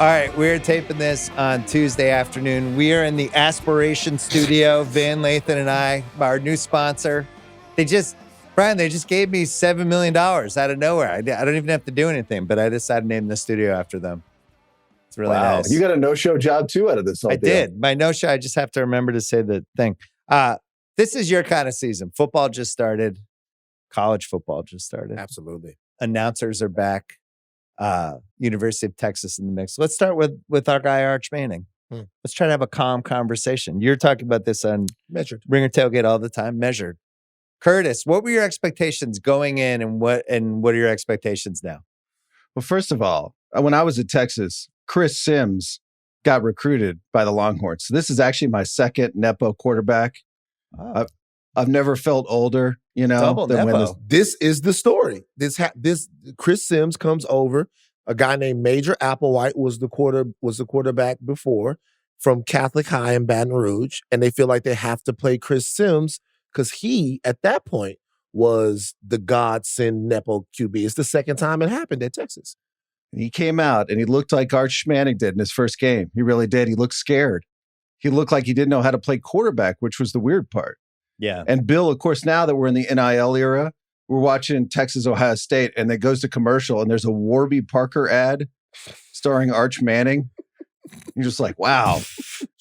All right, we're taping this on Tuesday afternoon. We are in the Aspiration Studio, Van Lathan and I, our new sponsor. Brian, they just gave me $7 million out of nowhere. I don't even have to do anything, but I decided to name the studio after them. It's really nice. You got a no-show job too out of this. I did. My no-show, I just have to remember to say the thing. This is your kind of season. Football just started. College football just started. Absolutely. Announcers are back. University of Texas in the mix. Let's start with our guy Arch Manning. Let's try to have a calm conversation. You're talking about this on Measured Ringer Tailgate all the time. Measured. Curtis, what were your expectations going in, and what are your expectations now? Well, first of all, when I was at Texas, Chris Sims got recruited by the Longhorns. So this is actually my second Nepo quarterback. Oh. I've never felt older, Double than when Nepo. This is the story. This Chris Sims comes over. A guy named Major Applewhite was the quarterback before from Catholic High in Baton Rouge, and they feel like they have to play Chris Sims because he, at that point, was the godsend Nepo QB. It's the second time it happened at Texas. he came out and he looked like Arch Manning did in his first game. He really did. He looked scared. He looked like he didn't know how to play quarterback, which was the weird part. Yeah. And Bill, of course, now that we're in the NIL era, we're watching Texas, Ohio State, and it goes to commercial, and there's a Warby Parker ad starring Arch Manning. You're just like, wow,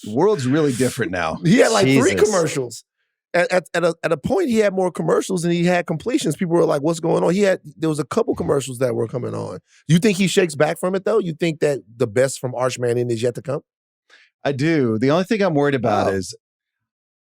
the world's really different now. He had like Jesus. 3 commercials. At a point, he had more commercials than he had completions. People were like, what's going on? There was a couple commercials that were coming on. You think he shakes back from it, though? You think that the best from Arch Manning is yet to come? I do. The only thing I'm worried about is,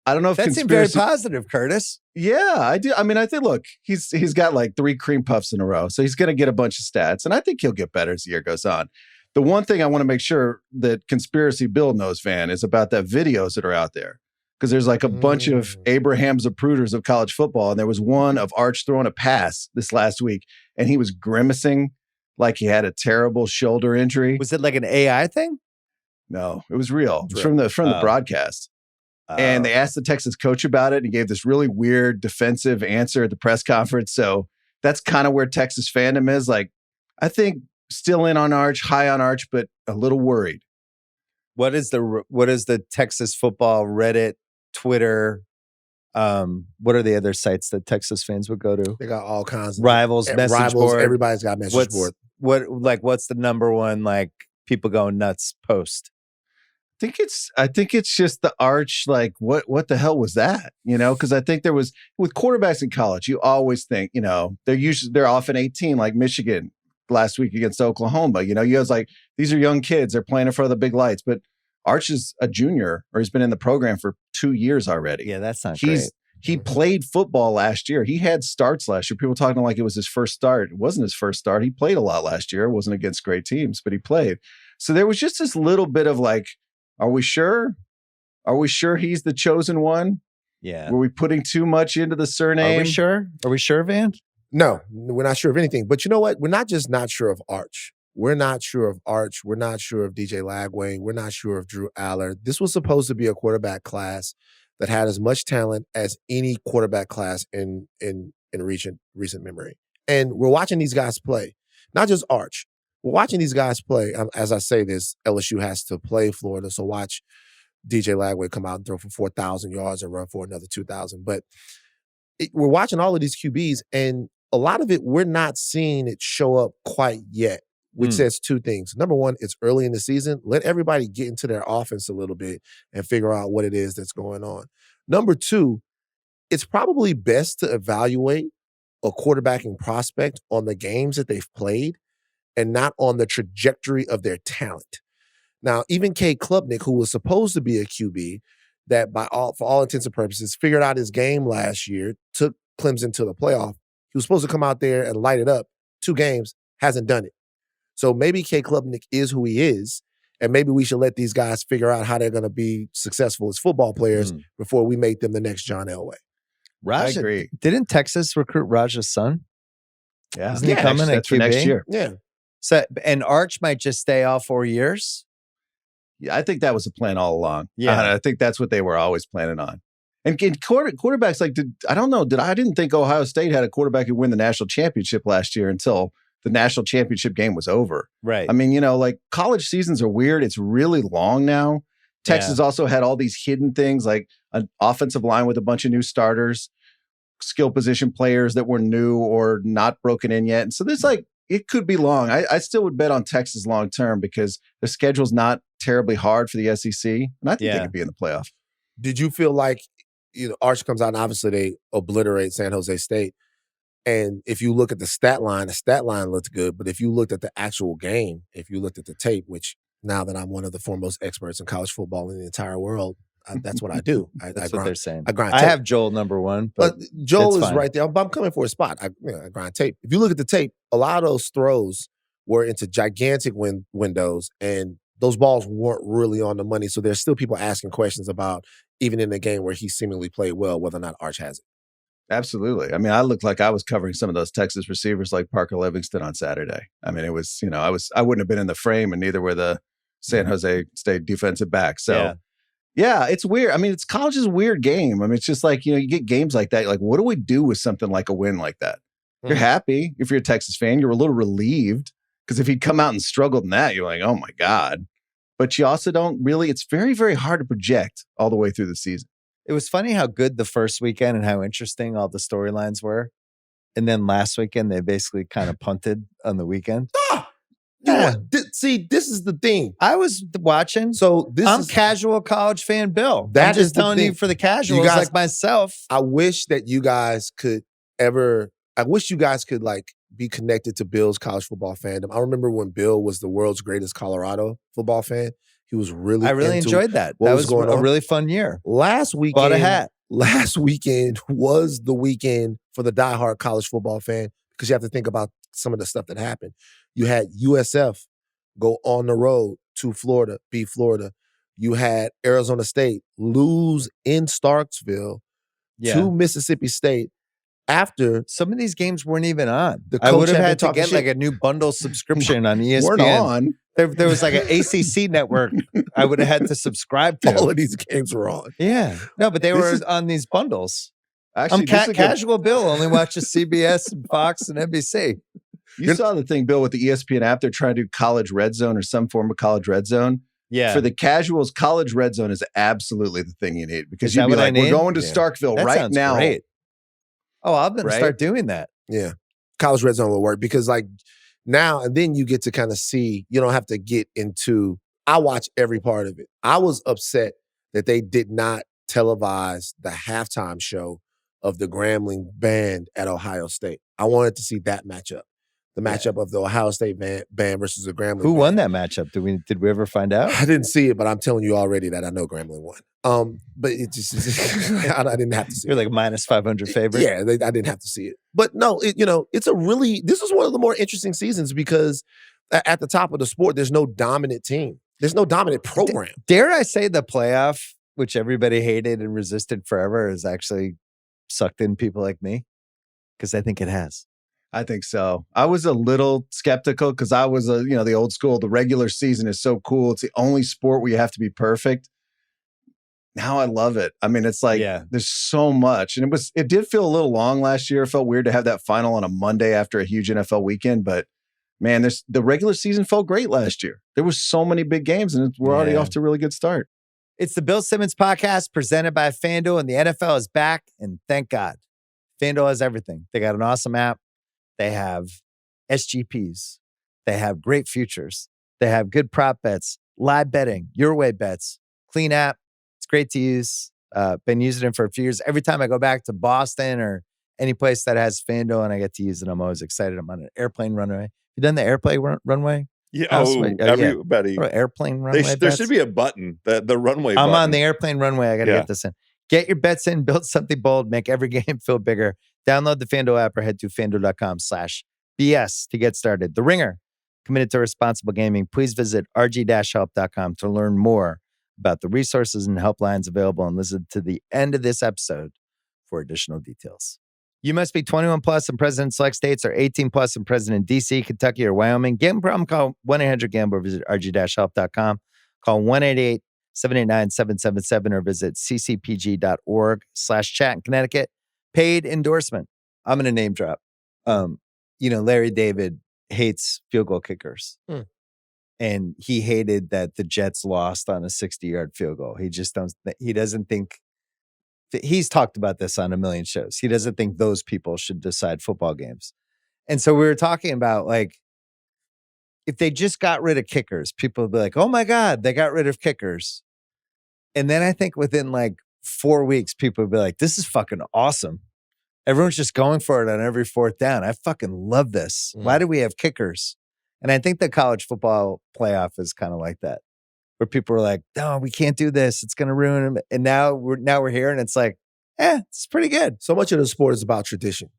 I don't know if that seemed very positive, Curtis. Yeah, I do. I mean, I think, look, he's got like 3 cream puffs in a row, so he's going to get a bunch of stats, and I think he'll get better as the year goes on. The one thing I want to make sure that Conspiracy Bill knows, Van, is about that videos that are out there. Because there's like a bunch of Abraham Zapruters of college football, and there was one of Arch throwing a pass this last week, and he was grimacing like he had a terrible shoulder injury. Was it like an AI thing? No, it was real. It was from the broadcast. And they asked the Texas coach about it, and he gave this really weird defensive answer at the press conference. So that's kind of where Texas fandom is. Like, I think still in on Arch, high on Arch, but a little worried. What is the Texas football Reddit, Twitter? What are the other sites that Texas fans would go to? They got all kinds of Rivals, message board. Everybody's got message board. What's the number one, like, people going nuts post? I think it's just the Arch, like, what the hell was that? Because I think there was, with quarterbacks in college, you always think, they're often 18, like Michigan last week against Oklahoma. You guys, like, these are young kids, they're playing in front of the big lights, but Arch is a junior, or he's been in the program for 2 years already. Yeah, that's not great. He played football last year. He had starts last year. People talking like it was his first start. It wasn't his first start. He played a lot last year. It wasn't against great teams, but he played. So there was just this little bit of like, are we sure? Are we sure he's the chosen one? Yeah. Were we putting too much into the surname? Are we sure, Van? No, we're not sure of anything. But you know what? We're not just not sure of Arch. We're not sure of Arch. We're not sure of DJ Lagway. We're not sure of Drew Aller. This was supposed to be a quarterback class that had as much talent as any quarterback class in recent memory. And we're watching these guys play. Not just Arch. We're watching these guys play. As I say this, LSU has to play Florida, so watch DJ Lagway come out and throw for 4,000 yards and run for another 2,000. But we're watching all of these QBs, and a lot of it, we're not seeing it show up quite yet, which says 2 things. Number one, it's early in the season. Let everybody get into their offense a little bit and figure out what it is that's going on. Number 2, it's probably best to evaluate a quarterbacking prospect on the games that they've played and not on the trajectory of their talent. Now, even Cade Klubnik, who was supposed to be a QB, that for all intents and purposes, figured out his game last year, took Clemson to the playoff. He was supposed to come out there and light it up. 2 games, hasn't done it. So maybe Cade Klubnik is who he is, and maybe we should let these guys figure out how they're going to be successful as football players before we make them the next John Elway. I agree. Didn't Texas recruit Raja's son? Yeah. Isn't he coming at for next year? Yeah. So, and Arch might just stay all 4 years? Yeah, I think that was the plan all along. Yeah. I think that's what they were always planning on. And quarterbacks, like, I didn't think Ohio State had a quarterback who win the national championship last year until the national championship game was over. Right. I mean, like college seasons are weird. It's really long now. Texas also had all these hidden things like an offensive line with a bunch of new starters, skill position players that were new or not broken in yet. And so there's it could be long. I still would bet on Texas long term because the schedule's not terribly hard for the SEC. And I think they could be in the playoff. Did you feel like, Arch comes out and obviously they obliterate San Jose State. And if you look at the stat line looked good. But if you looked at the actual game, if you looked at the tape, which now that I'm one of the foremost experts in college football in the entire world, that's what I do. That's what they're saying. I grind tape. I have Joel number one, but Joel is right there. I'm coming for a spot. I grind tape. If you look at the tape, a lot of those throws were into gigantic windows, and those balls weren't really on the money. So there's still people asking questions about, even in the game where he seemingly played well, whether or not Arch has it. Absolutely. I mean, I looked like I was covering some of those Texas receivers like Parker Livingston on Saturday. I mean, it was, I wouldn't have been in the frame, and neither were the San Jose State defensive back. So yeah, it's weird. I mean, college is a weird game. I mean, it's just like, you get games like that. Like, what do we do with something like a win like that? You're happy if you're a Texas fan. You're a little relieved because if he'd come out and struggled in that, you're like, oh my God. But you also don't really, it's very, very hard to project all the way through the season. It was funny how good the first weekend and how interesting all the storylines were. And then last weekend, they basically kind of punted on the weekend. See, this is the thing. I was watching. So I'm casual college fan Bill. That I'm just telling you for the casuals like myself. I wish that you guys could be connected to Bill's college football fandom. I remember when Bill was the world's greatest Colorado football fan. He was really I really enjoyed that. That was a really fun year. Last weekend, bought a hat. Last weekend was the weekend for the diehard college football fan because you have to think about some of the stuff that happened. You had USF go on the road to Florida, beat Florida. You had Arizona State lose in Starksville to Mississippi State. After some of these games weren't even on, I would have had to get like a new bundle subscription on ESPN. Weren't on. There was like an ACC network I would have had to subscribe to. All of these games were on. Yeah. No, but they were on these bundles. Actually, I'm casual Bill, only watches CBS and Fox and NBC. You saw the thing, Bill, with the ESPN app. They're trying to do college red zone or some form of college red zone. Yeah. For the casuals, college red zone is absolutely the thing you need because you'd be like, we're going to Starkville that right now. Great. Oh, I'm going to start doing that. Yeah. College red zone will work because now and then you get to kind of see, you don't have to get into, I watch every part of it. I was upset that they did not televise the halftime show of the Grambling band at Ohio State. I wanted to see that matchup. The matchup of the Ohio State band versus the Grambling Who band. won that matchup? Did we ever find out? I didn't see it, but I'm telling you already that I know Grambling won. But it just I didn't have to see You're it. like minus 500 favorite? Yeah, I didn't have to see it. But no, this is one of the more interesting seasons because at the top of the sport, there's no dominant team. There's no dominant program. Dare I say the playoff, which everybody hated and resisted forever, has actually sucked in people like me? Because I think it has. I think so. I was a little skeptical because I was the old school. The regular season is so cool. It's the only sport where you have to be perfect. Now I love it. I mean, it's like there's so much, and it did feel a little long last year. It felt weird to have that final on a Monday after a huge NFL weekend, but man, the regular season felt great last year. There was so many big games, and we're already off to a really good start. It's the Bill Simmons podcast presented by FanDuel, and the NFL is back, and thank God. FanDuel has everything. They got an awesome app. They have SGPs. They have great futures. They have good prop bets, live betting, your way bets, clean app. It's great to use. Been using it for a few years. Every time I go back to Boston or any place that has FanDuel and I get to use it, I'm always excited. I'm on an airplane runway. You done the airplane runway? Yeah. Everybody. Airplane runway. There should be a button, the runway button. I'm on the airplane runway. I got to get this in. Get your bets in, build something bold, make every game feel bigger. Download the FanDuel app or head to FanDuel.com/BS to get started. The Ringer, committed to responsible gaming. Please visit rg-help.com to learn more about the resources and helplines available and listen to the end of this episode for additional details. You must be 21 plus and present in select states or 18 plus and present in D.C., Kentucky, or Wyoming. Gambling problem? Call 1-800-GAMBLER. Visit rg-help.com. Call 1-888-789-777 or visit ccpg.org/chat in Connecticut. Paid endorsement. I'm going to name drop. Larry David hates field goal kickers. And he hated that the Jets lost on a 60-yard field goal. He doesn't think, he's talked about this on a million shows. He doesn't think those people should decide football games. And so we were talking about, like, if they just got rid of kickers, people would be like, oh my God, they got rid of kickers. And then I think within like 4 weeks, people would be like, this is fucking awesome. Everyone's just going for it on every fourth down. I fucking love this. Why do we have kickers? And I think the college football playoff is kind of like that, where people are like, no, we can't do this. It's going to ruin them. And now we're here and it's like, it's pretty good. So much of the sport is about tradition.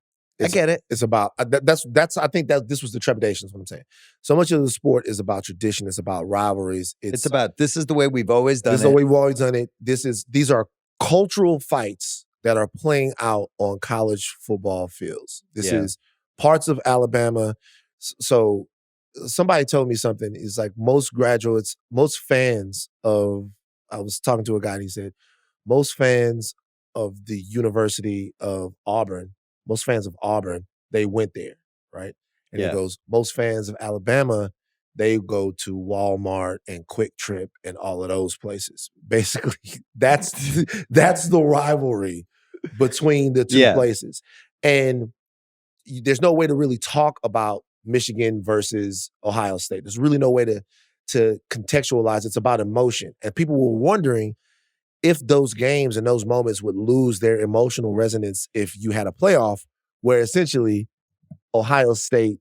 I get it. It's about, that's, I think that this was the trepidation is what I'm saying. So much of the sport is about tradition. It's about rivalries. It's about, this is the way we've always done it. This is the way we've always done it. These are cultural fights that are playing out on college football fields. This is parts of Alabama. So somebody told me something. It's like most graduates, most fans of, I was talking to a guy and he said, most fans of the University of Auburn, most fans of Auburn, they went there, right? And he goes, most fans of Alabama, they go to Walmart and Quick Trip and all of those places. Basically, that's the rivalry between the two places. And there's no way to really talk about Michigan versus Ohio State. There's really no way to contextualize. It's about emotion. And people were wondering if those games and those moments would lose their emotional resonance if you had a playoff where essentially Ohio State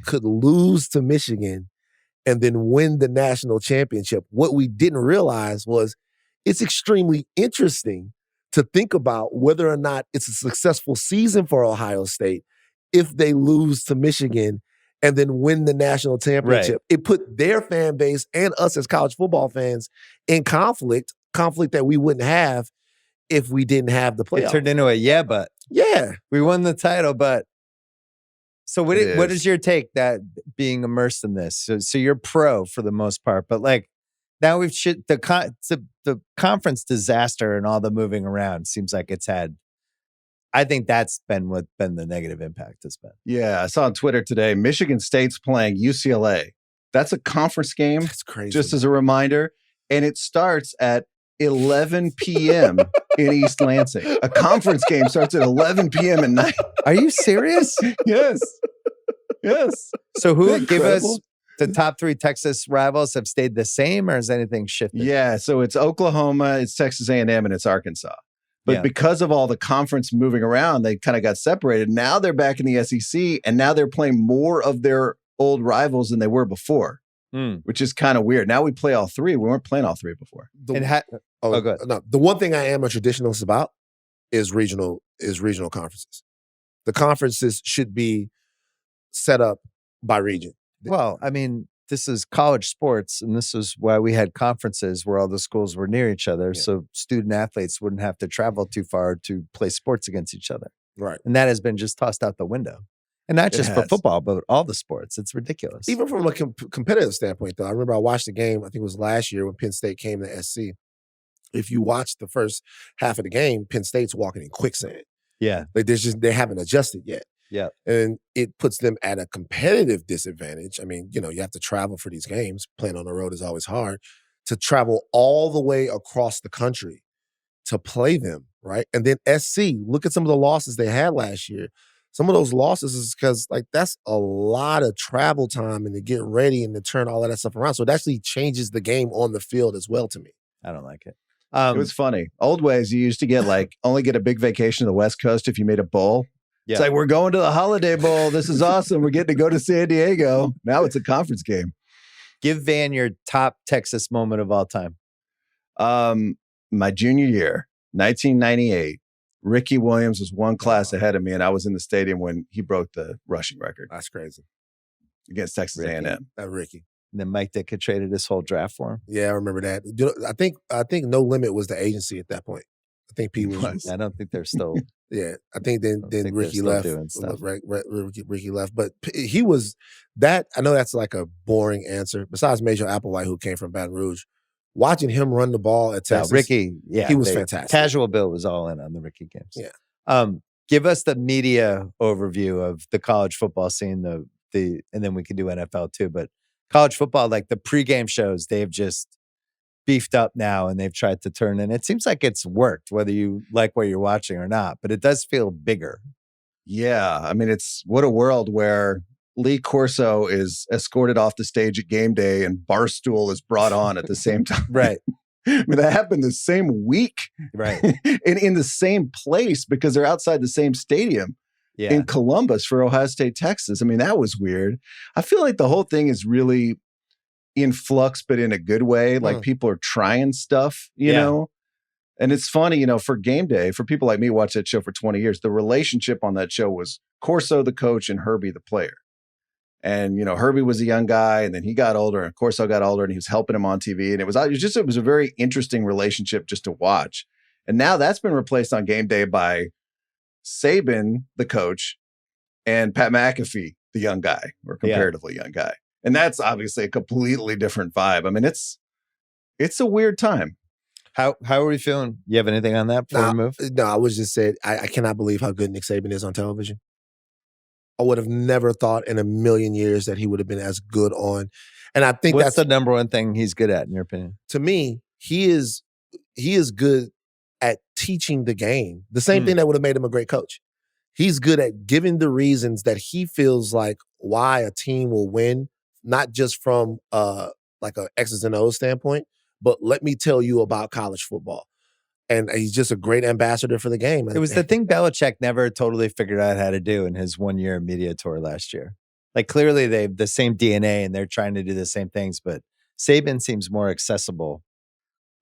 could lose to Michigan and then win the national championship. What we didn't realize was it's extremely interesting to think about whether or not it's a successful season for Ohio State if they lose to Michigan and then win the national championship. Right. It put their fan base and us as college football fans in conflict that we wouldn't have if we didn't have the playoff. It turned into a but. Yeah. We won the title, but. So what is your take that being immersed in this? So you're pro for the most part, but like now we've the conference disaster and all the moving around seems like it's had. I think that's been the negative impact has been. Yeah, I saw on Twitter today, Michigan State's playing UCLA. That's a conference game. That's crazy. Just as a reminder. And it starts at 11 p.m. in East Lansing. A conference game starts at 11 p.m. at night. Are you serious? Yes. Yes. So who give us the top three Texas rivals have stayed the same or has anything shifted? Yeah. So it's Oklahoma, it's Texas A&M, and it's Arkansas. But because of all the conference moving around, they kind of got separated. Now they're back in the SEC, and now they're playing more of their old rivals than they were before, which is kind of weird. Now we play all three. We weren't playing all three before. Go ahead. No, the one thing I am a traditionalist about is regional conferences. The conferences should be set up by region. Well, I mean, this is college sports, and this is why we had conferences where all the schools were near each other, so student athletes wouldn't have to travel too far to play sports against each other. Right. And that has been just tossed out the window. And not just for football, but all the sports. It's ridiculous. Even from a competitive standpoint, though. I remember I watched the game, I think it was last year when Penn State came to SC. If you watch the first half of the game, Penn State's walking in quicksand. Yeah. Like they haven't adjusted yet. Yeah. And it puts them at a competitive disadvantage. I mean, you have to travel for these games. Playing on the road is always hard. To travel all the way across the country to play them, right? And then SC, look at some of the losses they had last year. Some of those losses is because, like, that's a lot of travel time and to get ready and to turn all of that stuff around. So it actually changes the game on the field as well to me. I don't like it. It was funny. Old ways, you used to get only get a big vacation to the West Coast if you made a bowl. Yeah. It's like, we're going to the Holiday Bowl. This is awesome. We're getting to go to San Diego. Now it's a conference game. Give Van your top Texas moment of all time. My junior year, 1998. Ricky Williams was one class ahead of me, and I was in the stadium when he broke the rushing record. That's crazy. Against Texas A&M. Ricky. And then Mike Ditka traded his whole draft for him. Yeah, I remember that. I think No Limit was the agency at that point. I think Pete was. I don't think they're still. Yeah, I think then Ricky left. Ricky left, but he was that. I know that's like a boring answer. Besides Major Applewhite, who came from Baton Rouge, watching him run the ball at Texas, Ricky, he was fantastic. Casual Bill was all in on the Ricky games. Yeah. Give us the media overview of the college football scene, the and then we can do NFL too. But college football, like the pregame shows, they've just beefed up now, and they've tried to turn, and it seems like it's worked, whether you like what you're watching or not. But it does feel bigger. Yeah, I mean, it's what a world where Lee Corso is escorted off the stage at game day and Barstool is brought on at the same time. Right. I mean, that happened the same week. Right. in the same place because they're outside the same stadium in Columbus for Ohio State, Texas. I mean, that was weird. I feel like the whole thing is really in flux, but in a good way. Like people are trying stuff, you know? And it's funny, for game day, for people like me who watched that show for 20 years, the relationship on that show was Corso, the coach, and Herbie, the player. And, Herbie was a young guy, and then he got older, and Corso got older, and he was helping him on TV. And it was a very interesting relationship just to watch. And now that's been replaced on game day by Saban, the coach, and Pat McAfee, the young guy, or comparatively young guy. And that's obviously a completely different vibe. I mean, it's a weird time. How are we feeling? You have anything on that before we move? No, I was just saying, I cannot believe how good Nick Saban is on television. I would have never thought in a million years that he would have been as good on. And I think that's the number one thing he's good at, in your opinion? To me, he is good at teaching the game. The same thing that would have made him a great coach. He's good at giving the reasons that he feels like why a team will win, not just from like a X's and O's standpoint, but let me tell you about college football. And he's just a great ambassador for the game. It was the thing Belichick never totally figured out how to do in his 1 year media tour last year. Like clearly they've the same DNA and they're trying to do the same things, but Saban seems more accessible.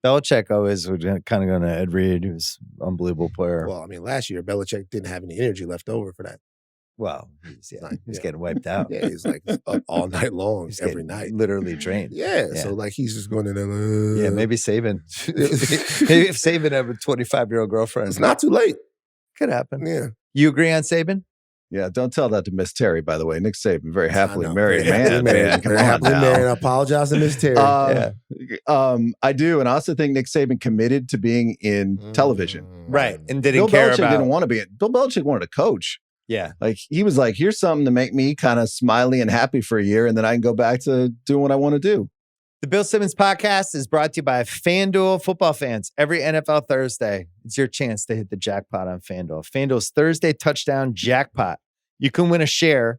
Belichick always would kind of go to Ed Reed, who's an unbelievable player. Well, I mean, last year Belichick didn't have any energy left over for that. Well, he's getting wiped out. Yeah, he's like up all night long, every night. Literally drained. Yeah, so like he's just going in there. Yeah, maybe Saban. Maybe if Saban had a 25-year-old girlfriend. It's not too late. Could happen. Yeah. You agree on Saban? Yeah, don't tell that to Miss Terry, by the way. Nick Saban, very happily married man. Very happily married. I apologize to Miss Terry. I do, and I also think Nick Saban committed to being in television. Right, and didn't Bill care Belichick about... didn't want to be it. Bill Belichick wanted to coach. Yeah. Like he was like, here's something to make me kind of smiley and happy for a year, and then I can go back to doing what I want to do. The Bill Simmons podcast is brought to you by FanDuel. Football fans, every NFL Thursday, it's your chance to hit the jackpot on FanDuel. FanDuel's Thursday touchdown jackpot. You can win a share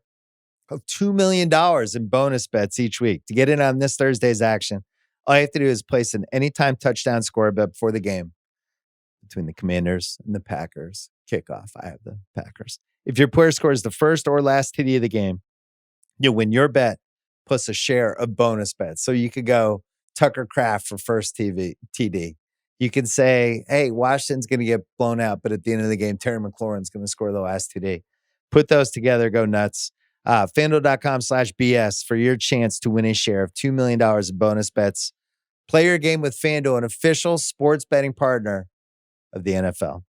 of $2 million in bonus bets each week. To get in on this Thursday's action, all you have to do is place an anytime touchdown score bet before the game between the Commanders and the Packers. Kickoff. I have the Packers. If your player scores the first or last TD of the game, you'll win your bet plus a share of bonus bets. So you could go Tucker Kraft for first TD. You can say, hey, Washington's going to get blown out, but at the end of the game, Terry McLaurin's going to score the last TD. Put those together, go nuts. FanDuel.com/BS for your chance to win a share of $2 million in bonus bets. Play your game with FanDuel, an official sports betting partner of the NFL.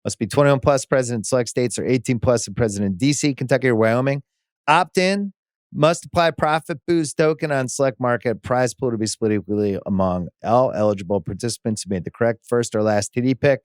Must be 21 plus, present in select states, or 18 plus and present in DC, Kentucky, or Wyoming. Opt in. Must apply profit boost token on select market. Prize pool to be split equally among all eligible participants who made the correct first or last TD pick.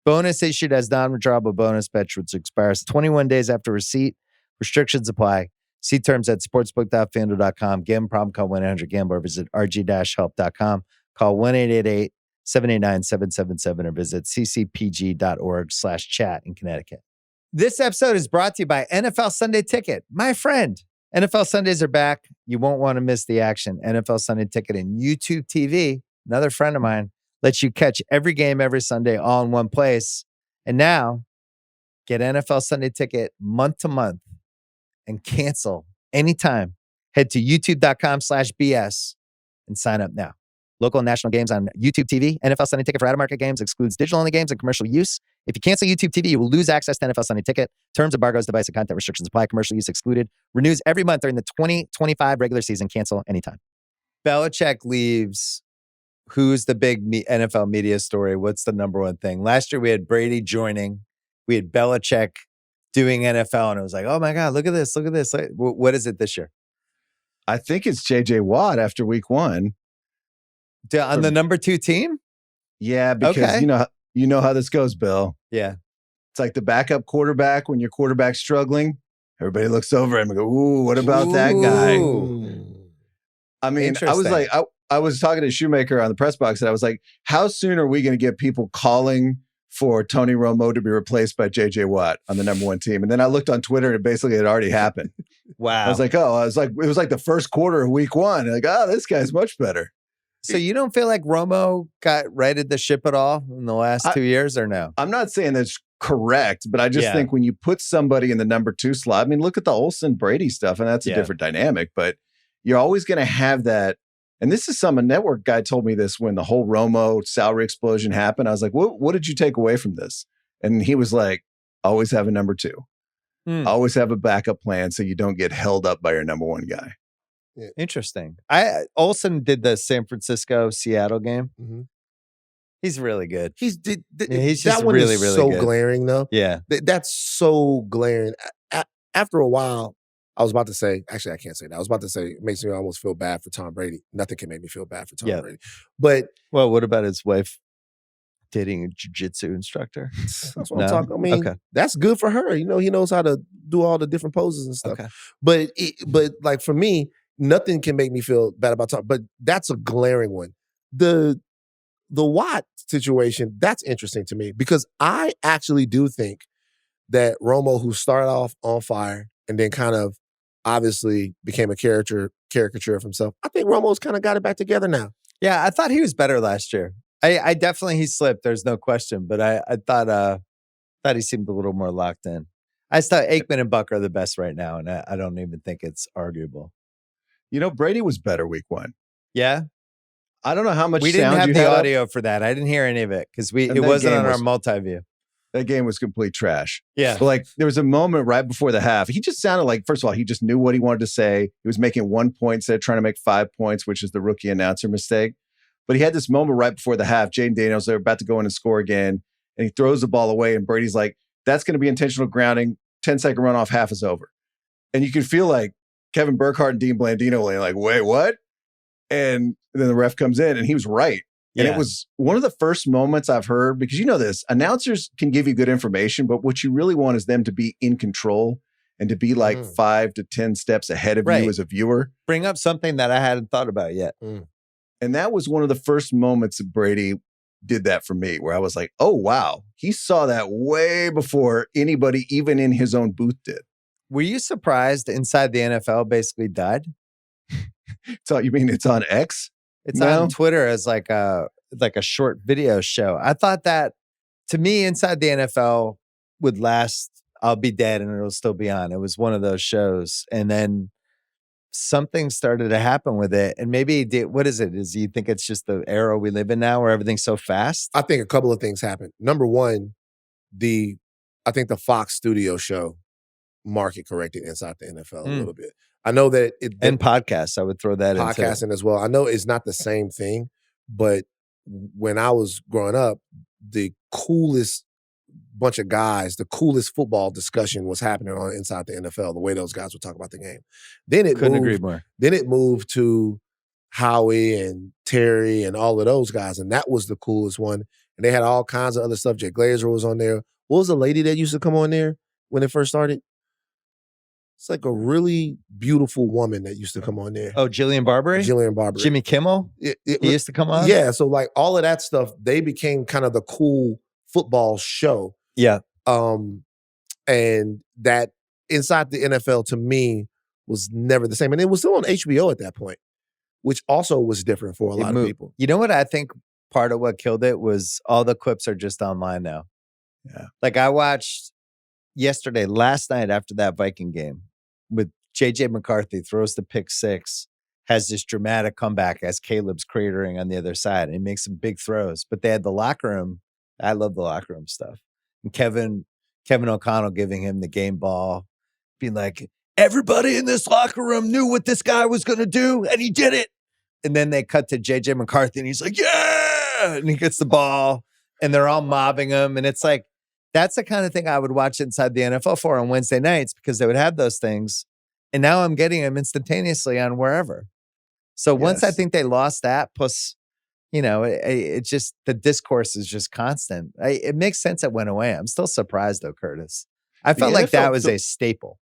Bonus issued as non-withdrawable bonus bet, which expires 21 days after receipt. Restrictions apply. See terms at sportsbook.fanduel.com. Gambling problem, call 1-800-GAMBLER. Visit rg-help.com. Call 1-888-789-777 or visit ccpg.org/chat in Connecticut. This episode is brought to you by NFL Sunday Ticket. My friend, NFL Sundays are back. You won't want to miss the action. NFL Sunday Ticket and YouTube TV, another friend of mine, lets you catch every game every Sunday all in one place. And now, get NFL Sunday Ticket month to month and cancel anytime. Head to youtube.com/BS and sign up now. Local and national games on YouTube TV. NFL Sunday Ticket for out-of-market games excludes digital-only games and commercial use. If you cancel YouTube TV, you will lose access to NFL Sunday Ticket. Terms, embargoes, device, and content restrictions apply. Commercial use excluded. Renews every month during the 2025 regular season. Cancel anytime. Belichick leaves. Who's the big NFL media story? What's the number one thing? Last year, we had Brady joining. We had Belichick doing NFL, and it was like, oh, my God, look at this. Look at this. What is it this year? I think it's J.J. Watt after week one. On the number 2 team? Yeah, because you know how this goes, Bill. Yeah. It's like the backup quarterback when your quarterback's struggling. Everybody looks over him and go, ooh, what about that guy? Ooh. I mean, I was like, I was talking to Shoemaker on the press box and I was like, how soon are we going to get people calling for Tony Romo to be replaced by JJ Watt on the number one team? And then I looked on Twitter and basically it already happened. Wow. I was like, it was like the first quarter of week one. Like, this guy's much better. So you don't feel like Romo righted the ship at all in the last 2 years or no? I'm not saying that's correct, but I just think when you put somebody in the number 2 slot, I mean, look at the Olsen Brady stuff, and that's a different dynamic, but you're always going to have that. And this is a network guy told me this when the whole Romo salary explosion happened. I was like, what did you take away from this? And he was like, always have a number 2. Always have a backup plan so you don't get held up by your number 1 guy. Yeah. Interesting. Olsen did the San Francisco Seattle game. Mm-hmm. He's really good. He's just that one really, is really so good. glaring though. Yeah, that's so glaring. After a while, I was about to say, actually, I can't say that. I was about to say, it makes me almost feel bad for Tom Brady. Nothing can make me feel bad for Tom Brady. But well, what about his wife dating a jiu-jitsu instructor? That's what I'm talking. I mean, that's good for her. You know, he knows how to do all the different poses and stuff. Okay. But like for me, nothing can make me feel bad about Tom. But that's a glaring one. The Watt situation, that's interesting to me because I actually do think that Romo, who started off on fire and then kind of obviously became a caricature of himself, I think Romo's kind of got it back together now. Yeah, I thought he was better last year. I definitely, he slipped, there's no question, but I thought he seemed a little more locked in. I thought Aikman and Buck are the best right now, and I don't even think it's arguable. You know, Brady was better week 1. Yeah? I don't know how much we didn't have the audio for that. I didn't hear any of it because it wasn't on our multi-view. That game was complete trash. Yeah. But like there was a moment right before the half. He just sounded like, first of all, he just knew what he wanted to say. He was making 1 point instead of trying to make 5 points, which is the rookie announcer mistake. But he had this moment right before the half. Jaden Daniels, they're about to go in and score again. And he throws the ball away. And Brady's like, that's going to be intentional grounding. 10-second runoff, half is over. And you can feel like Kevin Burkhardt and Dean Blandino were like, wait, what? And then the ref comes in and he was right. And it was one of the first moments I've heard, because you know this, announcers can give you good information, but what you really want is them to be in control and to be like 5 to 10 steps ahead of you as a viewer. Bring up something that I hadn't thought about yet. And that was one of the first moments that Brady did that for me, where I was like, oh, wow, he saw that way before anybody, even in his own booth, did. Were you surprised Inside the NFL basically died? So you mean it's on X? It's on Twitter as like a short video show. I thought that, to me, Inside the NFL would last. I'll be dead and it'll still be on. It was one of those shows. And then something started to happen with it. And maybe, what is it? You think it's just the era we live in now where everything's so fast? I think a couple of things happened. Number one, I think the Fox studio show market corrected Inside the NFL a little bit. I know that and podcasts, I would throw that in podcasting as well. I know it's not the same thing, but when I was growing up, the coolest bunch of guys, the coolest football discussion was happening on Inside the NFL, the way those guys would talk about the game. Then it couldn't agree more. Then it moved to Howie and Terry and all of those guys, and that was the coolest one. And they had all kinds of other stuff. Jay Glazer was on there. What was the lady that used to come on there when it first started? It's like a really beautiful woman that used to come on there. Oh, Jillian Barberie? Jillian Barberie. Jimmy Kimmel? He used to come on? Yeah, so like all of that stuff, they became kind of the cool football show. Yeah. And that Inside the NFL to me was never the same. And it was still on HBO at that point, which also was different for a lot of people. You know what I think part of what killed it was all the clips are just online now. Yeah. Like I watched last night after that Viking game with JJ McCarthy throws the pick 6, has this dramatic comeback as Caleb's cratering on the other side. And he makes some big throws, but they had the locker room. I love the locker room stuff. And Kevin O'Connell giving him the game ball, being like, everybody in this locker room knew what this guy was going to do, and he did it. And then they cut to JJ McCarthy, and he's like, yeah! And he gets the ball, and they're all mobbing him. And it's like, that's the kind of thing I would watch Inside the NFL for on Wednesday nights, because they would have those things. And now I'm getting them instantaneously on wherever. So once I think they lost that, plus, you know, it just, the discourse is just constant. It makes sense it went away. I'm still surprised though, Curtis. I felt like that was a staple.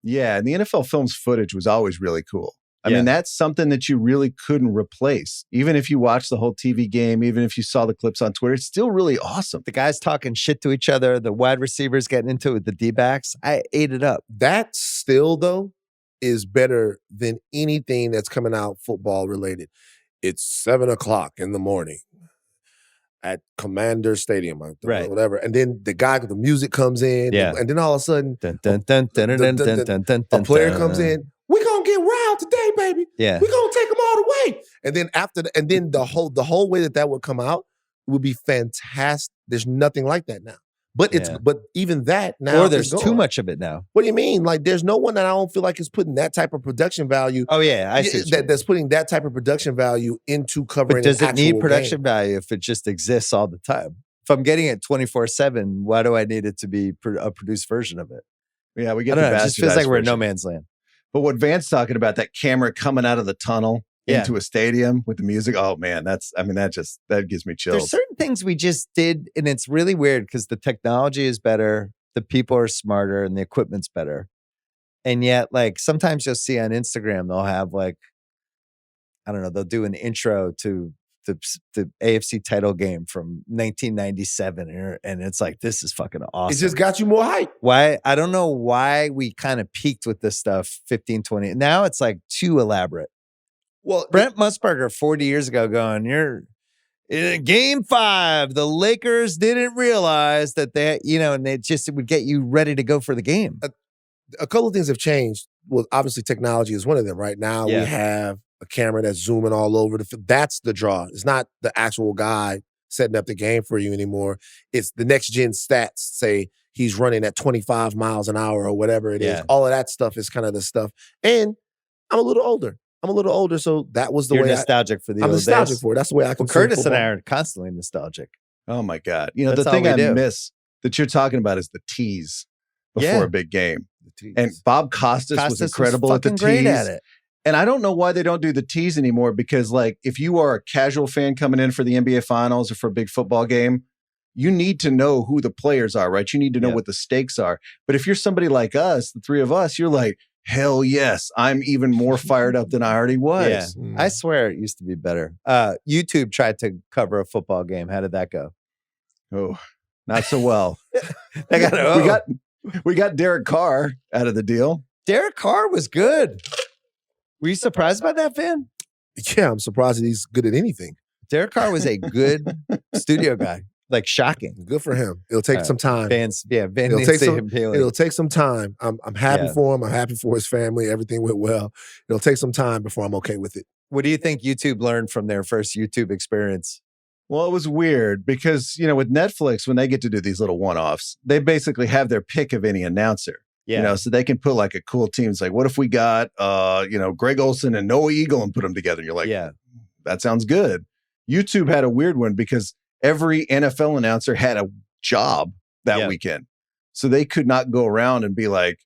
Yeah, and the NFL Films footage was always really cool. I mean, that's something that you really couldn't replace. Even if you watched the whole TV game, even if you saw the clips on Twitter, it's still really awesome. The guys talking shit to each other, the wide receivers getting into it with the D-backs. I ate it up. That still, though, is better than anything that's coming out football related. It's 7:00 in the morning at Commander Stadium, right? Whatever, and then the guy with the music comes in, and then all of a sudden, a player comes in. We're gonna get wild today, baby. Yeah, we're gonna take them all the way. And then the whole way that would come out would be fantastic. There's nothing like that now. But but even that now, or there's too much of it now. What do you mean? Like, there's no one that I don't feel like is putting that type of production value. Oh yeah, I see that's putting that type of production value into covering. But does it need production game. value if it just exists all the time? If I'm getting it 24/7, why do I need it to be a produced version of it? Yeah, we get. It just feels like we're in no man's land. But what Van's talking about, that camera coming out of the tunnel into a stadium with the music. Oh man, that gives me chills. There's certain things we just did, and it's really weird because the technology is better, the people are smarter, and the equipment's better. And yet, like, sometimes you'll see on Instagram, they'll have like, I don't know, they'll do an intro to the AFC title game from 1997, and it's like, this is fucking awesome. It just got you more hype. Why? I don't know why we kind of peaked with this stuff 15, 20. Now it's like too elaborate. Well, Brent Musburger 40 years ago going, you're in game 5, the Lakers didn't realize that they, and it would get you ready to go for the game. A couple of things have changed. Well, obviously technology is one of them. Right now we have a camera that's zooming all over the field. That's the draw. It's not the actual guy setting up the game for you anymore. It's the next gen stats say he's running at 25 miles an hour or whatever it is. All of that stuff is kind of the stuff. And I'm a little older, so that was the way. You're nostalgic for the old days. I'm nostalgic for it. That's the way I can. Curtis and I are constantly nostalgic. Oh my God! The thing I miss that you're talking about is the tease before a big game. And Bob Costas was incredible at the tease. Great at it. And I don't know why they don't do the tease anymore, because like, if you are a casual fan coming in for the NBA Finals or for a big football game, you need to know who the players are, right? You need to know what the stakes are. But if you're somebody like us, the three of us, you're like, hell yes, I'm even more fired up than I already was. Yeah. I swear it used to be better. YouTube tried to cover a football game. How did that go? Oh, not so well. We got Derek Carr out of the deal. Derek Carr was good. Were you surprised by that, Van? Yeah, I'm surprised that he's good at anything. Derek Carr was a good studio guy. Like, shocking. Good for him. It'll take some time. Van needs to see him peeling. It'll take some time. I'm happy for him. I'm happy for his family. Everything went well. It'll take some time before I'm okay with it. What do you think YouTube learned from their first YouTube experience? Well, it was weird because, with Netflix, when they get to do these little one-offs, they basically have their pick of any announcer. Yeah. So they can put like a cool team. It's like, what if we got, Greg Olson and Noah Eagle and put them together? And you're like, that sounds good. YouTube had a weird one because every NFL announcer had a job that weekend. So they could not go around and be like,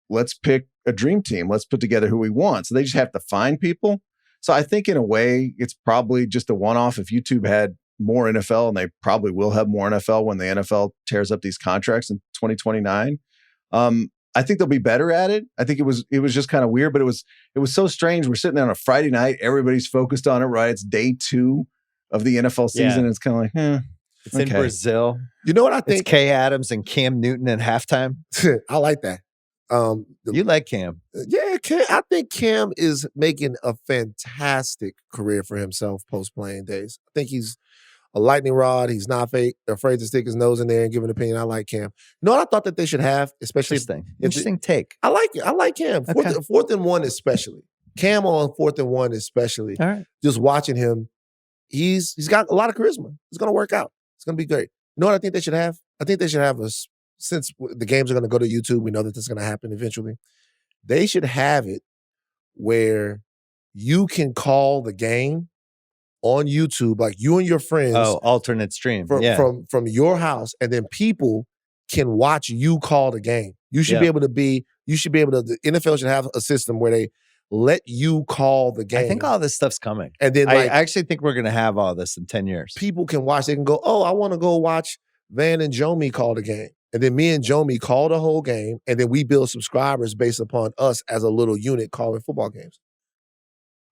let's pick a dream team. Let's put together who we want. So they just have to find people. So I think in a way, it's probably just a one-off. If YouTube had more NFL, and they probably will have more NFL when the NFL tears up these contracts in 2029. I think they'll be better at it. I think it was just kind of weird, but it was so strange. We're sitting there on a Friday night. Everybody's focused on it, right? It's day 2 of the NFL season. And it's kind of like, it's in Brazil. You know what I think? It's Kay Adams and Cam Newton at halftime. I like that. You like Cam? Yeah, Cam. I think Cam is making a fantastic career for himself post-playing days. I think he's a lightning rod. He's not afraid to stick his nose in there and give an opinion. I like Cam. You know what I thought that they should have, especially interesting take. I like it. I like Cam. Fourth and one, especially. Cam on 4th and 1, especially. All right. Just watching him, he's got a lot of charisma. It's going to work out. It's going to be great. You know what I think they should have? I think they should have since the games are going to go to YouTube, we know that that's going to happen eventually. They should have it where you can call the game on YouTube, like you and your friends. Oh, alternate stream. From your house, and then people can watch you call the game. You should be able to the NFL should have a system where they let you call the game. I think all this stuff's coming. And then I actually think we're going to have all this in 10 years. People can watch. They can go, oh, I want to go watch Van and Jomi call the game. And then me and Jomi call the whole game, and then we build subscribers based upon us as a little unit calling football games.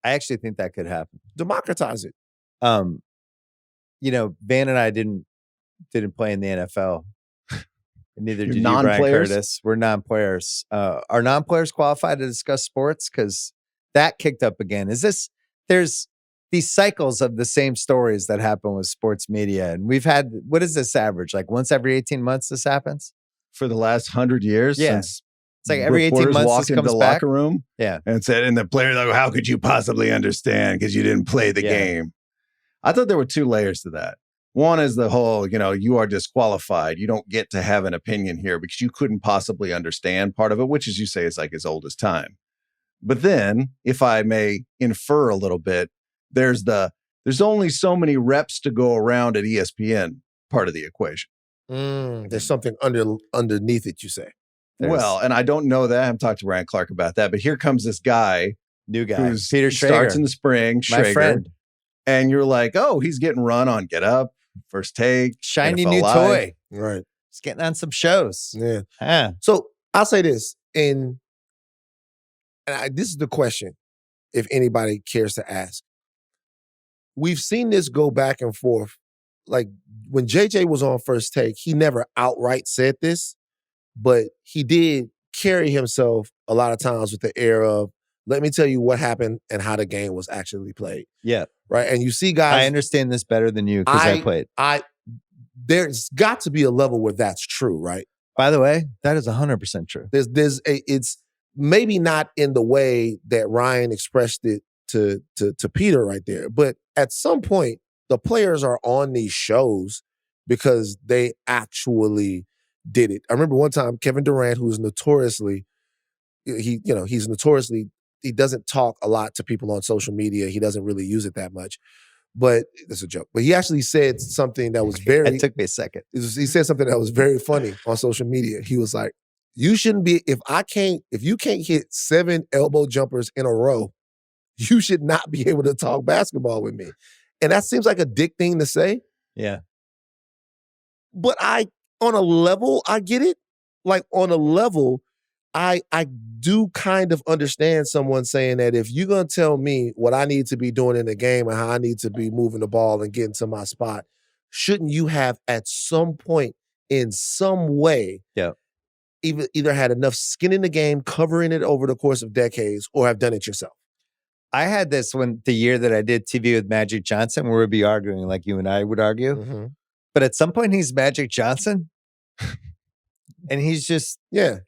I actually think that could happen. Democratize it. Van and I didn't play in the NFL. Neither did you, Bryan Curtis. We're non-players. Are non-players qualified to discuss sports? Because that kicked up again. There's these cycles of the same stories that happen with sports media. And we've had, what is this average? Like once every 18 months this happens? For the last 100 years? Yeah. Since it's like every 18 months walked this into comes the back. locker room. Yeah. And the player, like, how could you possibly understand because you didn't play the game? I thought there were two layers to that. One is the whole, you are disqualified. You don't get to have an opinion here because you couldn't possibly understand part of it, which, as you say, is like as old as time. But then, if I may infer a little bit, there's only so many reps to go around at ESPN part of the equation. There's something underneath it, you say. Well, and I don't know that. I haven't talked to Ryan Clark about that. But here comes this guy. New guy. Who's Peter Schrager. Starts in the spring. My friend. And you're like, oh, he's getting run on Get Up, First Take. Shiny NFL new Live. toy. Right. He's getting on some shows. Yeah. So I'll say this. This is the question, if anybody cares to ask. We've seen this go back and forth. Like when JJ was on First Take, he never outright said this, but he did carry himself a lot of times with the air of, let me tell you what happened and how the game was actually played. Yeah. Right. And you see guys. I understand this better than you because I played. There's got to be a level where that's true, right? By the way, that is 100% true. It's maybe not in the way that Ryan expressed it to Peter right there, but at some point, the players are on these shows because they actually did it. I remember one time Kevin Durant, who's notoriously, he doesn't talk a lot to people on social media. He doesn't really use it that much. But it's a joke. But he actually said something that was very... It took me a second. He said something that was very funny on social media. He was like, you shouldn't be... If you can't hit 7 elbow jumpers in a row, you should not be able to talk basketball with me. And that seems like a dick thing to say. Yeah. But on a level, I get it. Like on a level, I do kind of understand someone saying that if you're going to tell me what I need to be doing in the game and how I need to be moving the ball and getting to my spot, shouldn't you have at some point in some way either had enough skin in the game, covering it over the course of decades, or have done it yourself? I had this the year that I did TV with Magic Johnson, where we'd be arguing like you and I would argue. Mm-hmm. But at some point, he's Magic Johnson. And he's just... Yeah.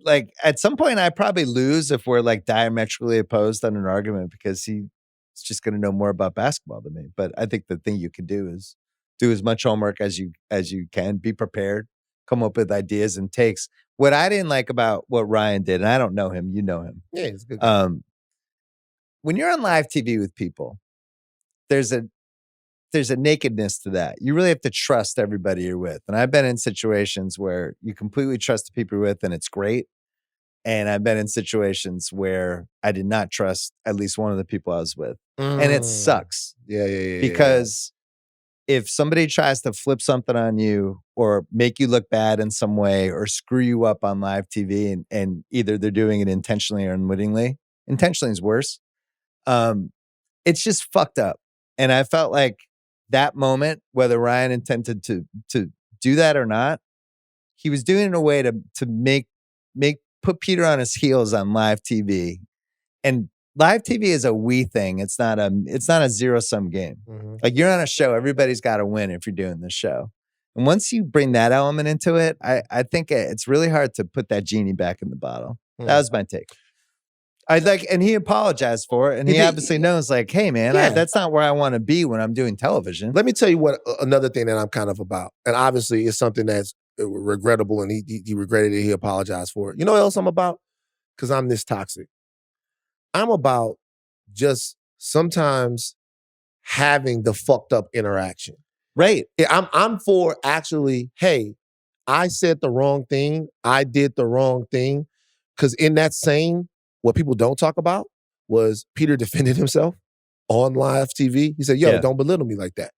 Like at some point I probably lose if we're like diametrically opposed on an argument because he's just going to know more about basketball than me. But I think the thing you can do is do as much homework as you can, be prepared, come up with ideas and takes. What I didn't like about what Ryan did, and I don't know him, you know him. Yeah, he's a good guy. When you're on live TV with people, there's a nakedness to that. You really have to trust everybody you're with. And I've been in situations where you completely trust the people you're with and it's great. And I've been in situations where I did not trust at least one of the people I was with. And it sucks. Yeah. Because if somebody tries to flip something on you or make you look bad in some way or screw you up on live TV and either they're doing it intentionally or unwittingly, intentionally is worse. It's just fucked up. And I felt like that moment, whether Ryan intended to do that or not, he was doing it in a way to put Peter on his heels on live TV. And live TV is a we thing. It's not a zero-sum game. Mm-hmm. Like you're on a show, everybody's got to win if you're doing this show. And once you bring that element into it, I think it's really hard to put that genie back in the bottle. Mm-hmm. That was my take. And he apologized for it, and he obviously knows, like, hey, man, that's not where I want to be when I'm doing television. Let me tell you what another thing that I'm kind of about, and obviously it's something that's regrettable, and he regretted it. He apologized for it. You know what else I'm about? Because I'm this toxic. I'm about just sometimes having the fucked up interaction. Right. I'm for actually, hey, I said the wrong thing. I did the wrong thing. Because in that same, what people don't talk about was Peter defended himself on live TV. He said, don't belittle me like that,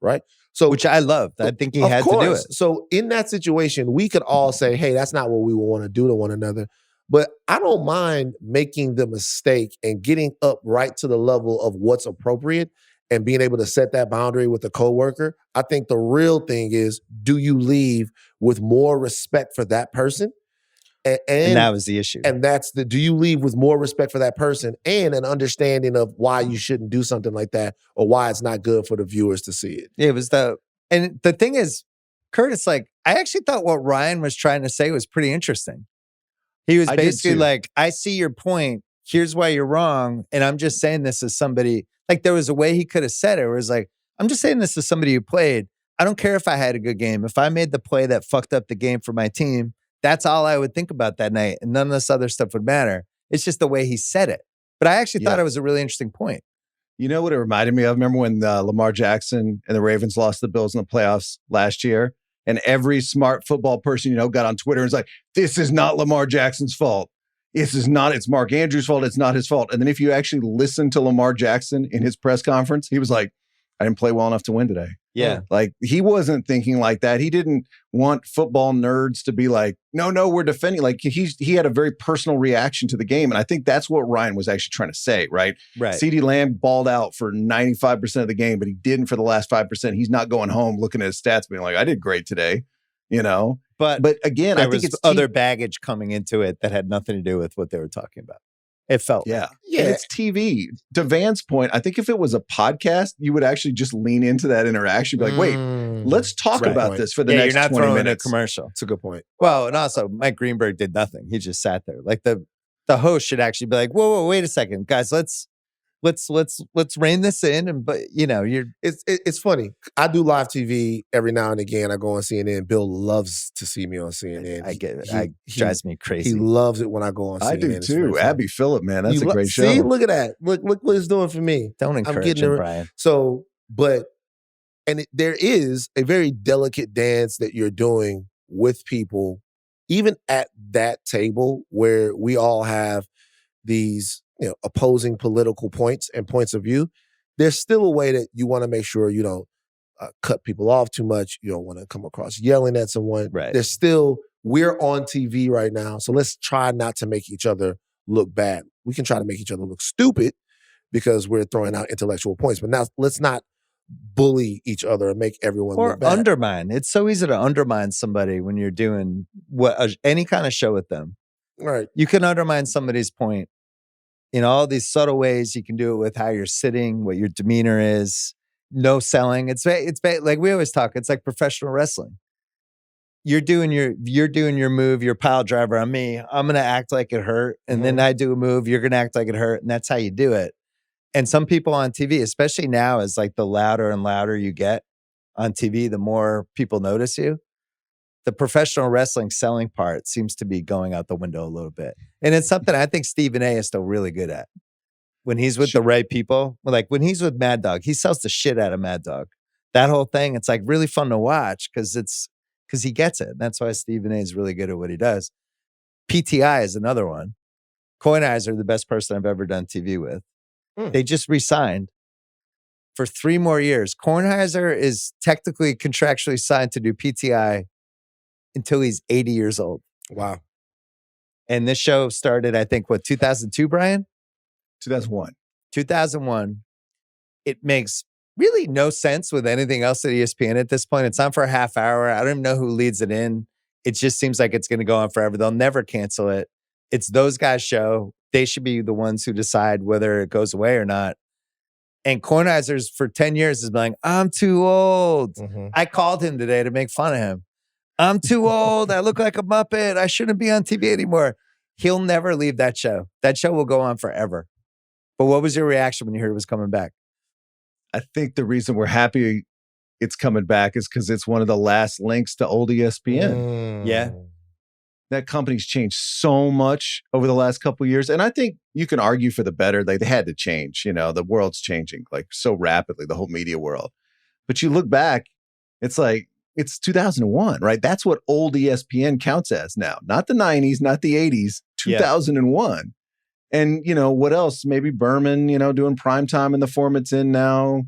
right? So, which I loved. I think he had to do it. So in that situation, we could all say, hey, that's not what we would want to do to one another. But I don't mind making the mistake and getting up right to the level of what's appropriate and being able to set that boundary with a coworker. I think the real thing is, do you leave with more respect for that person? And that was the issue. And do you leave with more respect for that person and an understanding of why you shouldn't do something like that or why it's not good for the viewers to see it? It was and the thing is, Curtis, like, I actually thought what Ryan was trying to say was pretty interesting. He was basically like, I see your point. Here's why you're wrong. And I'm just saying this as somebody, like, there was a way he could have said it where it's like, I'm just saying this as somebody who played. I don't care if I had a good game. If I made the play that fucked up the game for my team, that's all I would think about that night. And none of this other stuff would matter. It's just the way he said it. But I actually thought it was a really interesting point. You know what it reminded me of? Remember when Lamar Jackson and the Ravens lost the Bills in the playoffs last year? And every smart football person, got on Twitter and was like, this is not Lamar Jackson's fault. It's Mark Andrews' fault. It's not his fault. And then if you actually listen to Lamar Jackson in his press conference, he was like, I didn't play well enough to win today. Yeah. Like, he wasn't thinking like that. He didn't want football nerds to be like, no, we're defending. Like, he had a very personal reaction to the game. And I think that's what Ryan was actually trying to say, right? Right. CeeDee Lamb balled out for 95% of the game, but he didn't for the last 5%. He's not going home looking at his stats being like, I did great today, But again, I think it's other baggage coming into it that had nothing to do with what they were talking about. It felt And it's TV. To Van's point, I think if it was a podcast, you would actually just lean into that interaction. Be like, wait, let's talk about this for the next 20 minutes. You're not throwing a commercial. It's a good point. Well, and also Mike Greenberg did nothing. He just sat there. Like the host should actually be like, whoa, wait a second, guys, let's rein this in. And it's funny. I do live TV every now and again. I go on CNN. Bill loves to see me on CNN. I get it. It drives me crazy. He loves it when I go on CNN. I do too. Abby Phillip, man, that's a great show. See, look at that. Look what it's doing for me. Don't encourage him, Brian. So, there is a very delicate dance that you're doing with people, even at that table where we all have these opposing political points and points of view. There's still a way that you want to make sure you don't cut people off too much. You don't want to come across yelling at someone. Right. We're on TV right now, so let's try not to make each other look bad. We can try to make each other look stupid because we're throwing out intellectual points, but now let's not bully each other and make everyone look bad. Or undermine. It's so easy to undermine somebody when you're doing any kind of show with them. Right. You can undermine somebody's point in all these subtle ways. You can do it with how you're sitting, what your demeanor is, no selling. It's like we always talk. It's like professional wrestling. You're doing your move, your pile driver on me. I'm going to act like it hurt. And then I do a move. You're going to act like it hurt. And that's how you do it. And some people on TV, especially now, is like the louder and louder you get on TV, the more people notice you. The professional wrestling selling part seems to be going out the window a little bit. And it's something I think Stephen A is still really good at. When he's with the right people, like when he's with Mad Dog, he sells the shit out of Mad Dog. That whole thing, it's like really fun to watch because he gets it. And that's why Stephen A is really good at what he does. PTI is another one. Kornheiser, the best person I've ever done TV with. They just re-signed for 3 more years. Kornheiser is technically contractually signed to do PTI until he's 80 years old. Wow. And this show started, I think, 2002, Brian? 2001. 2001. It makes really no sense with anything else at ESPN at this point. It's on for a half hour. I don't even know who leads it in. It just seems like it's going to go on forever. They'll never cancel it. It's those guys' show. They should be the ones who decide whether it goes away or not. And Kornheiser's for 10 years has been like, I'm too old. I called him today to make fun of him. I'm too old. I look like a Muppet. I shouldn't be on TV anymore. He'll never leave that show. That show will go on forever. But what was your reaction when you heard it was coming back? I think the reason we're happy it's coming back is because it's one of the last links to old ESPN. Yeah. That company's changed so much over the last couple of years. And I think you can argue for the better. Like, they had to change. The world's changing like so rapidly, the whole media world. But you look back, it's like, it's 2001, right? That's what old ESPN counts as now. Not the 90s, not the 80s, 2001. And, what else? Maybe Berman, doing primetime in the form it's in now.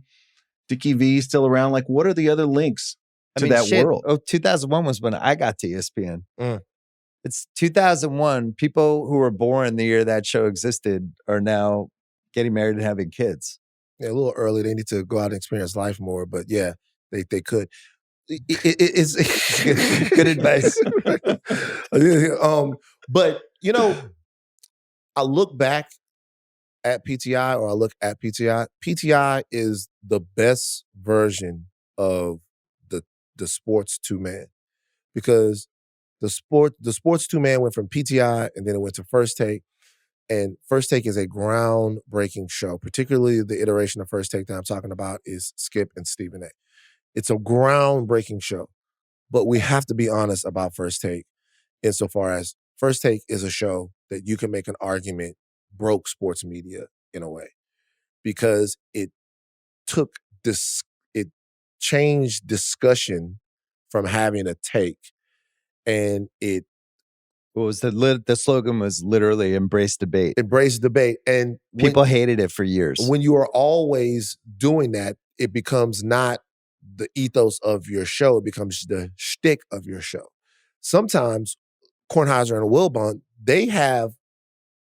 Dickie V still around. Like, what are the other links to that world? Oh, 2001 was when I got to ESPN. It's 2001. People who were born the year that show existed are now getting married and having kids. Yeah, a little early. They need to go out and experience life more. But yeah, they could. It's good advice. But I look back at PTI, or I look at PTI. PTI is the best version of the sports two-man, because the sports two-man went from PTI and then it went to First Take. And First Take is a groundbreaking show. Particularly the iteration of First Take that I'm talking about is Skip and Stephen A. It's a groundbreaking show. But we have to be honest about First Take insofar as First Take is a show that you can make an argument broke sports media in a way, because it changed discussion from having a take, and it What was the slogan was literally embrace debate. Embrace debate. And people hated it for years. When you are always doing that, it becomes not the ethos of your show, it becomes the shtick of your show. Sometimes Kornheiser and Wilbon, they have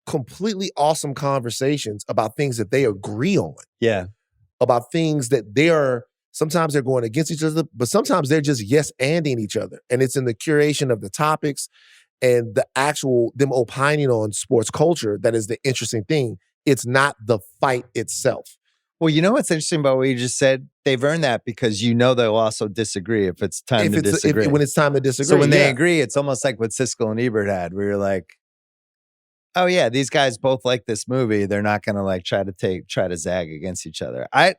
completely awesome conversations about things that they agree on. Yeah. About things that sometimes they're going against each other, but sometimes they're just yes-anding each other. And it's in the curation of the topics and the actual, them opining on sports culture that is the interesting thing. It's not the fight itself. Well, you know what's interesting about what you just said? They've earned that because they'll also disagree if it's time to disagree. When it's time to disagree. So when they agree, it's almost like what Siskel and Ebert had, where you're like, oh yeah, these guys both like this movie. They're not going to like try to zag against each other. I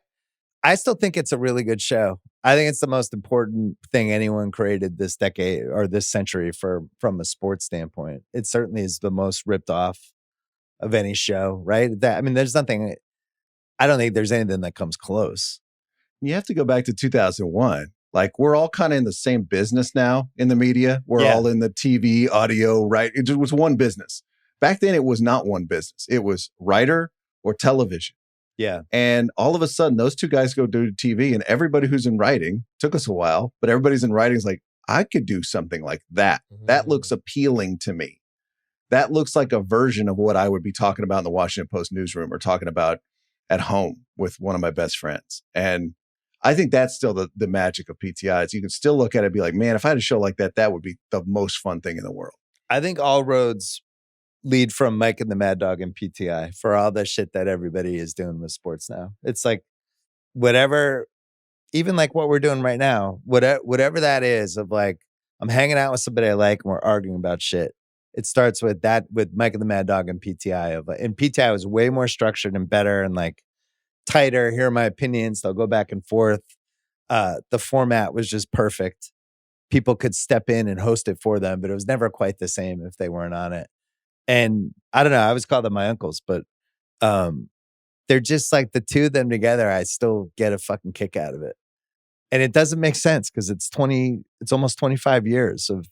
still think it's a really good show. I think it's the most important thing anyone created this decade or this century from a sports standpoint. It certainly is the most ripped off of any show, right? There's nothing. I don't think there's anything that comes close. You have to go back to 2001. Like, we're all kind of in the same business now in the media. We're all in the TV, audio, right? It was one business. Back then, it was not one business. It was writer or television. Yeah. And all of a sudden, those two guys go do TV, and everybody who's in writing, took us a while, but everybody's in writing is like, I could do something like that. Mm-hmm. That looks appealing to me. That looks like a version of what I would be talking about in the Washington Post newsroom or talking about at home with one of my best friends. And I think that's still the magic of PTI. Is you can still look at it and be like, man, if I had a show like that, that would be the most fun thing in the world. I think all roads lead from Mike and the Mad Dog and PTI for all the shit that everybody is doing with sports now. It's like whatever, even like what we're doing right now, whatever that is of like, I'm hanging out with somebody I like and we're arguing about shit. It starts with that, with Mike and the Mad Dog and PTI. And PTI was way more structured and better and like tighter. Here are my opinions. They'll go back and forth. The format was just perfect. People could step in and host it for them, but it was never quite the same if they weren't on it. And I don't know, I always call them my uncles, but they're just like the two of them together. I still get a fucking kick out of it. And it doesn't make sense because it's almost 25 years of,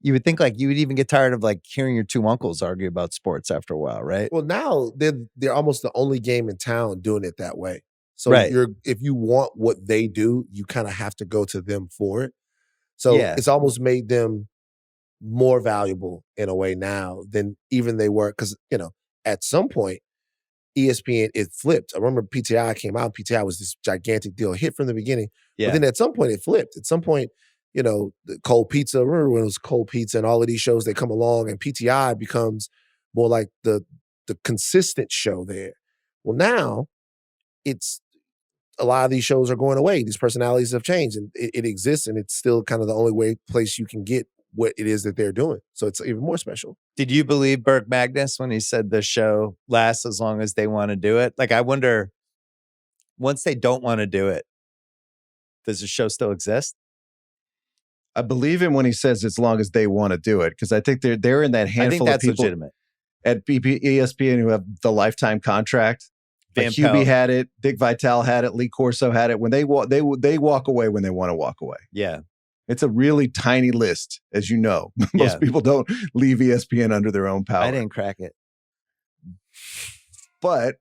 you would think like you would even get tired of like hearing your two uncles argue about sports after a while, right? Well, now they're almost the only game in town doing it that way. So right. If you want what they do, you kind of have to go to them for it. So it's almost made them more valuable in a way now than even they were. Because, at some point, ESPN, it flipped. I remember PTI came out. PTI was this gigantic deal, hit from the beginning. Yeah. But then at some point, it flipped. At some point, the Cold Pizza, remember when it was Cold Pizza and all of these shows, they come along and PTI becomes more like the consistent show there. Well, now it's a lot of these shows are going away. These personalities have changed and it exists, and it's still kind of the only place you can get what it is that they're doing. So it's even more special. Did you believe Burke Magnus when he said the show lasts as long as they want to do it? Like, I wonder, once they don't want to do it, does the show still exist? I believe him when he says as long as they want to do it, because I think they're in that handful of people legitimate. At ESPN who have the lifetime contract. Like Hubie had it, Dick Vitale had it, Lee Corso had it. When they walk away when they want to walk away. Yeah. It's a really tiny list, as you know. Most people don't leave ESPN under their own power. I didn't crack it. But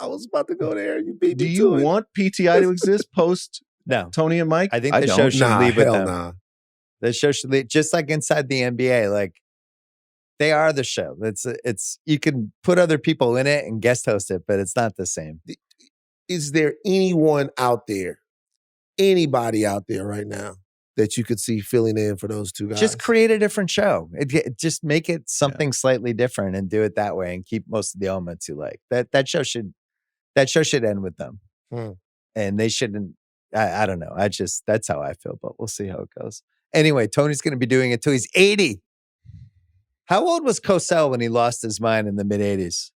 I was about to go there. You beat Do me you to it. want PTI to exist post No. Tony and Mike? I think the show should Nah, leave with hell them. nah. The show should leave, just like inside the NBA. Like, they are the show. It's you can put other people in it and guest host it, but it's not the same. Is there anyone out there, anybody out there right now that you could see filling in for those two guys? Just create a different show. Just make it something slightly different and do it that way, and keep most of the elements you like. That show should end with them, and they shouldn't. I don't know. That's how I feel, but we'll see how it goes. Anyway, Tony's going to be doing it till he's 80. How old was Cosell when he lost his mind in the mid 80s?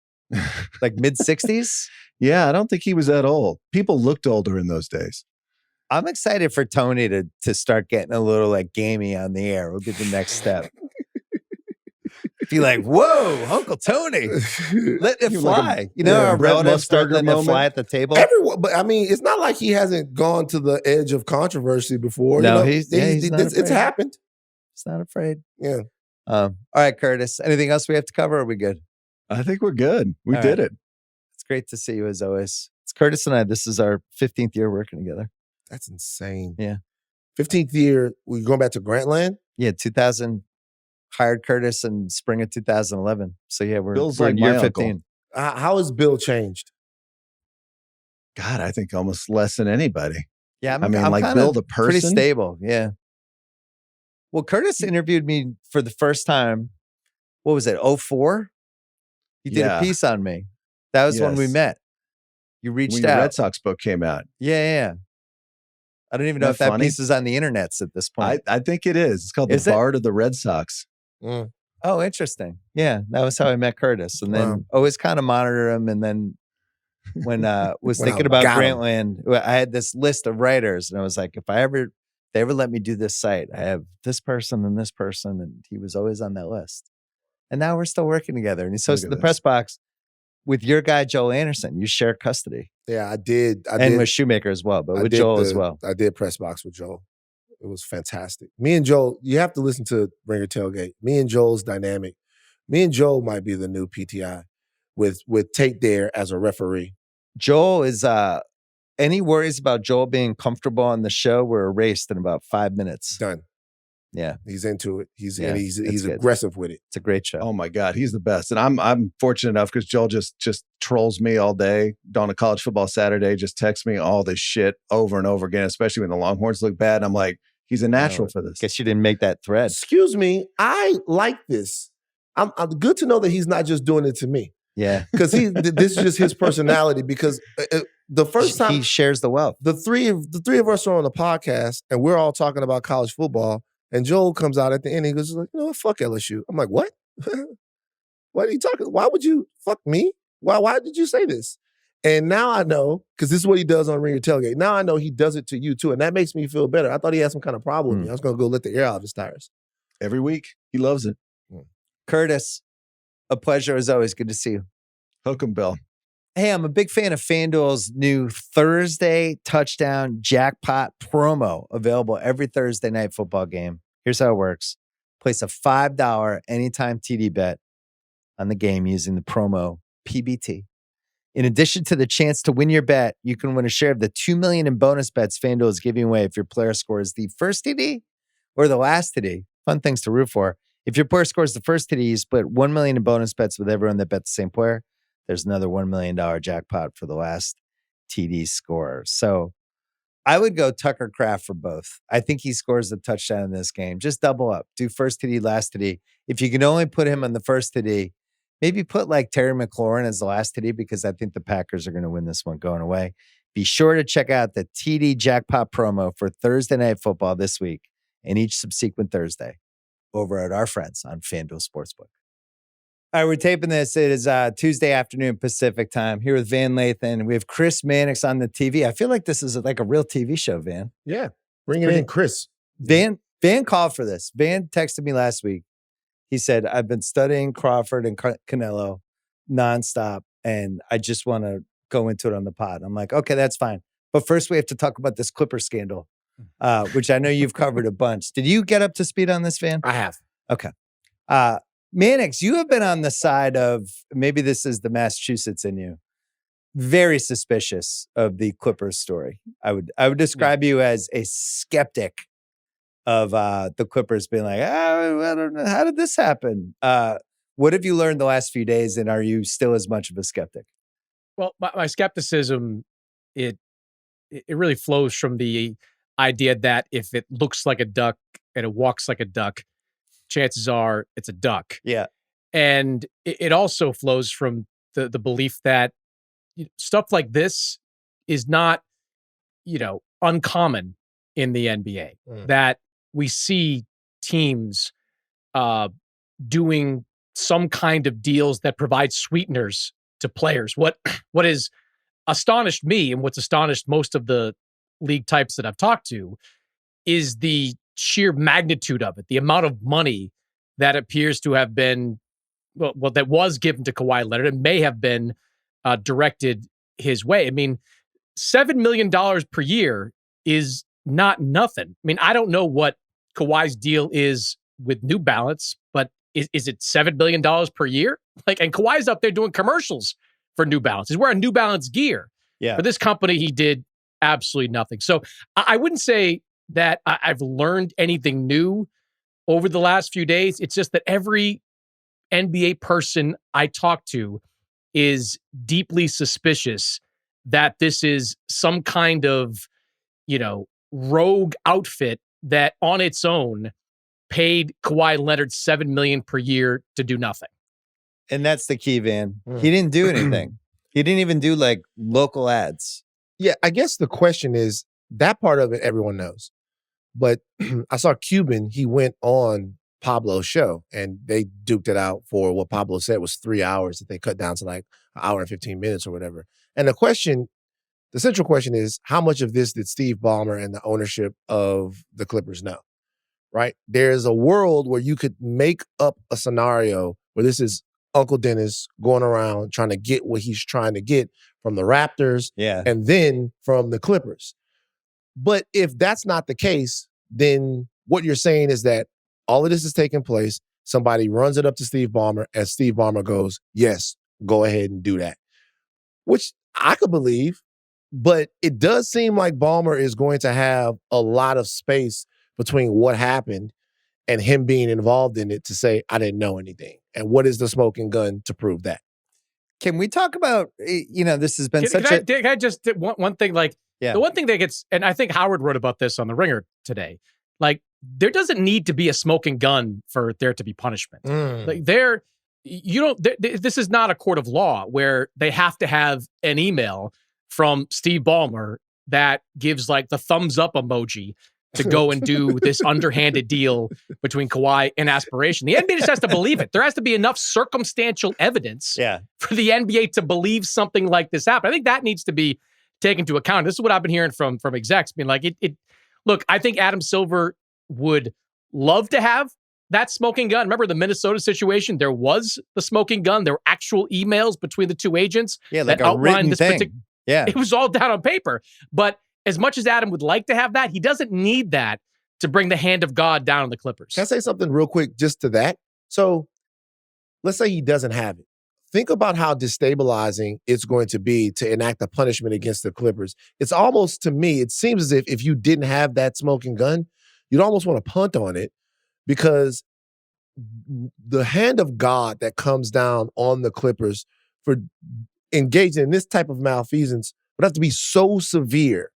Like mid 60s? Yeah, I don't think he was that old. People looked older in those days. I'm excited for Tony to start getting a little like gamey on the air. Will be the next step. Be like, whoa, Uncle Tony, let it fly. Our relatives start letting it fly at the table. Everyone, but I mean, it's not like he hasn't gone to the edge of controversy before. No, it's happened. He's not afraid. Yeah. All right, Curtis. Anything else we have to cover? Or are we good? I think we're good. We did it. It's great to see you as always. It's Curtis and I. This is our 15th year working together. That's insane. Yeah. 15th year. We going back to Grantland? Yeah, 2000. Hired Curtis in spring of 2011. So yeah, we're like in year my 15. How has Bill changed? God, I think almost less than anybody. Yeah, I'm like Bill the person. Pretty stable. Yeah. Well, Curtis interviewed me for the first time. What was it? 04? He did a piece on me. That was when we met. You reached when out. Your Red Sox book came out. Yeah. I don't even know if that piece is on the internets at this point. I think it is. It's called The Bard of the Red Sox. Oh, interesting. Yeah, that was how I met Curtis. And then always kind of monitor him. And then when was thinking about Grantland, I had this list of writers. And I was like, if they ever let me do this site, I have this person and this person. And he was always on that list. And now we're still working together. And he's hosted the press box with your guy, Joel Anderson. You share custody. Yeah, I did. And with Shoemaker as well, but with Joel as well. I did press box with Joel. It was fantastic. Me and Joel, you have to listen to Ringer Tailgate. Me and Joel's dynamic. Me and Joel might be the new PTI with Tate there as a referee. Joel is, any worries about Joel being comfortable on the show were erased in about 5 minutes. Done. Yeah. He's into it. He's aggressive with it. It's a great show. Oh my God, he's the best. And I'm fortunate enough because Joel just trolls me all day on a college football Saturday, just texts me all this shit over and over again, especially when the Longhorns look bad. And I'm like, he's a natural for this. Guess you didn't make that thread. Excuse me. I like this. I'm good to know that he's not just doing it to me. Yeah. Because this is just his personality. Because the first time he shares the wealth. The three of us are on the podcast and we're all talking about college football. And Joel comes out at the end. He goes, like, fuck LSU. I'm like, what? What are you talking? Why would you fuck me? Why did you say this? And now I know, because this is what he does on Ringer Tailgate. Now I know he does it to you too. And that makes me feel better. I thought he had some kind of problem with me. I was going to go let the air out of his tires. Every week. He loves it. Curtis, a pleasure as always. Good to see you. Hook 'em, Bill. Hey, I'm a big fan of FanDuel's new Thursday touchdown jackpot promo, available every Thursday night football game. Here's how it works. Place a $5 anytime TD bet on the game using the promo PBT. In addition to the chance to win your bet, you can win a share of the $2 million in bonus bets FanDuel is giving away if your player scores the first TD or the last TD. Fun things to root for. If your player scores the first TD, you split $1 million in bonus bets with everyone that bet the same player. There's another $1 million jackpot for the last TD scorer. So I would go Tucker Kraft for both. I think he scores the touchdown in this game. Just double up. Do first TD, last TD. If you can only put him on the first TD, maybe put like Terry McLaurin as the last TD because I think the Packers are going to win this one going away. Be sure to check out the TD jackpot promo for Thursday Night Football this week and each subsequent Thursday over at our friends on FanDuel Sportsbook. All right, we're taping this. It is Tuesday afternoon Pacific time here with Van Lathan. We have Chris Mannix on the TV. I feel like this is like a real TV show, Van. Yeah, bring it in, Chris. Van called for this. Van texted me last week. He said, I've been studying Crawford and Canelo nonstop, and I just want to go into it on the pod. I'm like, okay, that's fine. But first we have to talk about this Clipper scandal, which I know you've covered a bunch. Did you get up to speed on this, Van? I have. Okay. Mannix, you have been on the side of, maybe this is the Massachusetts in you. very suspicious of the Clippers story. I would describe you as a skeptic of the Clippers being like, I don't know, how did this happen? What have you learned the last few days, and are you still as much of a skeptic? Well, my skepticism, it really flows from the idea that if it looks like a duck and it walks like a duck, chances are it's a duck. Yeah. And it also flows from the belief that stuff like this is not, uncommon in the NBA. That we see teams doing some kind of deals that provide sweeteners to players. What has astonished me, and what's astonished most of the league types that I've talked to, is the sheer magnitude of it, the amount of money that appears to have been, that was given to Kawhi Leonard and may have been directed his way. I mean, $7 million per year is not nothing. I mean, I don't know what Kawhi's deal is with New Balance, but is it $7 million per year? And Kawhi's up there doing commercials for New Balance. He's wearing New Balance gear. Yeah. For this company, he did absolutely nothing. So I wouldn't say that I've learned anything new over the last few days. It's just that every NBA person I talk to is deeply suspicious that this is some kind of, rogue outfit that on its own paid Kawhi Leonard $7 million per year to do nothing. And that's the key, Van. He didn't do anything. He didn't even do local ads. Yeah, I guess the question is, that part of it everyone knows. But I saw Cuban, he went on Pablo's show and they duked it out for what Pablo said was 3 hours that they cut down to an hour and 15 minutes or whatever. And the central question is, how much of this did Steve Ballmer and the ownership of the Clippers know? Right? There's a world where you could make up a scenario where this is Uncle Dennis going around trying to get what he's trying to get from the Raptors and then from the Clippers. But if that's not the case, then what you're saying is that all of this is taking place. Somebody runs it up to Steve Ballmer and Steve Ballmer goes, yes, go ahead and do that. Which I could believe, but it does seem like Ballmer is going to have a lot of space between what happened and him being involved in it to say, I didn't know anything. And what is the smoking gun to prove that? Can we talk about, this has been Can I just one thing, the one thing that gets, and I think Howard wrote about this on The Ringer today, there doesn't need to be a smoking gun for there to be punishment. This is not a court of law where they have to have an email from Steve Ballmer that gives the thumbs up emoji to go and do this underhanded deal between Kawhi and Aspiration. The NBA just has to believe it. There has to be enough circumstantial evidence for the NBA to believe something like this happened. I think that needs to be taken into account. This is what I've been hearing from execs, being look, I think Adam Silver would love to have that smoking gun. Remember the Minnesota situation? There was the smoking gun. There were actual emails between the two agents that outlined this particular. Yeah, it was all down on paper. But as much as Adam would like to have that, he doesn't need that to bring the hand of God down on the Clippers. Can I say something real quick just to that? So let's say he doesn't have it. Think about how destabilizing it's going to be to enact a punishment against the Clippers. It's almost, to me, it seems as if you didn't have that smoking gun, you'd almost want to punt on it, because the hand of God that comes down on the Clippers for engaging in this type of malfeasance would have to be so severe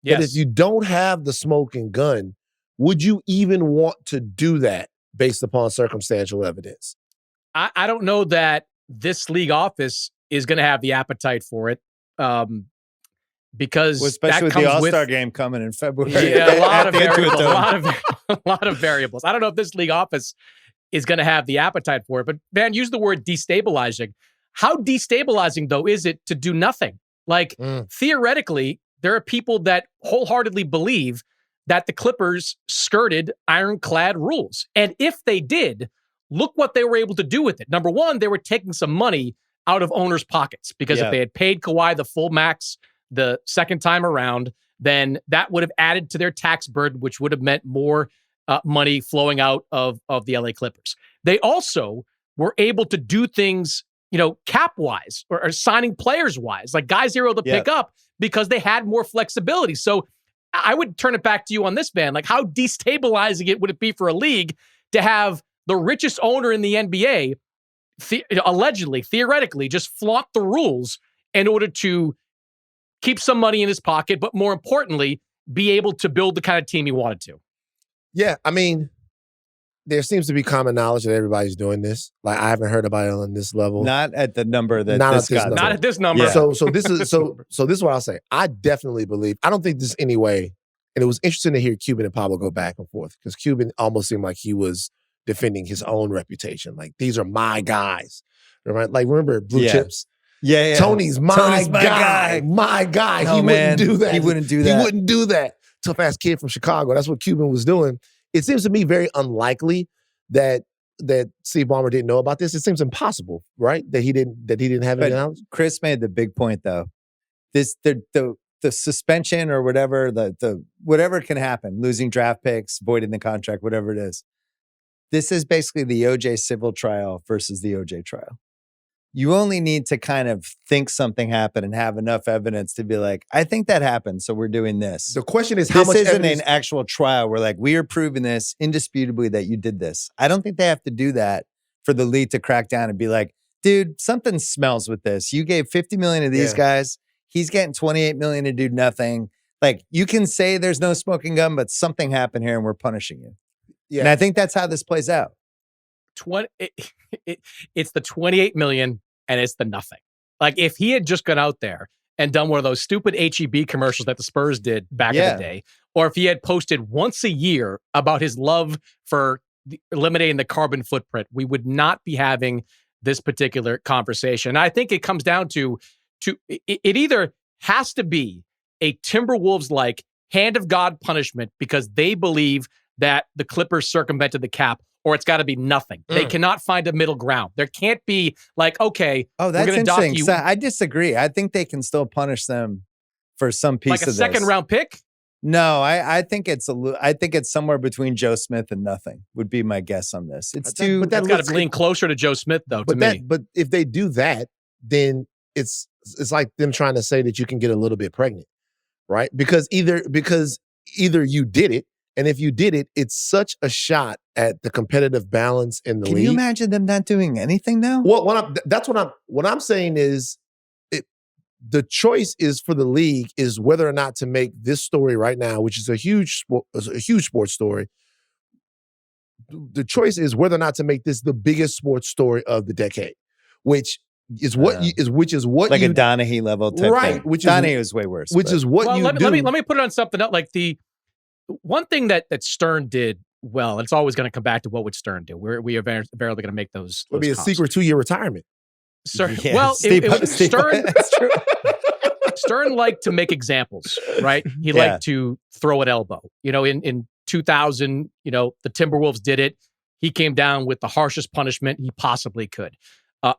that if you don't have the smoking gun, would you even want to do that based upon circumstantial evidence? I don't know that this league office is going to have the appetite for it, because especially with the All-Star game coming in February. Yeah, a lot of variables. I don't know if this league office is going to have the appetite for it. But Van, use the word destabilizing. How destabilizing, though, is it to do nothing? Theoretically, there are people that wholeheartedly believe that the Clippers skirted ironclad rules. And if they did, look what they were able to do with it. Number one, they were taking some money out of owners' pockets, because if they had paid Kawhi the full max the second time around, then that would have added to their tax burden, which would have meant more money flowing out of the LA Clippers. They also were able to do things cap-wise or signing players-wise. Like guys they were able to pick up because they had more flexibility. So I would turn it back to you on this, Van. Like how destabilizing it would it be for a league to have the richest owner in the NBA allegedly, theoretically, just flaunt the rules in order to keep some money in his pocket, but more importantly, be able to build the kind of team he wanted to. Yeah, I mean, there seems to be common knowledge that everybody's doing this. Like I haven't heard about it on this level. Not at the number that Not this at this got. number. Not at this number. Yeah. So this is so this is what I'll say. I definitely believe. I don't think there's any way. And it was interesting to hear Cuban and Pablo go back and forth because Cuban almost seemed like he was defending his own reputation. Like these are my guys, right? Like remember Blue Chips. Yeah. Tony's my guy. My guy. No, he wouldn't do that. He wouldn't do that. He wouldn't do that. Tough ass kid from Chicago. That's what Cuban was doing. It seems to me very unlikely that Steve Ballmer didn't know about this. It seems impossible, right? That he didn't have any knowledge. Chris made the big point though. The suspension or whatever, the whatever can happen, losing draft picks, voiding the contract, whatever it is. This is basically the OJ civil trial versus the OJ trial. You only need to kind of think something happened and have enough evidence to be like, I think that happened, so we're doing this. The question is how much This isn't evidence... an actual trial. We're like, we are proving this indisputably that you did this. I don't think they have to do that for the league to crack down and be like, dude, something smells with this. You gave 50 million to these guys. He's getting 28 million to do nothing. Like, you can say there's no smoking gun, but something happened here and we're punishing you. Yeah. And I think that's how this plays out. It's the 28 million and it's the nothing. Like if he had just gone out there and done one of those stupid HEB commercials that the Spurs did back in the day, or if he had posted once a year about his love for eliminating the carbon footprint, we would not be having this particular conversation. And I think it comes down to it either has to be a Timberwolves-like hand of God punishment because they believe that the Clippers circumvented the cap, or it's got to be nothing. They cannot find a middle ground. There can't be like, okay, that's interesting. So I disagree. I think they can still punish them for some piece like of a second round pick. No, I think it's I think it's somewhere between Joe Smith and nothing would be my guess on this. It's too. But that's got to lean closer to Joe Smith, though. To me, but if they do that, then it's like them trying to say that you can get a little bit pregnant, right? Because either you did it. And if you did it, it's such a shot at the competitive balance in the league. Can you imagine them not doing anything now? Well, what I'm saying is, the choice is for the league is whether or not to make this story right now, which is a huge sports story. The choice is whether or not to make this the biggest sports story of the decade, which is what like a Donahue level type thing. Which Donahue is way worse. Which is what you do. Let me put it on something else. Like the one thing that Stern did well, and it's always going to come back to what would Stern do. We are very going to make those. It'll be a secret 2-year retirement. Stern, yeah, well, Steve, Stern. That's true. Stern liked to make examples, right? He liked to throw an elbow. In 2000, the Timberwolves did it. He came down with the harshest punishment he possibly could.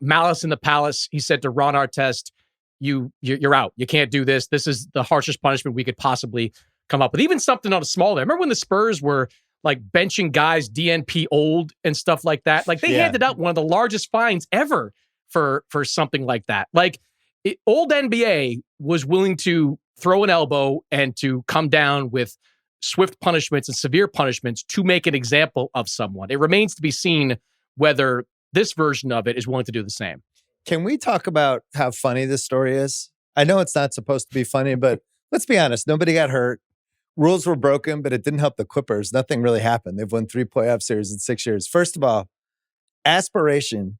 Malice in the Palace, he said to Ron Artest, you're out. You can't do this. This is the harshest punishment we could possibly come up with. Even something on a small level. Remember when the Spurs were like benching guys DNP old and stuff like that? Like they handed out one of the largest fines ever for something like that. Like old NBA was willing to throw an elbow and to come down with swift punishments and severe punishments to make an example of someone. It remains to be seen whether this version of it is willing to do the same. Can we talk about how funny this story is? I know it's not supposed to be funny, but let's be honest. Nobody got hurt. Rules were broken, but it didn't help the Clippers. Nothing really happened. They've won 3 playoff series in 6 years. First of all, aspiration.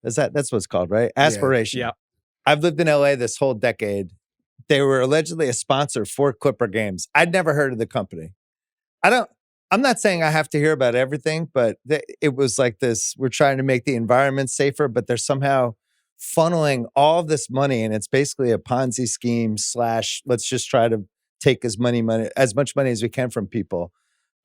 That's what it's called, right? Aspiration. Yeah. I've lived in LA this whole decade. They were allegedly a sponsor for Clipper games. I'd never heard of the company. I'm not saying I have to hear about everything, but it was like this. We're trying to make the environment safer, but they're somehow funneling all of this money, and it's basically a Ponzi scheme / let's just try to take as much money as we can from people.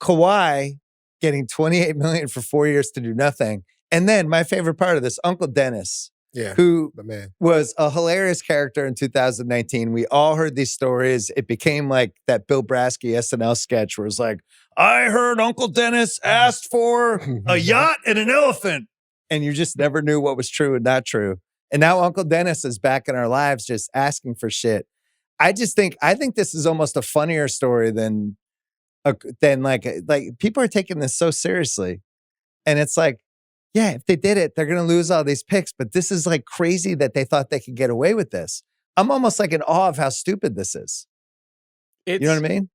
Kawhi getting $28 million for 4 years to do nothing. And then my favorite part of this, Uncle Dennis, who was a hilarious character in 2019. We all heard these stories. It became like that Bill Brasky SNL sketch where it's like, I heard Uncle Dennis asked for a yacht and an elephant. and you just never knew what was true and not true. And now Uncle Dennis is back in our lives just asking for shit. I think this is almost a funnier story than like people are taking this so seriously. And it's like, yeah, if they did it, they're going to lose all these picks. But this is like crazy that they thought they could get away with this. I'm almost like in awe of how stupid this is. You know what I mean?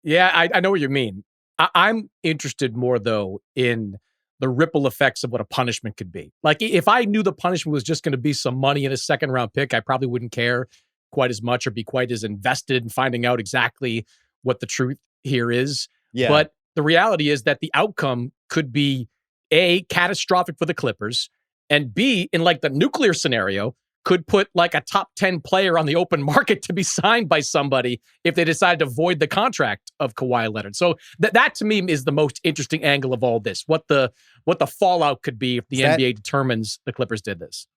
Yeah, I know what you mean. I'm interested more, though, in the ripple effects of what a punishment could be. Like, if I knew the punishment was just going to be some money in a second-round pick, I probably wouldn't care quite as much or be quite as invested in finding out exactly what the truth here is. Yeah. But the reality is that the outcome could be, A, catastrophic for the Clippers, and B, in like the nuclear scenario, could put like a top 10 player on the open market to be signed by somebody if they decide to void the contract of Kawhi Leonard. So that to me is the most interesting angle of all this. What the fallout could be if the NBA determines the Clippers did this.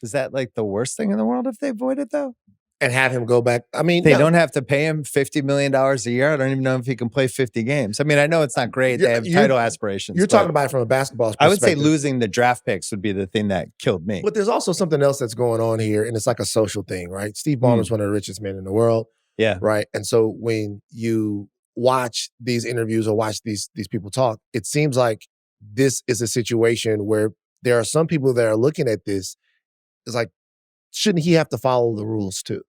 Is that like the worst thing in the world if they void it though? And have him go back. I mean, they don't have to pay him $50 million a year. I don't even know if he can play 50 games. I mean, I know it's not great. They have title aspirations. You're talking about it from a basketball perspective. I would say losing the draft picks would be the thing that killed me. But there's also something else that's going on here, and it's like a social thing, right? Steve Ballmer is one of the richest men in the world. Yeah. Right. And so when you watch these interviews or watch these people talk, it seems like this is a situation where there are some people that are looking at this. It's like, shouldn't he have to follow the rules too?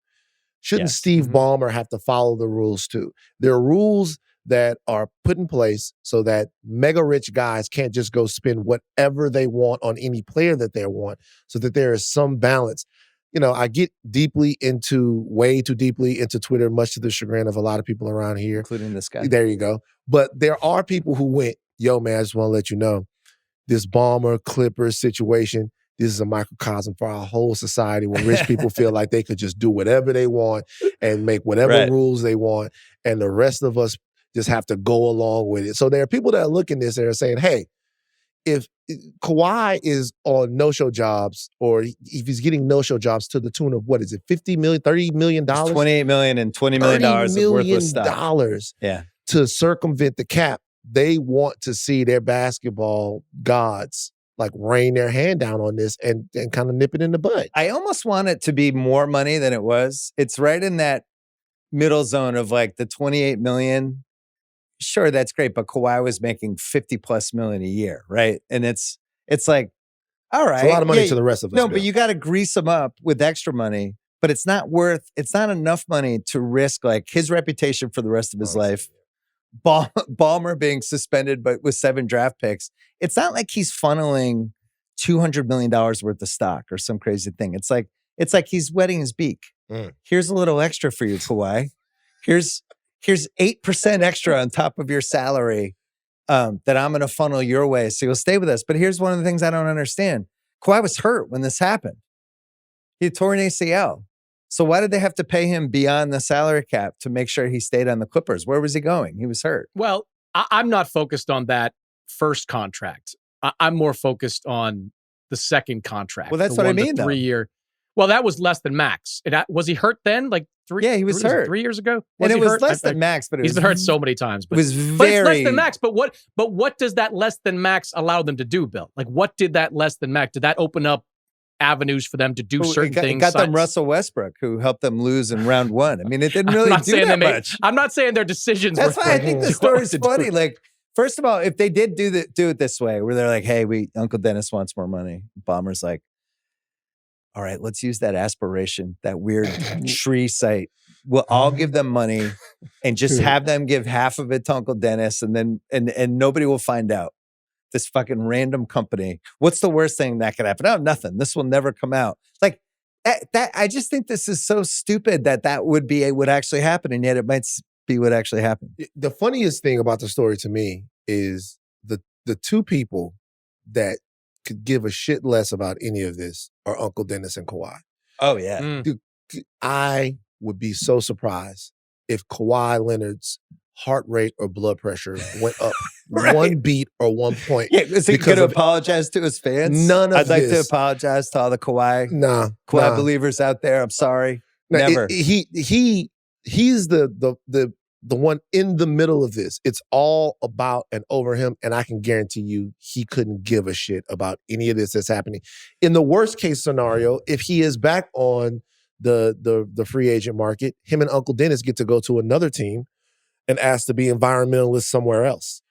Shouldn't Steve Ballmer have to follow the rules too? There are rules that are put in place so that mega rich guys can't just go spend whatever they want on any player that they want, so that there is some balance. You know, I get way too deeply into Twitter, much to the chagrin of a lot of people around here. Including this guy. There you go. But there are people who went, yo, man, I just want to let you know, this Ballmer Clippers situation, this is a microcosm for our whole society when rich people feel like they could just do whatever they want and make whatever rules they want, and the rest of us just have to go along with it. So there are people that are looking at this and are saying, hey, if Kawhi is on no-show jobs, or if he's getting no-show jobs to the tune of, what is it, $50 million, $30 million? $28 million and $20 million of worthless stuff. Yeah. To circumvent the cap, they want to see their basketball gods like rain their hand down on this and kind of nip it in the bud. I almost want it to be more money than it was. It's right in that middle zone of like the 28 million. Sure, that's great, but Kawhi was making 50 plus million a year, right? And it's like, all right. It's a lot of money to the rest of us. No, but you got to grease them up with extra money, but it's not enough money to risk like his reputation for the rest of his life. Ballmer being suspended, but with 7 draft picks. It's not like he's funneling $200 million worth of stock or some crazy thing. It's like he's wetting his beak. Here's a little extra for you, Kawhi. Here's 8% extra on top of your salary that I'm going to funnel your way, so you'll stay with us. But here's one of the things I don't understand. Kawhi was hurt when this happened. He tore an ACL. So why did they have to pay him beyond the salary cap to make sure he stayed on the Clippers? Where was he going? He was hurt. Well, I'm not focused on that first contract. I'm more focused on the second contract. Well, that's what I mean, though. 3-year. Well, that was less than max. Was he hurt then? Like 3? Yeah, he was hurt 3 years ago. And it was less than max, but he's been hurt so many times. But it was it's less than max. But what does that less than max allow them to do, Bill? Like, what did that less than max? Did that open up avenues for them to do certain things? It got them Russell Westbrook, who helped them lose in round 1. I mean, it didn't really do that much. I'm not saying their decisions. That's why I think the story's funny. Like, first of all, if they did do it this way, where they're like, "Hey, Uncle Dennis wants more money," Ballmer's like, "All right, let's use that aspiration, that weird tree site. We'll all give them money, and just have them give half of it to Uncle Dennis, and then and nobody will find out." This fucking random company. What's the worst thing that could happen? Oh, nothing. This will never come out. Like that. I just think this is so stupid that would actually happen, and yet it might be what actually happened. The funniest thing about the story to me is the two people that could give a shit less about any of this are Uncle Dennis and Kawhi. Oh yeah. Dude, I would be so surprised if Kawhi Leonard's heart rate or blood pressure went up 1 beat or 1 point. Yeah, is he going to apologize to his fans? None of I'd like this. to apologize to all the Kawhi believers out there. I'm sorry. Never. He's the the one in the middle of this. It's all about and over him, and I can guarantee you he couldn't give a shit about any of this that's happening. In the worst case scenario, if he is back on the free agent market, him and Uncle Dennis get to go to another team and ask to be environmentalists somewhere else.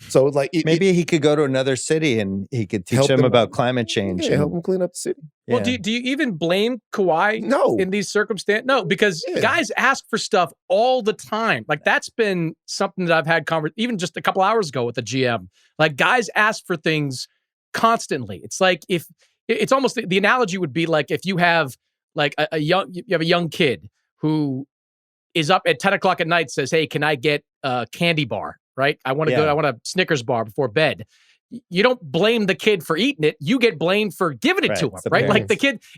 So like maybe he could go to another city and he could teach them about climate change. Yeah, help him clean up the city. Well, do you even blame Kawhi in these circumstances? No, because guys ask for stuff all the time. Like that's been something that I've had even just a couple hours ago with the GM. Like guys ask for things constantly. It's like it's almost the analogy would be like if you have like a young kid who is up at 10 o'clock at night, says, "Hey, can I get a candy bar?" Right? I want a Snickers bar before bed. You don't blame the kid for eating it. You get blamed for giving it to him, right? Like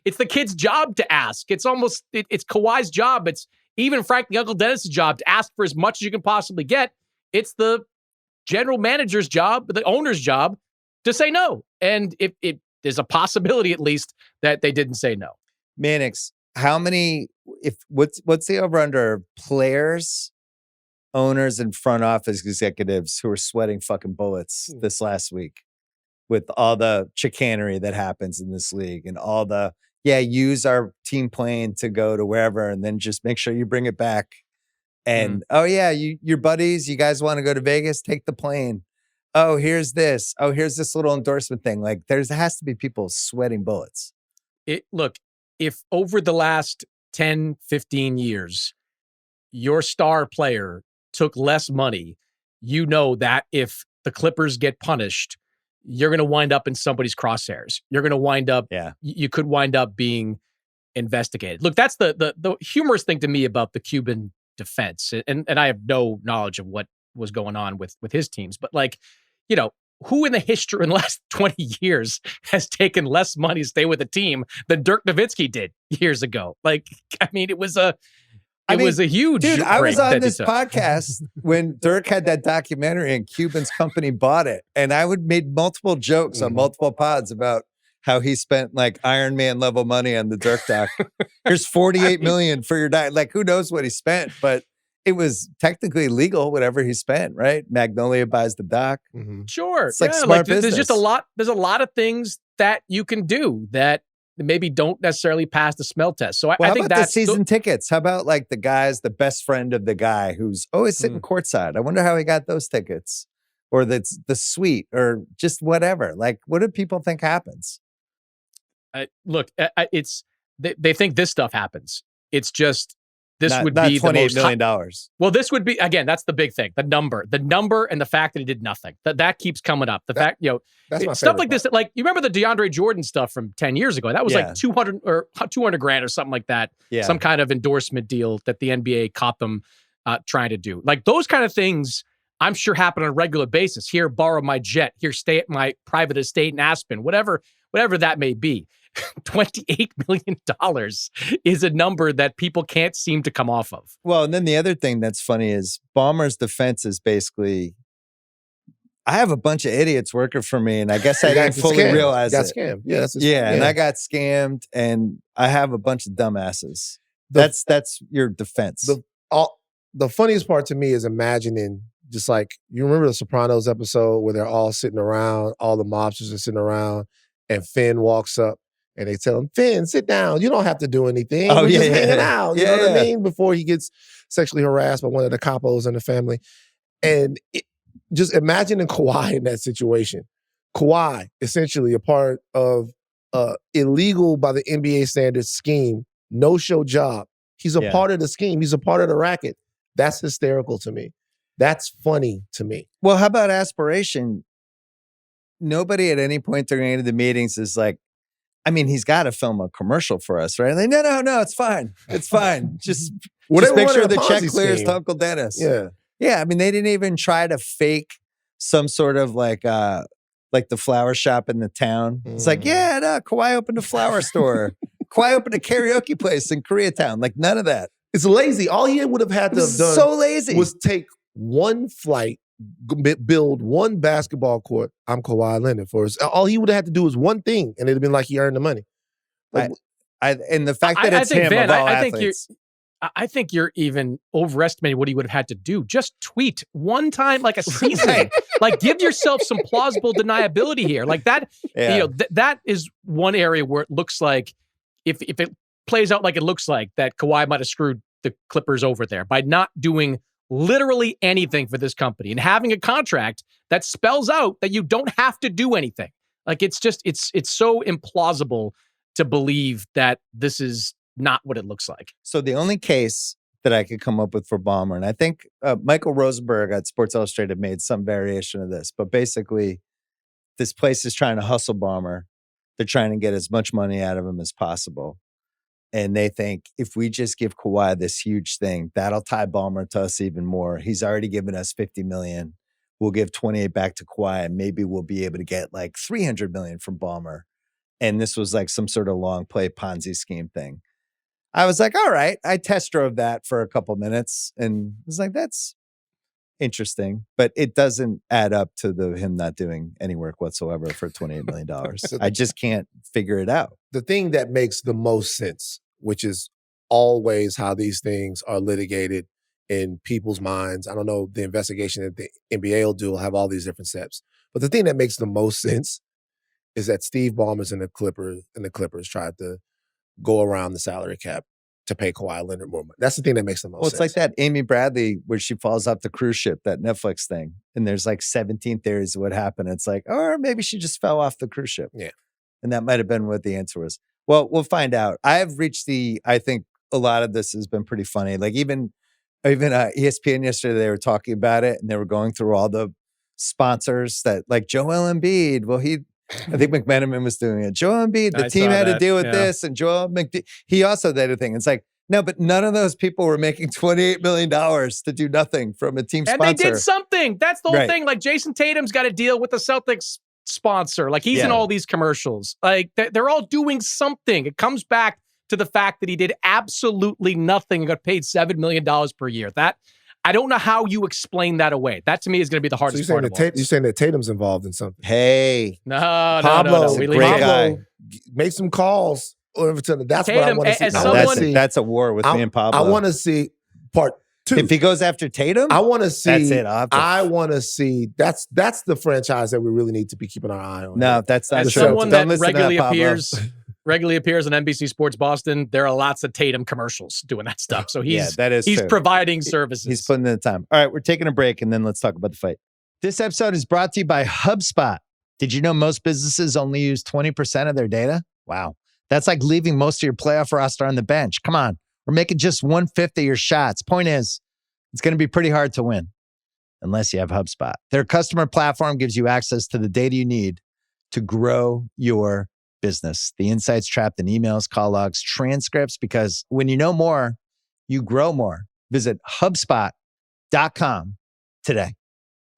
it's the kid's job to ask. It's almost, it's Kawhi's job. It's even frankly Uncle Dennis's job to ask for as much as you can possibly get. It's the general manager's job, the owner's job to say no. And if there's a possibility at least that they didn't say no. Mannix, what's the over under players, owners, and front office executives who are sweating fucking bullets this last week with all the chicanery that happens in this league and all the, use our team plane to go to wherever and then just make sure you bring it back. And, your buddies, you guys want to go to Vegas? Take the plane. Oh, here's this. Oh, here's this little endorsement thing. Like there has to be people sweating bullets. Look, if over the last 10, 15 years, your star player took less money, you know that if the Clippers get punished, you're going to wind up in somebody's crosshairs. You're going to wind up, you could wind up being investigated. Look, that's the humorous thing to me about the Cuban defense. And I have no knowledge of what was going on with his teams, but like, who in the last 20 years has taken less money to stay with a team than Dirk Nowitzki did years ago? Like, I mean, it was a huge dude. I was on this podcast when Dirk had that documentary and Cuban's company bought it, and I made multiple jokes on multiple pods about how he spent like Iron Man level money on the Dirk doc. Here's $48 million for your doc. Like who knows what he spent, but it was technically legal whatever he spent, right? Magnolia buys the doc. Mm-hmm. Sure, it's like smart business. There's just a lot. There's a lot of things that you can do that maybe don't necessarily pass the smell test. So I think that's the season tickets. How about like the best friend of the guy who's always sitting courtside? I wonder how he got those tickets, or that's the suite, or just whatever. Like, what do people think happens? Look, they think this stuff happens. It's just would not be $28 million. Well, this would be, again, that's the big thing. The number and the fact that he did nothing. That keeps coming up. That's my stuff like this. Like you remember the DeAndre Jordan stuff from 10 years ago? That was like 200 grand or something like that. Yeah. Some kind of endorsement deal that the NBA caught them trying to do. Like those kind of things, I'm sure happen on a regular basis. Here, borrow my jet. Here, stay at my private estate in Aspen. Whatever that may be. $28 million is a number that people can't seem to come off of. Well, and then the other thing that's funny is Ballmer's defense is basically, I have a bunch of idiots working for me, and I guess I didn't fully realize it. Scammed. Yeah, and I got scammed, and I have a bunch of dumbasses. That's your defense. The funniest part to me is imagining, just like, you remember the Sopranos episode where they're all sitting around, all the mobsters are sitting around, and Finn walks up. And they tell him, Finn, sit down. You don't have to do anything. We're just hanging out. You know what I mean? Before he gets sexually harassed by one of the capos in the family. And just imagining Kawhi in that situation. Kawhi, essentially a part of illegal by the NBA standards scheme, no-show job. He's a part of the scheme. He's a part of the racket. That's hysterical to me. That's funny to me. Well, how about aspiration? Nobody at any point during any of the meetings is like, I mean, he's got to film a commercial for us, right? Like, no, it's fine. It's fine. Just make sure the check clears to Uncle Dennis. Yeah. I mean, they didn't even try to fake some sort of like the flower shop in the town. It's like, Kawhi opened a flower store. Kawhi opened a karaoke place in Koreatown. Like none of that. It's lazy. All he would have had to have done so lazy was take one flight, build one basketball court. I'm Kawhi Leonard for us. All he would have had to do was one thing, and it'd have been like he earned the money. Like, and the fact that it's him of all athletes. I think you're even overestimating what he would have had to do. Just tweet one time, like a season. Like, give yourself some plausible deniability here. Like that, that is one area where it looks like if it plays out like it looks like that Kawhi might have screwed the Clippers over there by not doing literally anything for this company and having a contract that spells out that you don't have to do anything. Like, it's so implausible to believe that this is not what it looks like. So the only case that I could come up with for Ballmer, and I think Michael Rosenberg at Sports Illustrated made some variation of this, but basically this place is trying to hustle Ballmer. They're trying to get as much money out of him as possible. And they think if we just give Kawhi this huge thing, that'll tie Ballmer to us even more. He's already given us $50 million. We'll give 28 back to Kawhi, and maybe we'll be able to get like $300 million from Ballmer. And this was like some sort of long play Ponzi scheme thing. I was like, all right. I test drove that for a couple minutes and was like, that's interesting. But it doesn't add up to him not doing any work whatsoever for $28 million. I just can't figure it out. The thing that makes the most sense, which is always how these things are litigated in people's minds. I don't know, the investigation that the NBA will have all these different steps. But the thing that makes the most sense is that Steve Ballmer's and the Clippers tried to go around the salary cap to pay Kawhi Leonard more money. That's the thing that makes the most sense. Well, it's like that Amy Bradley where she falls off the cruise ship, that Netflix thing. And there's like 17 theories of what happened. It's like, or maybe she just fell off the cruise ship. Yeah. And that might have been what the answer was. Well, we'll find out. I think a lot of this has been pretty funny. Like even ESPN yesterday, they were talking about it and they were going through all the sponsors that, like Joel Embiid. Well, I think McMenamin was doing it. Joel Embiid, the team had to deal with this, and Joel McD. He also did a thing. It's like, no, but none of those people were making $28 million to do nothing from a team sponsor. And they did something. That's the whole thing. Like Jason Tatum's got to deal with the Celtics sponsor. Like he's in all these commercials. Like they're all doing something. It comes back to the fact that he did absolutely nothing and got paid $7 million per year. That I don't know how you explain that away. That to me is going to be the hardest part of all. You're saying that Tatum's involved in something? Hey, no. Great guy. Make some calls. That's Tatum, what I want to see. That's a war with me and Pablo. I want to see part 2. If he goes after Tatum, I want to see. That's it. I want to see. That's the franchise that we really need to be keeping our eye on. No, that's not As true. someone Don't that listen to regularly Pablo. appears on NBC Sports Boston, there are lots of Tatum commercials doing that stuff. So he's true. providing services. He's putting in the time. All right, we're taking a break, and then let's talk about the fight. This episode is brought to you by HubSpot. Did you know most businesses only use 20% of their data? Wow. That's like leaving most of your playoff roster on the bench. Come on. We're making just 1/5 of your shots. Point is, it's going to be pretty hard to win unless you have HubSpot. Their customer platform gives you access to the data you need to grow your business. The insights trapped in emails, call logs, transcripts, because when you know more, you grow more. Visit HubSpot.com today.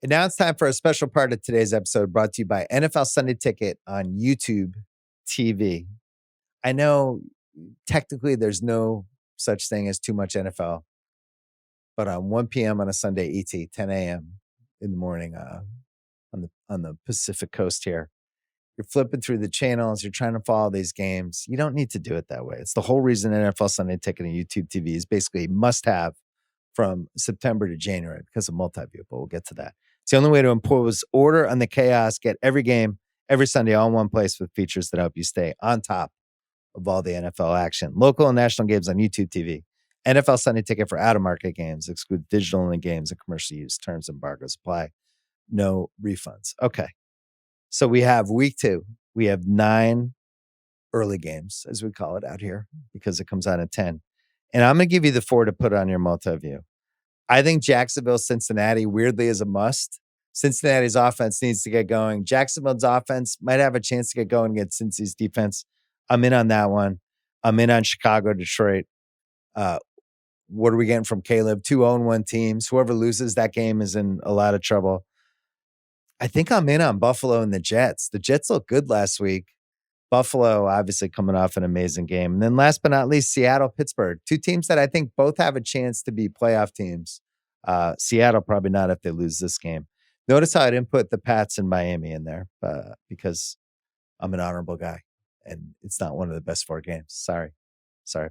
And now it's time for a special part of today's episode brought to you by NFL Sunday Ticket on YouTube TV. I know technically there's no such thing as too much NFL, but on 1 p.m. on a Sunday ET, 10 a.m. in the morning on the Pacific Coast here, you're flipping through the channels, you're trying to follow these games. You don't need to do it that way. It's the whole reason NFL Sunday Ticket on YouTube TV is basically a must-have from September to January because of multi-view, but we'll get to that. It's the only way to impose order on the chaos, get every game, every Sunday all in one place with features that help you stay on top of all the NFL action. Local and national games on YouTube TV. NFL Sunday Ticket for out-of-market games. Exclude digital-only games and commercial use. Terms and embargoes apply. No refunds. Okay. So we have week 2. We have 9 early games, as we call it out here, because it comes out at 10. And I'm going to give you the 4 to put on your multi-view. I think Jacksonville, Cincinnati, weirdly, is a must. Cincinnati's offense needs to get going. Jacksonville's offense might have a chance to get going against Cincy's defense. I'm in on that one. I'm in on Chicago, Detroit. What are we getting from Caleb? 2 0-1 teams. Whoever loses that game is in a lot of trouble. I think I'm in on Buffalo and the Jets. The Jets looked good last week. Buffalo, obviously, coming off an amazing game. And then last but not least, Seattle, Pittsburgh. 2 teams that I think both have a chance to be playoff teams. Seattle, probably not if they lose this game. Notice how I didn't put the Pats and Miami in there because I'm an honorable guy. And it's not one of the best 4 games. Sorry,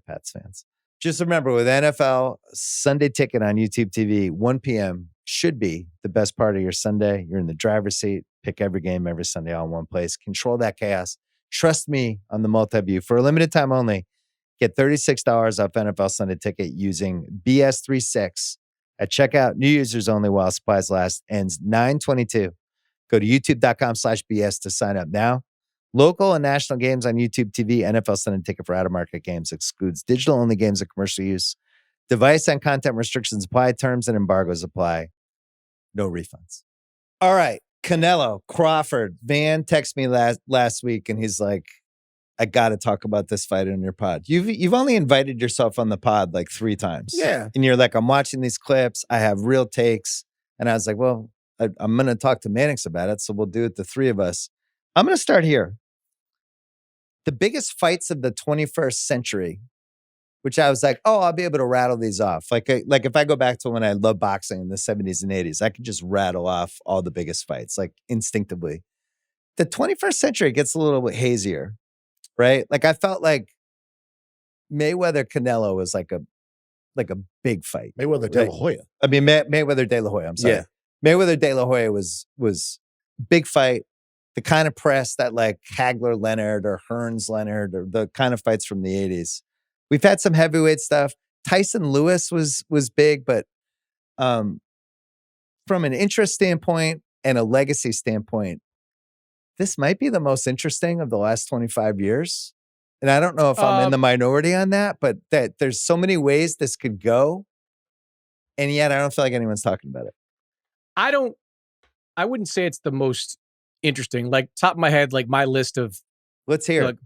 Pats fans. Just remember, with NFL Sunday Ticket on YouTube TV, 1 p.m. should be the best part of your Sunday. You're in the driver's seat. Pick every game every Sunday all in one place. Control that chaos. Trust me on the multi-view. For a limited time only, get $36 off NFL Sunday Ticket using BS36 at checkout. New users only while supplies last. Ends 9/22. Go to youtube.com/BS to sign up now. Local and national games on YouTube TV. NFL Sunday Ticket for out-of-market games excludes digital-only games and commercial use. Device and content restrictions apply. Terms and embargoes apply. No refunds. All right. Canelo, Crawford. Van texted me last week, and he's like, I got to talk about this fight on your pod. You've only invited yourself on the pod like 3 times. Yeah. And you're like, I'm watching these clips. I have real takes. And I was like, well, I'm going to talk to Mannix about it. So we'll do it, the 3 of us. I'm going to start here. The biggest fights of the 21st century, which I was like, oh, I'll be able to rattle these off. Like if I go back to when I loved boxing in the 70s and 80s, I could just rattle off all the biggest fights, like instinctively. The 21st century gets a little bit hazier, right? Like I felt like Mayweather-Canelo was like a big fight. Mayweather-De La Hoya. I mean, Mayweather-De La Hoya, I'm sorry. Yeah. Mayweather-De La Hoya was big fight. The kind of press that like Hagler-Leonard or Hearns-Leonard or the kind of fights from the 80s. We've had some heavyweight stuff. Tyson Lewis was big, but from an interest standpoint and a legacy standpoint, this might be the most interesting of the last 25 years. And I don't know if I'm in the minority on that, but that there's so many ways this could go. And yet I don't feel like anyone's talking about it. I wouldn't say it's the most interesting. Like top of my head, like my list of Let's hear it.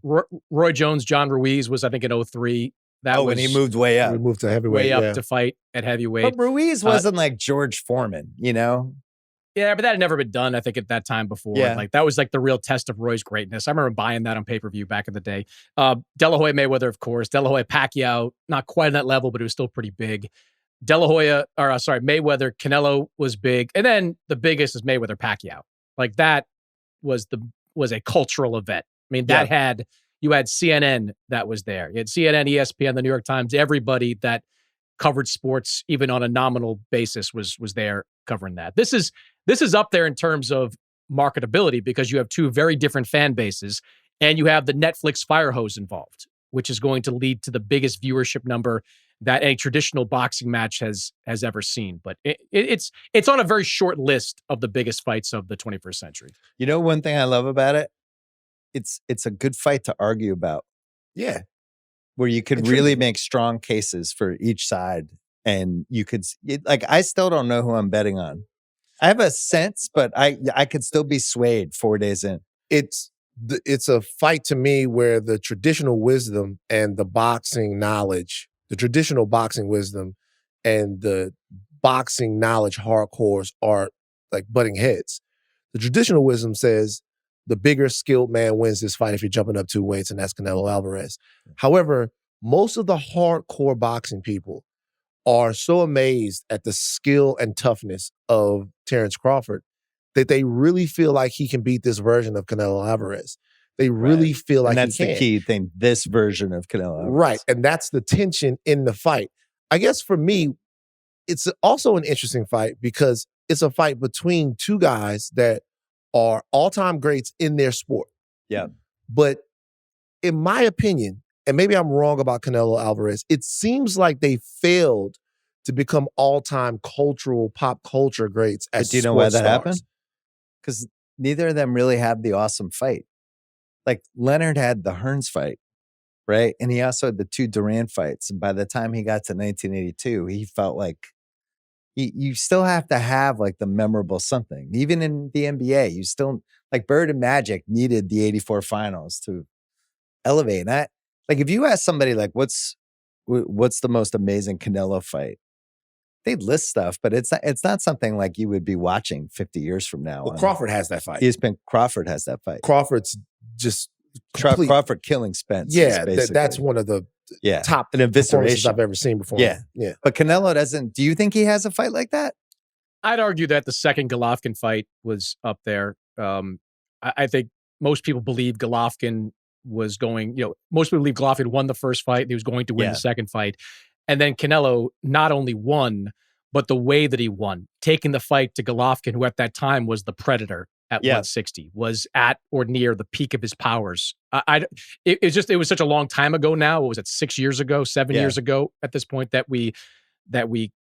Roy Jones, John Ruiz was, I think, in 2003. That was when he moved way up. We moved to heavyweight. Way up to fight at heavyweight. But Ruiz wasn't like George Foreman, you know? Yeah, but that had never been done, I think, at that time before. Yeah. Like that was like the real test of Roy's greatness. I remember buying that on pay-per-view back in the day. De La Hoya Mayweather, of course. De La Hoya Pacquiao, not quite on that level, but it was still pretty big. Mayweather Canelo was big. And then the biggest is Mayweather Pacquiao. Like that was a cultural event. I mean, you had CNN that was there. You had CNN, ESPN, the New York Times, everybody that covered sports, even on a nominal basis, was there covering that. This is up there in terms of marketability because you have 2 very different fan bases and you have the Netflix fire hose involved, which is going to lead to the biggest viewership number that a traditional boxing match has ever seen. But it's on a very short list of the biggest fights of the 21st century. You know, one thing I love about it? It's a good fight to argue about. Yeah. Where you could really make strong cases for each side. And you could, like, I still don't know who I'm betting on. I have a sense, but I could still be swayed 4 days in. It's a fight to me where the traditional wisdom and the boxing knowledge, the traditional boxing wisdom and the boxing knowledge hardcores are like butting heads. The traditional wisdom says the bigger skilled man wins this fight if you're jumping up 2 weights, and that's Canelo Alvarez. However, most of the hardcore boxing people are so amazed at the skill and toughness of Terrence Crawford that they really feel like he can beat this version of Canelo Alvarez. They really feel like that's the key thing, this version of Canelo Alvarez. Right, and that's the tension in the fight. I guess for me, it's also an interesting fight because it's a fight between 2 guys that are all-time greats in their sport. Yeah. But in my opinion, and maybe I'm wrong about Canelo Alvarez, it seems like they failed to become all-time pop culture greats as But do you know why that stars. happened? Because neither of them really had the awesome fight. Like Leonard had the Hearns fight, right? And he also had the 2 Duran fights. And by the time he got to 1982, he felt like you still have to have like the memorable something. Even in the NBA, you still, like Bird and Magic needed the 84 finals to elevate that. Like if you ask somebody like, what's the most amazing Canelo fight? They'd list stuff, but it's not something like you would be watching 50 years from now. Well, Crawford has that fight. Crawford has that fight. Crawford's just complete. Crawford killing Spence. Yeah, that's one of the top performances I've ever seen before. Yeah. Yeah. But Canelo doesn't. Do you think he has a fight like that? I'd argue that the second Golovkin fight was up there. I think most people believe Golovkin was going, most people believe Golovkin won the first fight. He was going to win the second fight. And then Canelo not only won, but the way that he won, taking the fight to Golovkin, who at that time was the Predator at 160, was at or near the peak of his powers. It was such a long time ago now. What was it, 6 years ago, 7 years ago at this point that we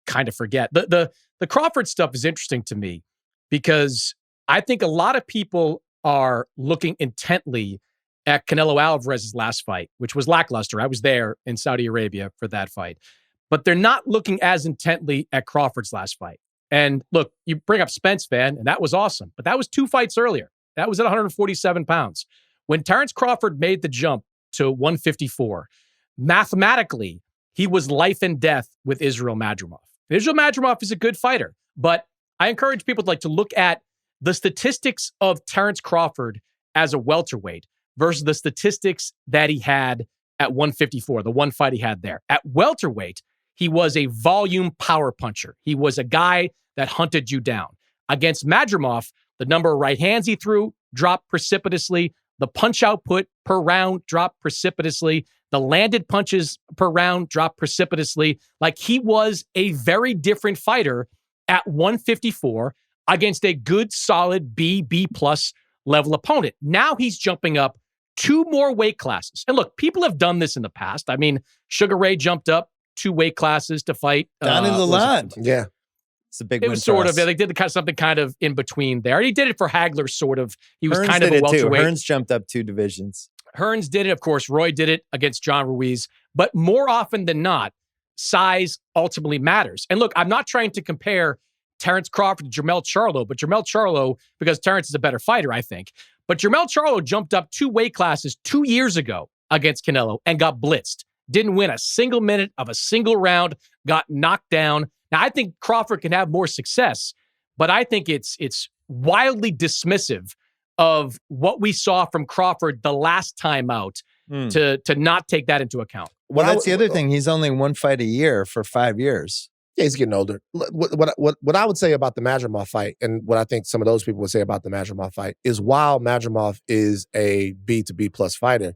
kind of forget. The Crawford stuff is interesting to me because I think a lot of people are looking intently at Canelo Alvarez's last fight, which was lackluster. I was there in Saudi Arabia for that fight. But they're not looking as intently at Crawford's last fight. And look, you bring up Spence, Van, and that was awesome. But that was 2 fights earlier. That was at 147 pounds. When Terrence Crawford made the jump to 154, mathematically, he was life and death with Israel Madrimov. Israel Madrimov is a good fighter, but I encourage people to look at the statistics of Terrence Crawford as a welterweight versus the statistics that he had at 154, the one fight he had there. At welterweight, he was a volume power puncher. He was a guy that hunted you down. Against Madrimov, the number of right hands he threw dropped precipitously. The punch output per round dropped precipitously. The landed punches per round dropped precipitously. Like, he was a very different fighter at 154 against a good, solid B plus level opponent. Now he's jumping up 2 more weight classes. And look, people have done this in the past. I mean, Sugar Ray jumped up 2 weight classes to fight Donnie Lalonde. Yeah. It's a big It win was for sort us. of, they did something kind of in between there. He did it for Hagler, sort of. He was Hearns kind of did a it too. welterweight. Hearns jumped up 2 divisions. Hearns did it. Of course, Roy did it against John Ruiz. But more often than not, size ultimately matters. And look, I'm not trying to compare Terrence Crawford to Jermell Charlo, but Jermell Charlo, because Terrence is a better fighter, I think. But Jermell Charlo jumped up 2 weight classes 2 years ago against Canelo and got blitzed. Didn't win a single minute of a single round, got knocked down. Now, I think Crawford can have more success, but I think it's wildly dismissive of what we saw from Crawford the last time out to not take that into account. Well, that's the other thing. He's only 1 fight a year for 5 years. Yeah, he's getting older. What I would say about the Madrimov fight, and what I think some of those people would say about the Madrimov fight, is while Madrimov is a B to B plus fighter,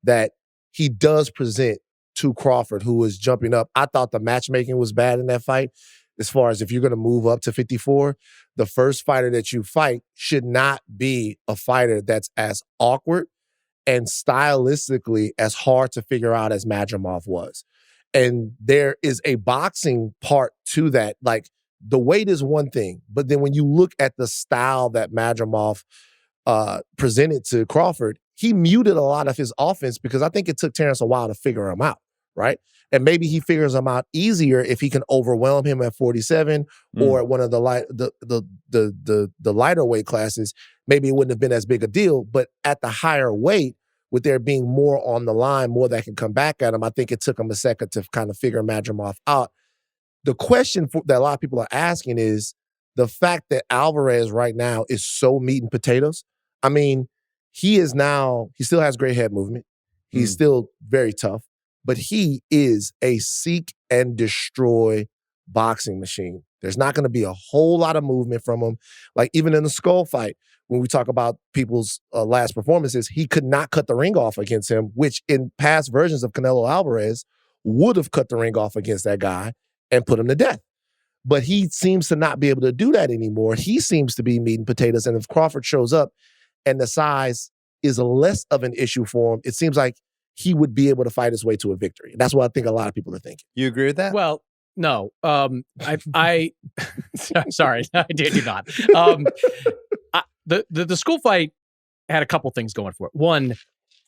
that he does present to Crawford, who was jumping up. I thought the matchmaking was bad in that fight. As far as if you're going to move up to 54, the first fighter that you fight should not be a fighter that's as awkward and stylistically as hard to figure out as Madrimov was. And there is a boxing part to that. Like, the weight is one thing, but then when you look at the style that Madrimov presented to Crawford, he muted a lot of his offense because I think it took Terrence a while to figure him out, right? And maybe he figures him out easier if he can overwhelm him at 47 or at one of the lighter weight classes. Maybe it wouldn't have been as big a deal, but at the higher weight, with there being more on the line, more that can come back at him, I think it took him a second to kind of figure Madrimov out. The question that a lot of people are asking is the fact that Alvarez right now is so meat and potatoes. I mean, he still has great head movement. He's still very tough, but he is a seek and destroy boxing machine. There's not going to be a whole lot of movement from him. Like, even in the Skull fight, when we talk about people's last performances, he could not cut the ring off against him, which in past versions of Canelo Alvarez would have cut the ring off against that guy and put him to death. But he seems to not be able to do that anymore. He seems to be meat and potatoes. And if Crawford shows up and the size is less of an issue for him, it seems like he would be able to fight his way to a victory. That's what I think a lot of people are thinking. You agree with that? Well, no. I sorry, I did not. The school fight had a couple things going for it. One,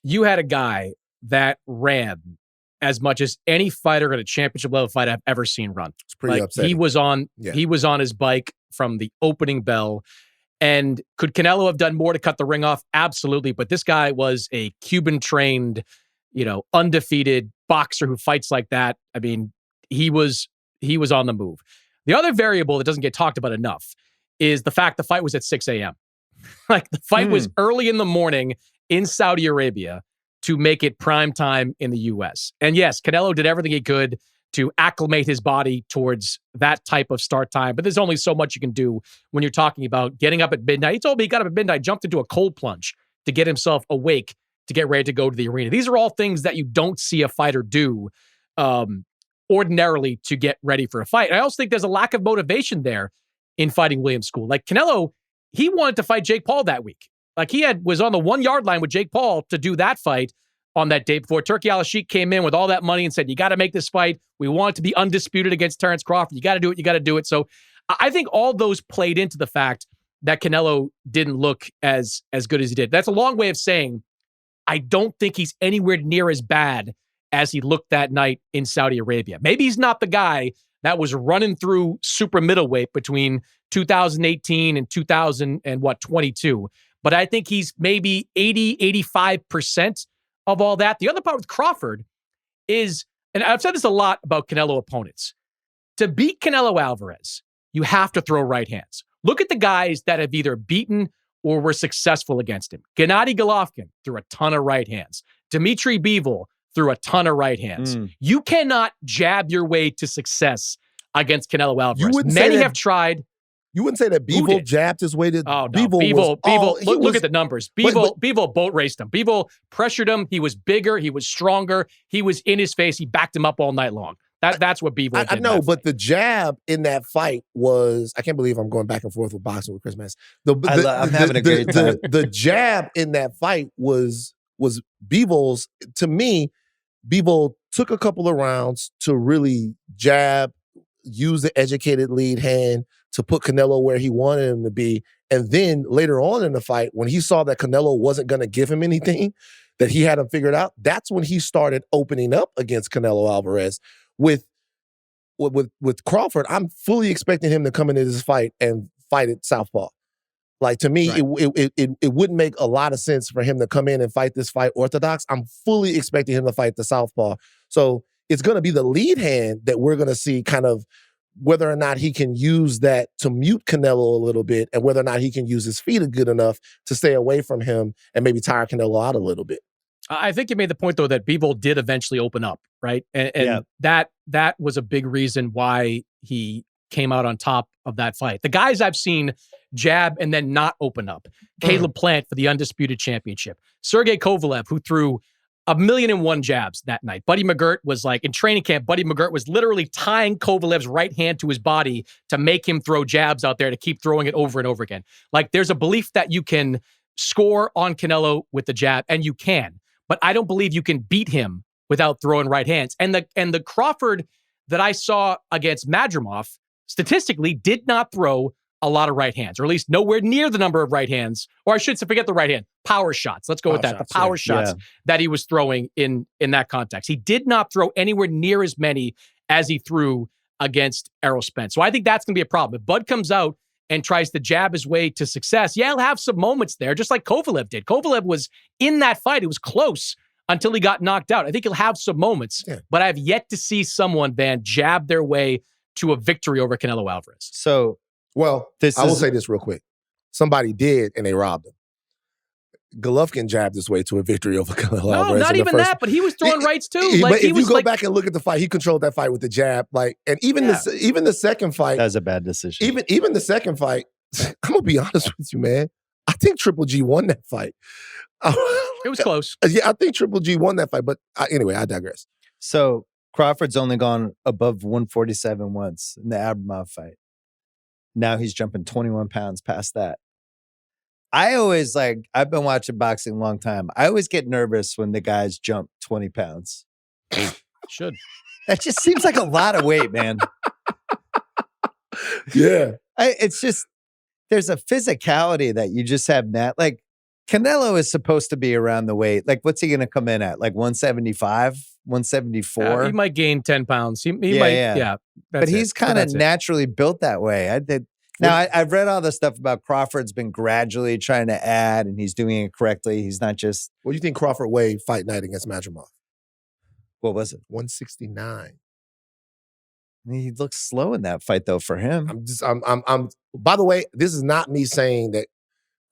you had a guy that ran as much as any fighter at a championship level fight I've ever seen run. It's pretty upsetting. He was on his bike from the opening bell. And could Canelo have done more to cut the ring off? Absolutely. But this guy was a Cuban-trained, undefeated boxer who fights like that. I mean, he was on the move. The other variable that doesn't get talked about enough is the fact the fight was at 6 a.m. Like, the fight was early in the morning in Saudi Arabia to make it prime time in the U.S. And yes, Canelo did everything he could to acclimate his body towards that type of start time. But there's only so much you can do when you're talking about getting up at midnight. He told me he got up at midnight, jumped into a cold plunge to get himself awake to get ready to go to the arena. These are all things that you don't see a fighter do ordinarily to get ready for a fight. I also think there's a lack of motivation there in fighting William School. Like Canelo, he wanted to fight Jake Paul that week. Like he was on the 1 yard line with Jake Paul to do that fight on that day before. Turki Al-Sheikh came in with all that money and said, you got to make this fight. We want it to be undisputed against Terrence Crawford. You got to do it. You got to do it. So I think all those played into the fact that Canelo didn't look as good as he did. That's a long way of saying I don't think he's anywhere near as bad as he looked that night in Saudi Arabia. Maybe he's not the guy that was running through super middleweight between 2018 and 2022. But I think he's maybe 80, 85% of all that. The other part with Crawford is, and I've said this a lot about Canelo opponents, to beat Canelo Alvarez, you have to throw right hands. Look at the guys that have either beaten or were successful against him. Gennady Golovkin threw a ton of right hands. Dmitry Bivol threw a ton of right hands. You cannot jab your way to success against Canelo Alvarez. Many have tried. You wouldn't say that Bivol jabbed his way to... Oh, no. Bivol, look at the numbers. Bivol boat raced him. Bivol pressured him. He was bigger. He was stronger. He was in his face. He backed him up all night long. That's what Bivol did. I know, but the jab in that fight was... I can't believe I'm going back and forth with boxing with Chris Mannix. I'm having a great time. The jab in that fight was Bivol's... To me, Bivol took a couple of rounds to really jab, use the educated lead hand to put Canelo where he wanted him to be. And then later on in the fight, when he saw that Canelo wasn't going to give him anything, that he had him figured out, that's when he started opening up against Canelo Alvarez. With Crawford, I'm fully expecting him to come into this fight and fight at southpaw. Like, to me, right. it wouldn't make a lot of sense for him to come in and fight this fight orthodox. I'm fully expecting him to fight the southpaw. So it's going to be the lead hand that we're going to see kind of whether or not he can use that to mute Canelo a little bit and whether or not he can use his feet good enough to stay away from him and maybe tire Canelo out a little bit. I think you made the point, though, that Bivol did eventually open up, right? And that was a big reason why he came out on top of that fight. The guys I've seen jab and then not open up. Caleb Plant for the Undisputed Championship. Sergey Kovalev, who threw 1,000,001 jabs that night. Buddy McGirt was like, in training camp, Buddy McGirt was literally tying Kovalev's right hand to his body to make him throw jabs out there to keep throwing it over and over again. Like, there's a belief that you can score on Canelo with the jab, and you can. But I don't believe you can beat him without throwing right hands. And the Crawford that I saw against Madrimov statistically did not throw a lot of right hands, or at least nowhere near the number of right hands, or I should say, forget the right hand, power shots. Let's go with that. The power shots that he was throwing in that context. He did not throw anywhere near as many as he threw against Errol Spence. So I think that's going to be a problem. If Bud comes out and tries to jab his way to success, he'll have some moments there, just like Kovalev did. Kovalev was in that fight. It was close until he got knocked out. I think he'll have some moments, but I've yet to see someone, Van, jab their way to a victory over Canelo Alvarez. So, well, I will say this real quick. Somebody did, and they robbed him. Golovkin jabbed his way to a victory over Canelo Alvarez. No, not even that, but he was throwing rights too. But if you go back and look at the fight, he controlled that fight with the jab. Like, and even the second fight, that was a bad decision. Even the second fight, I'm gonna be honest with you, man. I think Triple G won that fight. It was close. Yeah, I think Triple G won that fight. But anyway, I digress. So Crawford's only gone above 147 once in the Abramov fight. Now he's jumping 21 pounds past that. I've been watching boxing a long time. I always get nervous when the guys jump 20 pounds. Should. That just seems like a lot of weight, man. Yeah. It's just, there's a physicality that you just have not. Like, Canelo is supposed to be around the weight. Like, what's he going to come in at? Like 175, 174? He might gain 10 pounds. He might. Yeah. But he's kind of naturally built that way. I've read all the stuff about Crawford's been gradually trying to add, and he's doing it correctly. He's not just... What do you think Crawford weighed fight night against Madrimov? What was it? 169. He looks slow in that fight, though, for him. By the way, this is not me saying that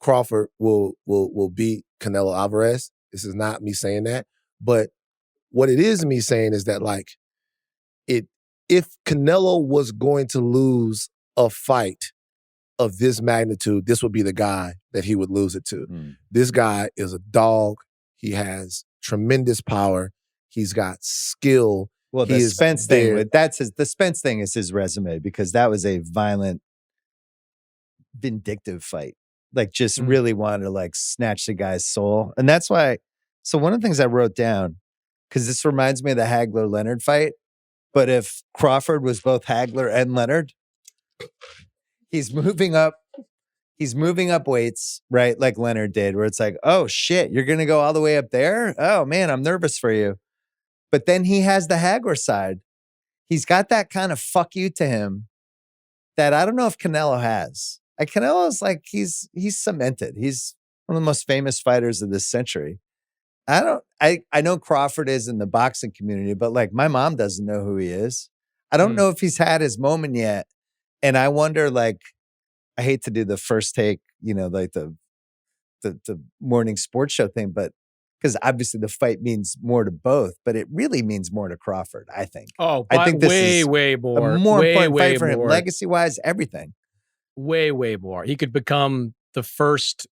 Crawford will beat Canelo Alvarez. This is not me saying that. But what it is me saying is that, like, if Canelo was going to lose a fight of this magnitude, this would be the guy that he would lose it to. This guy is a dog. He has tremendous power. He's got skill. Well, the Spence thing, the Spence thing is his resume because that was a violent, vindictive fight. Like just really wanted to like snatch the guy's soul. And that's why, so one of the things I wrote down, because this reminds me of the Hagler-Leonard fight, but if Crawford was both Hagler and Leonard, he's moving up weights, right? Like Leonard did, where it's like, oh shit, you're going to go all the way up there? Oh man, I'm nervous for you. But then he has the Hagler side. He's got that kind of fuck you to him that I don't know if Canelo has. Like Canelo's like, he's cemented. He's one of the most famous fighters of this century. I know Crawford is in the boxing community, but like my mom doesn't know who he is. I don't know if he's had his moment yet. And I wonder, like, I hate to do the first take, like the morning sports show thing, but because obviously the fight means more to both, but it really means more to Crawford, I think. Oh, I think this is way more. A more important fight for him, legacy-wise, everything. Way more. He could become the first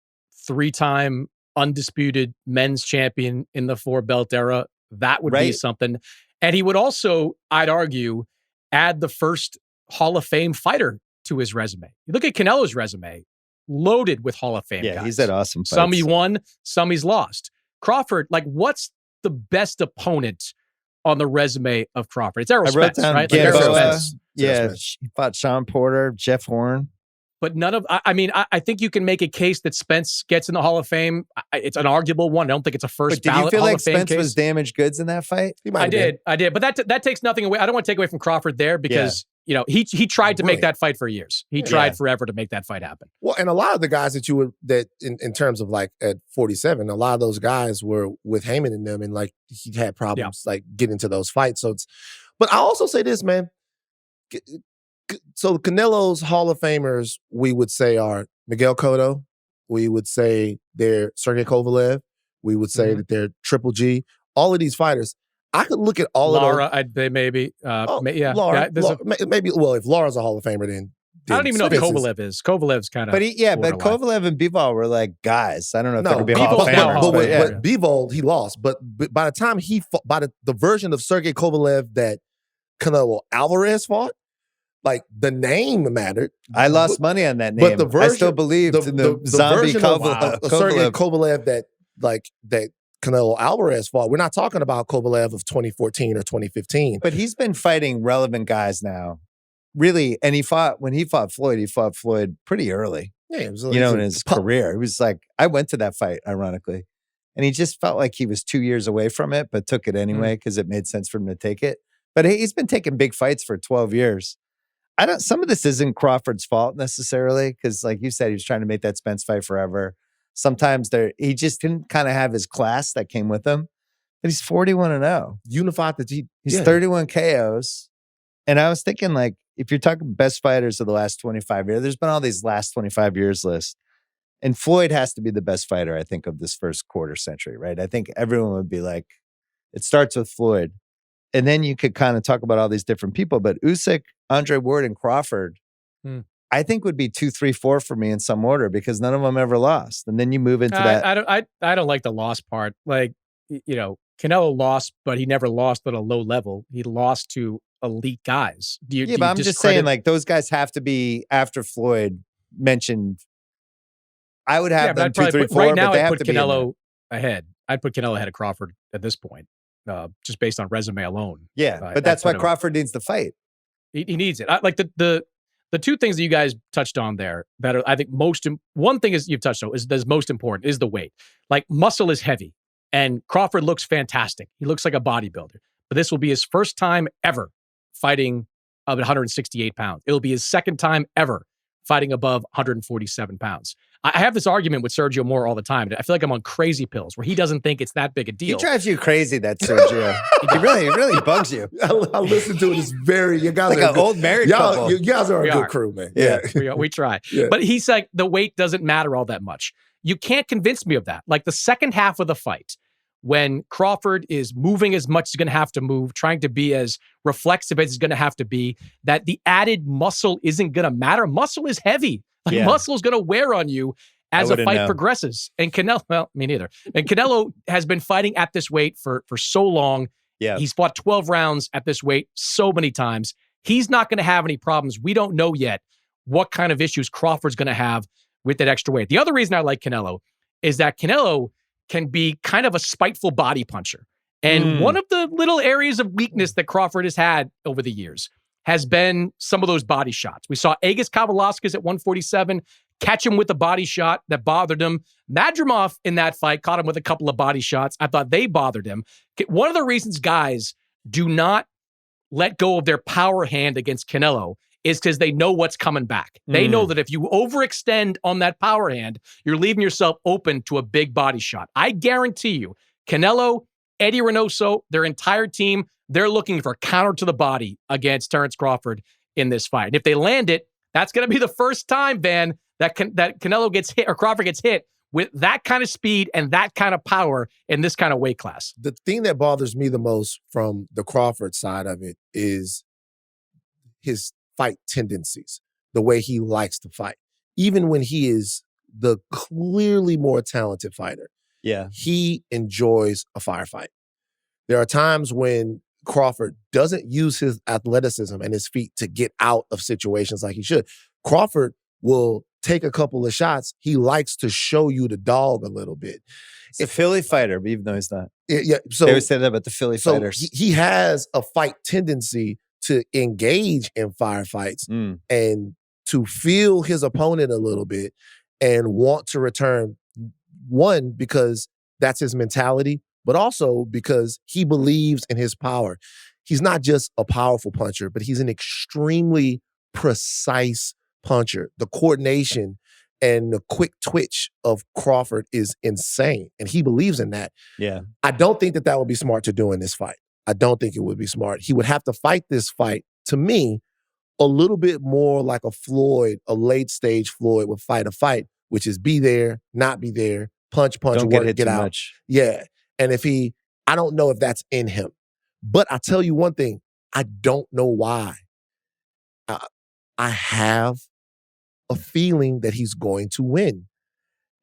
3-time undisputed men's champion in the 4-belt era. That would be something. And he would also, I'd argue, add the first Hall of Fame fighter to his resume. You look at Canelo's resume, loaded with Hall of Fame guys. He's had awesome fights. Some he won, some he's lost. Crawford, like, what's the best opponent on the resume of Crawford? It's Errol Spence, right? Like Errol Spence. He fought Sean Porter, Jeff Horn. But none of, I think you can make a case that Spence gets in the Hall of Fame. It's an arguable one. I don't think it's a first ballot Did you feel Hall like of Fame Spence case. was damaged goods in that fight? I did. But that takes nothing away. I don't want to take away from Crawford there because, he tried to make that fight for years. He tried forever to make that fight happen. Well, and a lot of the guys that in terms of like at 47, a lot of those guys were with Heyman in them, and like he had problems like getting to those fights. So but I also say this, man. So Canelo's Hall of Famers, we would say, are Miguel Cotto. We would say they're Sergey Kovalev. We would say that they're Triple G. All of these fighters. I could look at all Lara, of those. they maybe. Lara, maybe. Well, if Lara's a Hall of Famer, then I don't even know if Kovalev is. Kovalev's kind of. But but Kovalev and Bivol were like guys. I don't know if they could be Hall of Famers. But Bivol, he lost. But by the time he fought, by the version of Sergey Kovalev that Canelo Alvarez fought, like the name mattered. I lost money on that name. But the version, I still believed in the zombie of Sergey Kovalev that Canelo Alvarez fought. We're not talking about Kovalev of 2014 or 2015. But he's been fighting relevant guys now. Really, and when he fought Floyd pretty early. Yeah, it was, in his career. He was like, I went to that fight, ironically. And he just felt like he was 2 years away from it, but took it anyway because it made sense for him to take it. But he's been taking big fights for 12 years. Some of this isn't Crawford's fault necessarily, because like you said, he was trying to make that Spence fight forever. Sometimes he just didn't kind of have his class that came with him. But he's 41-0. Unified He's 31 KOs. And I was thinking, like, if you're talking best fighters of the last 25 years, there's been all these last 25 years lists. And Floyd has to be the best fighter, I think, of this first quarter century, right? I think everyone would be like, it starts with Floyd. And then you could kind of talk about all these different people. But Usyk, Andre Ward, and Crawford, I think would be 2, 3, 4 for me in some order because none of them ever lost. And then you move into that. I don't like the loss part. Like, Canelo lost, but he never lost at a low level. He lost to elite guys. But I'm just saying, like, those guys have to be, after Floyd, mentioned. I would have them 2, 3, 4, right now, but they I'd have put to be Canelo ahead. I'd put Canelo ahead of Crawford at this point, just based on resume alone. Yeah, but that's why Crawford needs the fight. He needs it. Like the two things that you guys touched on there that are, I think, one thing is you've touched on is most important is the weight. Like, muscle is heavy, and Crawford looks fantastic. He looks like a bodybuilder. But this will be his first time ever fighting at 168 pounds. It'll be his second time ever fighting above 147 pounds. I have this argument with Sergio Moore all the time. I feel like I'm on crazy pills where he doesn't think it's that big a deal. He drives you crazy, that Sergio. It really bugs you. I listen to it. It's very, you guys like an old married couple. You guys are a good crew, man. Yeah. We try. Yeah. But he's like, the weight doesn't matter all that much. You can't convince me of that. Like, the second half of the fight, when Crawford is moving as much as he's going to have to move, trying to be as reflexive as he's going to have to be, that the added muscle isn't going to matter. Muscle is heavy. Like, muscle is going to wear on you as a fight progresses. And Canelo, well, me neither. And Canelo has been fighting at this weight for so long. Yeah. He's fought 12 rounds at this weight so many times. He's not going to have any problems. We don't know yet what kind of issues Crawford's going to have with that extra weight. The other reason I like Canelo is that Canelo can be kind of a spiteful body puncher. And one of the little areas of weakness that Crawford has had over the years has been some of those body shots. We saw Agus Kavalauskas at 147 catch him with a body shot that bothered him. Madrimov in that fight caught him with a couple of body shots. I thought they bothered him. One of the reasons guys do not let go of their power hand against Canelo is because they know what's coming back. They know that if you overextend on that power hand, you're leaving yourself open to a big body shot. I guarantee you, Canelo, Eddie Reynoso, their entire team, they're looking for a counter to the body against Terrence Crawford in this fight. And if they land it, that's going to be the first time, Van, that Canelo gets hit or Crawford gets hit with that kind of speed and that kind of power in this kind of weight class. The thing that bothers me the most from the Crawford side of it is his fight tendencies, the way he likes to fight. Even when he is the clearly more talented fighter, he enjoys a firefight. There are times when Crawford doesn't use his athleticism and his feet to get out of situations like he should. Crawford will take a couple of shots. He likes to show you the dog a little bit. It's a Philly fighter, even though he's not. So they always say that about the Philly fighters. He has a fight tendency to engage in firefights and to feel his opponent a little bit and want to return, one, because that's his mentality, but also because he believes in his power. He's not just a powerful puncher, but he's an extremely precise puncher. The coordination and the quick twitch of Crawford is insane, and he believes in that. Yeah. I don't think that would be smart to do in this fight. I don't think it would be smart. He would have to fight this fight, to me, a little bit more like a Floyd, a late-stage Floyd would fight a fight, which is be there, not be there, punch, don't work, get out. Much. Yeah. And I don't know if that's in him. But I'll tell you one thing, I don't know why. I have a feeling that he's going to win.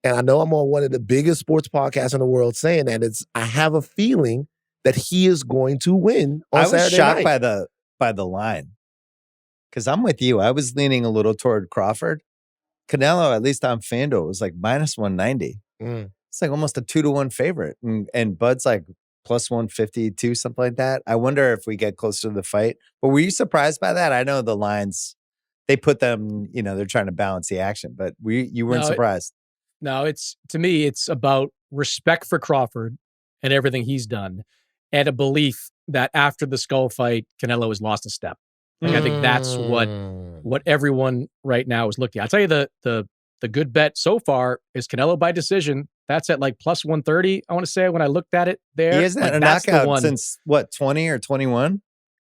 And I know I'm on one of the biggest sports podcasts in the world saying that. I have a feeling that he is going to win on Saturday night. I was shocked by the line. Because I'm with you. I was leaning a little toward Crawford. Canelo, at least on FanDuel, was like minus 190. It's like almost a 2-1 favorite. And Bud's like plus 152, something like that. I wonder if we get closer to the fight. But were you surprised by that? I know the lines, they put them, they're trying to balance the action, but you weren't surprised. To me, it's about respect for Crawford and everything he's done, and a belief that after the skull fight, Canelo has lost a step. I think that's what everyone right now is looking at. I'll tell you the good bet so far is Canelo by decision. That's at like plus 130. I want to say when I looked at it there. He hasn't had a knockout since 20 or 21?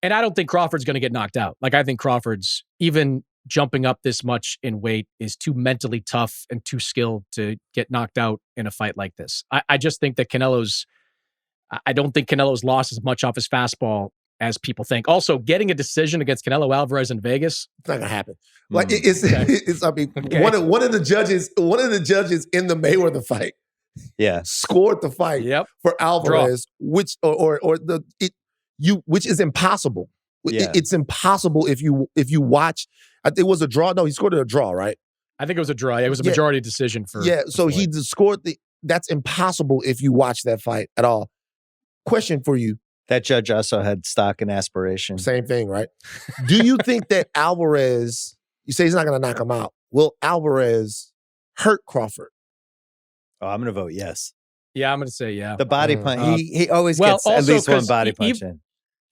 And I don't think Crawford's going to get knocked out. I think Crawford's, even jumping up this much in weight, is too mentally tough and too skilled to get knocked out in a fight like this. I just think that I don't think Canelo's lost as much off his fastball as people think. Also, getting a decision against Canelo Alvarez in Vegas, it's not gonna happen. One of the judges in the Mayweather fight, scored the fight for Alvarez, which which is impossible. It's impossible if you watch. It was a draw. No, he scored a draw, right? I think it was a draw. It was a majority decision for. Yeah, so he scored that's impossible if you watch that fight at all. Question for you. That judge also had stock and aspiration. Same thing, right? Do you think that Alvarez, you say he's not going to knock him out, will Alvarez hurt Crawford? Oh, I'm going to vote yes. Yeah, I'm going to say yeah. The body punch. He always gets at least one body punch in.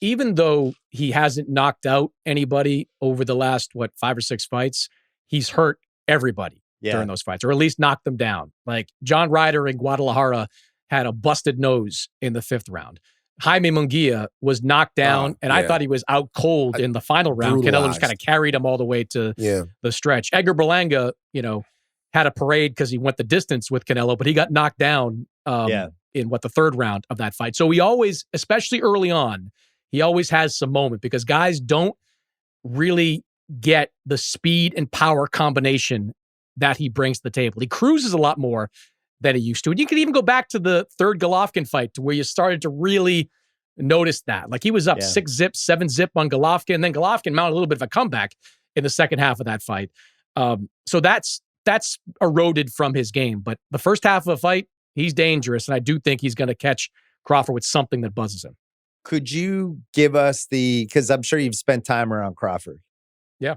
Even though he hasn't knocked out anybody over the last, 5 or 6 fights, he's hurt everybody during those fights, or at least knocked them down. Like John Ryder in Guadalajara had a busted nose in the 5th round. Jaime Munguia was knocked down, and I thought he was out cold in the final round. Canelo just kind of carried him all the way to the stretch. Edgar Berlanga, had a parade because he went the distance with Canelo, but he got knocked down in the 3rd round of that fight. So he always, especially early on, he always has some moment because guys don't really get the speed and power combination that he brings to the table. He cruises a lot more than he used to. And you can even go back to the 3rd Golovkin fight to where you started to really noticed that. Like he was up 6-zip, 7-zip on Golovkin, and then Golovkin mounted a little bit of a comeback in the second half of that fight. So that's eroded from his game. But the first half of a fight, he's dangerous, and I do think he's going to catch Crawford with something that buzzes him. Could you give us because I'm sure you've spent time around Crawford. Yeah.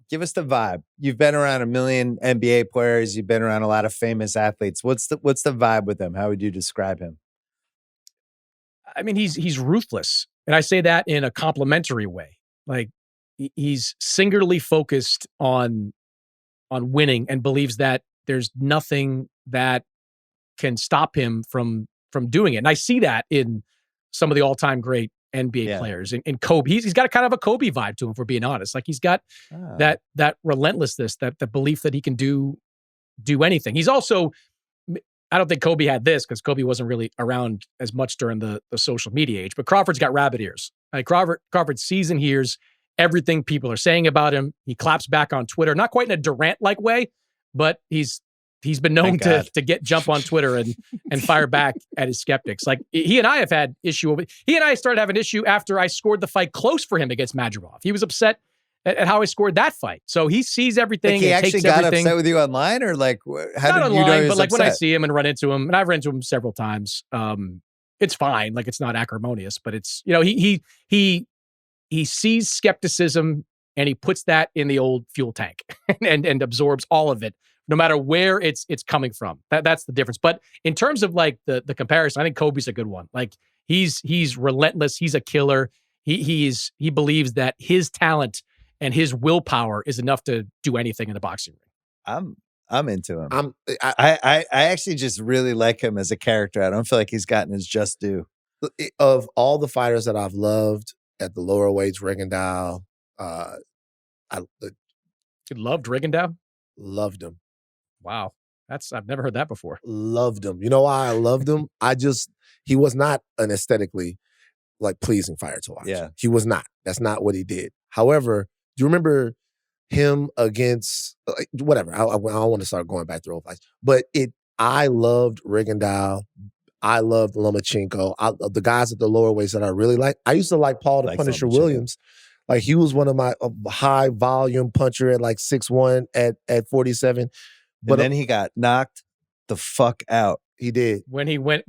Give us the vibe. You've been around a million NBA players. You've been around a lot of famous athletes. What's the vibe with him? How would you describe him? I mean, he's ruthless. And I say that in a complimentary way. Like he's singularly focused on winning and believes that there's nothing that can stop him from doing it. And I see that in some of the all-time great NBA players. And Kobe, he's got a kind of a Kobe vibe to him, if we're being honest. Like he's got that relentlessness, that the belief that he can do anything. He's also, I don't think Kobe had this because Kobe wasn't really around as much during the social media age, but Crawford's got rabbit ears. Like Crawford sees and hears everything people are saying about him. He claps back on Twitter, not quite in a Durant-like way, but he's been known to jump on Twitter and fire back at his skeptics. Like he and I have had issue over. He and I started having issue after I scored the fight close for him against Madrimov. He was upset at how I scored that fight. So he sees everything. Like he and actually takes got everything. upset with you online, or like how not did online, you know he was but like upset? when I see him and run into him, and I've run into him several times. It's fine. Like it's not acrimonious, but it's he sees skepticism and he puts that in the old fuel tank and absorbs all of it, no matter where it's coming from. That's the difference. But in terms of like the comparison, I think Kobe's a good one. Like he's relentless. He's a killer. He believes that his talent and his willpower is enough to do anything in the boxing ring. I'm into him. I actually just really like him as a character. I don't feel like he's gotten his just due. Of all the fighters that I've loved at the lower weights, Rigondeaux, You loved Rigondeaux? Loved him. Wow. I've never heard that before. Loved him. You know why I loved him? He was not an aesthetically like pleasing fighter to watch. Yeah. He was not. That's not what he did. However, do you remember him against whatever? I don't want to start going back through old fights, but I loved Rigondeaux. I loved Lomachenko. The guys at the lower weights that I really like. I used to like Paul the Punisher Williams. Like he was one of my high volume puncher at like 6'1" at 47. But then he got knocked the fuck out. He did. When he went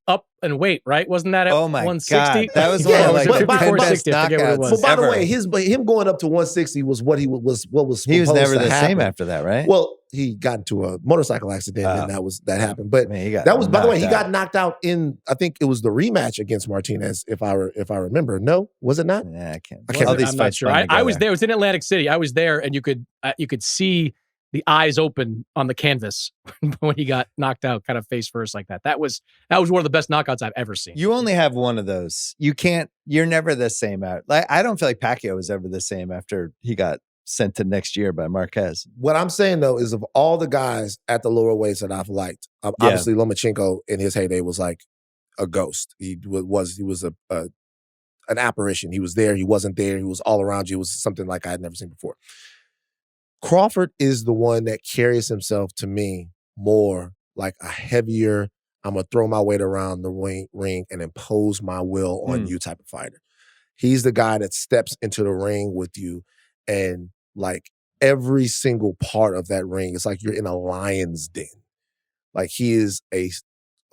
up in weight, right? Wasn't that at 160? God. That was one of like the 54, 10 best 60, I forget what it was. But by the way, him going up to 160 was what was supposed he was never to the happen. same after that, right? Well, he got into a motorcycle accident and that happened. But man, he that was, by the way, he got knocked out in, I think it was the rematch against Martinez, if I remember. No, was it not? Yeah, I can't. I'm not sure. I was there. It was in Atlantic City. I was there, and you could see the eyes open on the canvas when he got knocked out, kind of face first like that. That was one of the best knockouts I've ever seen. You only have one of those. You're never the same out. Like I don't feel like Pacquiao was ever the same after he got sent to next year by Marquez. What I'm saying though is of all the guys at the lower weights that I've liked, obviously Lomachenko in his heyday was like a ghost. He was an apparition. He was there. He wasn't there. He was all around you. It was something like I had never seen before. Crawford is the one that carries himself to me more like a heavier, I'm going to throw my weight around the ring and impose my will on you type of fighter. He's the guy that steps into the ring with you and like every single part of that ring, it's like you're in a lion's den. Like he is a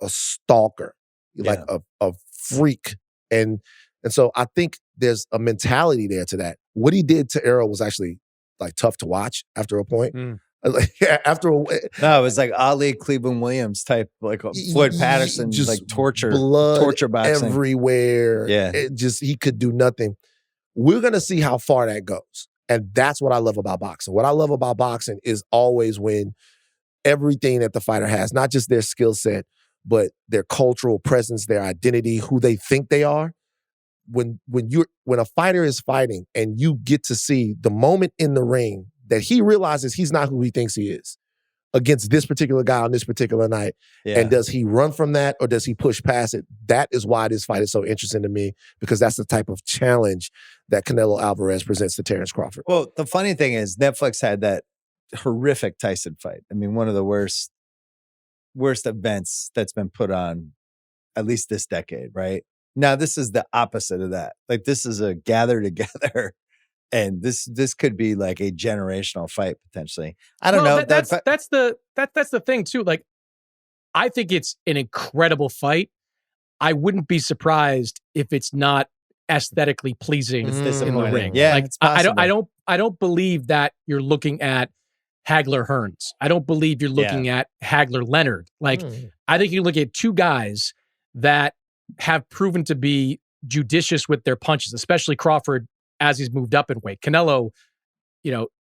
stalker, like a freak. And so I think there's a mentality there to that. What he did to Errol was actually like tough to watch after a point. No, it was like Ali Cleveland Williams type, like Floyd Patterson, just like torture boxing everywhere. Yeah, he could do nothing. We're gonna see how far that goes, and that's what I love about boxing. What I love about boxing is always when everything that the fighter has, not just their skill set, but their cultural presence, their identity, who they think they are. When a fighter is fighting and you get to see the moment in the ring that he realizes he's not who he thinks he is against this particular guy on this particular night. Yeah. And does he run from that or does he push past it? That is why this fight is so interesting to me, because that's the type of challenge that Canelo Alvarez presents to Terrence Crawford. Well, the funny thing is Netflix had that horrific Tyson fight. I mean, one of the worst events that's been put on at least this decade, right? Now this is the opposite of that. Like this is a gather together, and this could be like a generational fight potentially. I don't know. That's the thing too. Like, I think it's an incredible fight. I wouldn't be surprised if it's not aesthetically pleasing in the ring. Yeah, like it's possible. I don't believe that you're looking at Hagler Hearns. I don't believe you're looking at Hagler Leonard. Like, I think you look at two guys that have proven to be judicious with their punches, especially Crawford as he's moved up in weight. Canelo,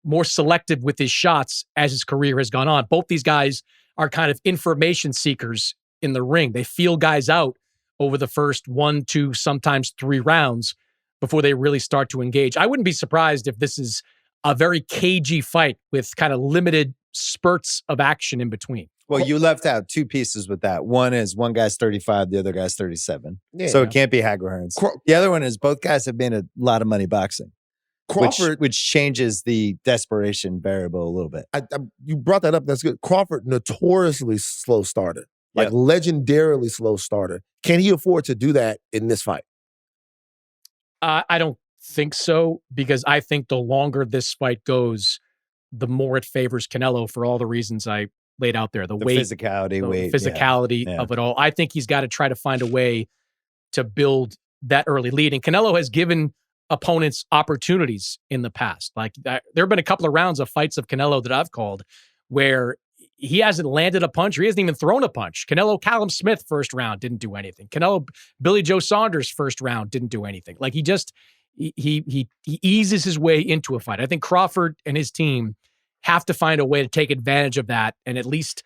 more selective with his shots as his career has gone on. Both these guys are kind of information seekers in the ring. They feel guys out over the first 1, 2, sometimes 3 rounds before they really start to engage. I wouldn't be surprised if this is a very cagey fight with kind of limited spurts of action in between. Well, you left out 2 pieces with that. One is one guy's 35, the other guy's 37. Yeah. So it can't be Hagler Hearns. The other one is both guys have made a lot of money boxing. Crawford, which changes the desperation variable a little bit. You brought that up. That's good. Crawford, notoriously slow starter, like legendarily slow starter. Can he afford to do that in this fight? I don't think so, because I think the longer this fight goes, the more it favors Canelo for all the reasons I laid out there. The weight, physicality of it all. I think he's got to try to find a way to build that early lead. And Canelo has given opponents opportunities in the past. Like, there have been a couple of rounds of fights of Canelo that I've called where he hasn't landed a punch or he hasn't even thrown a punch. Canelo Callum Smith first round didn't do anything. Canelo Billy Joe Saunders first round didn't do anything. Like, he eases his way into a fight. I think Crawford and his team have to find a way to take advantage of that and at least,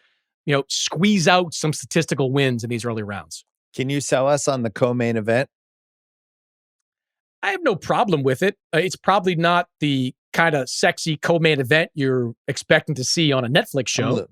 squeeze out some statistical wins in these early rounds. Can you sell us on the co-main event? I have no problem with it. It's probably not the kind of sexy co-main event you're expecting to see on a Netflix show.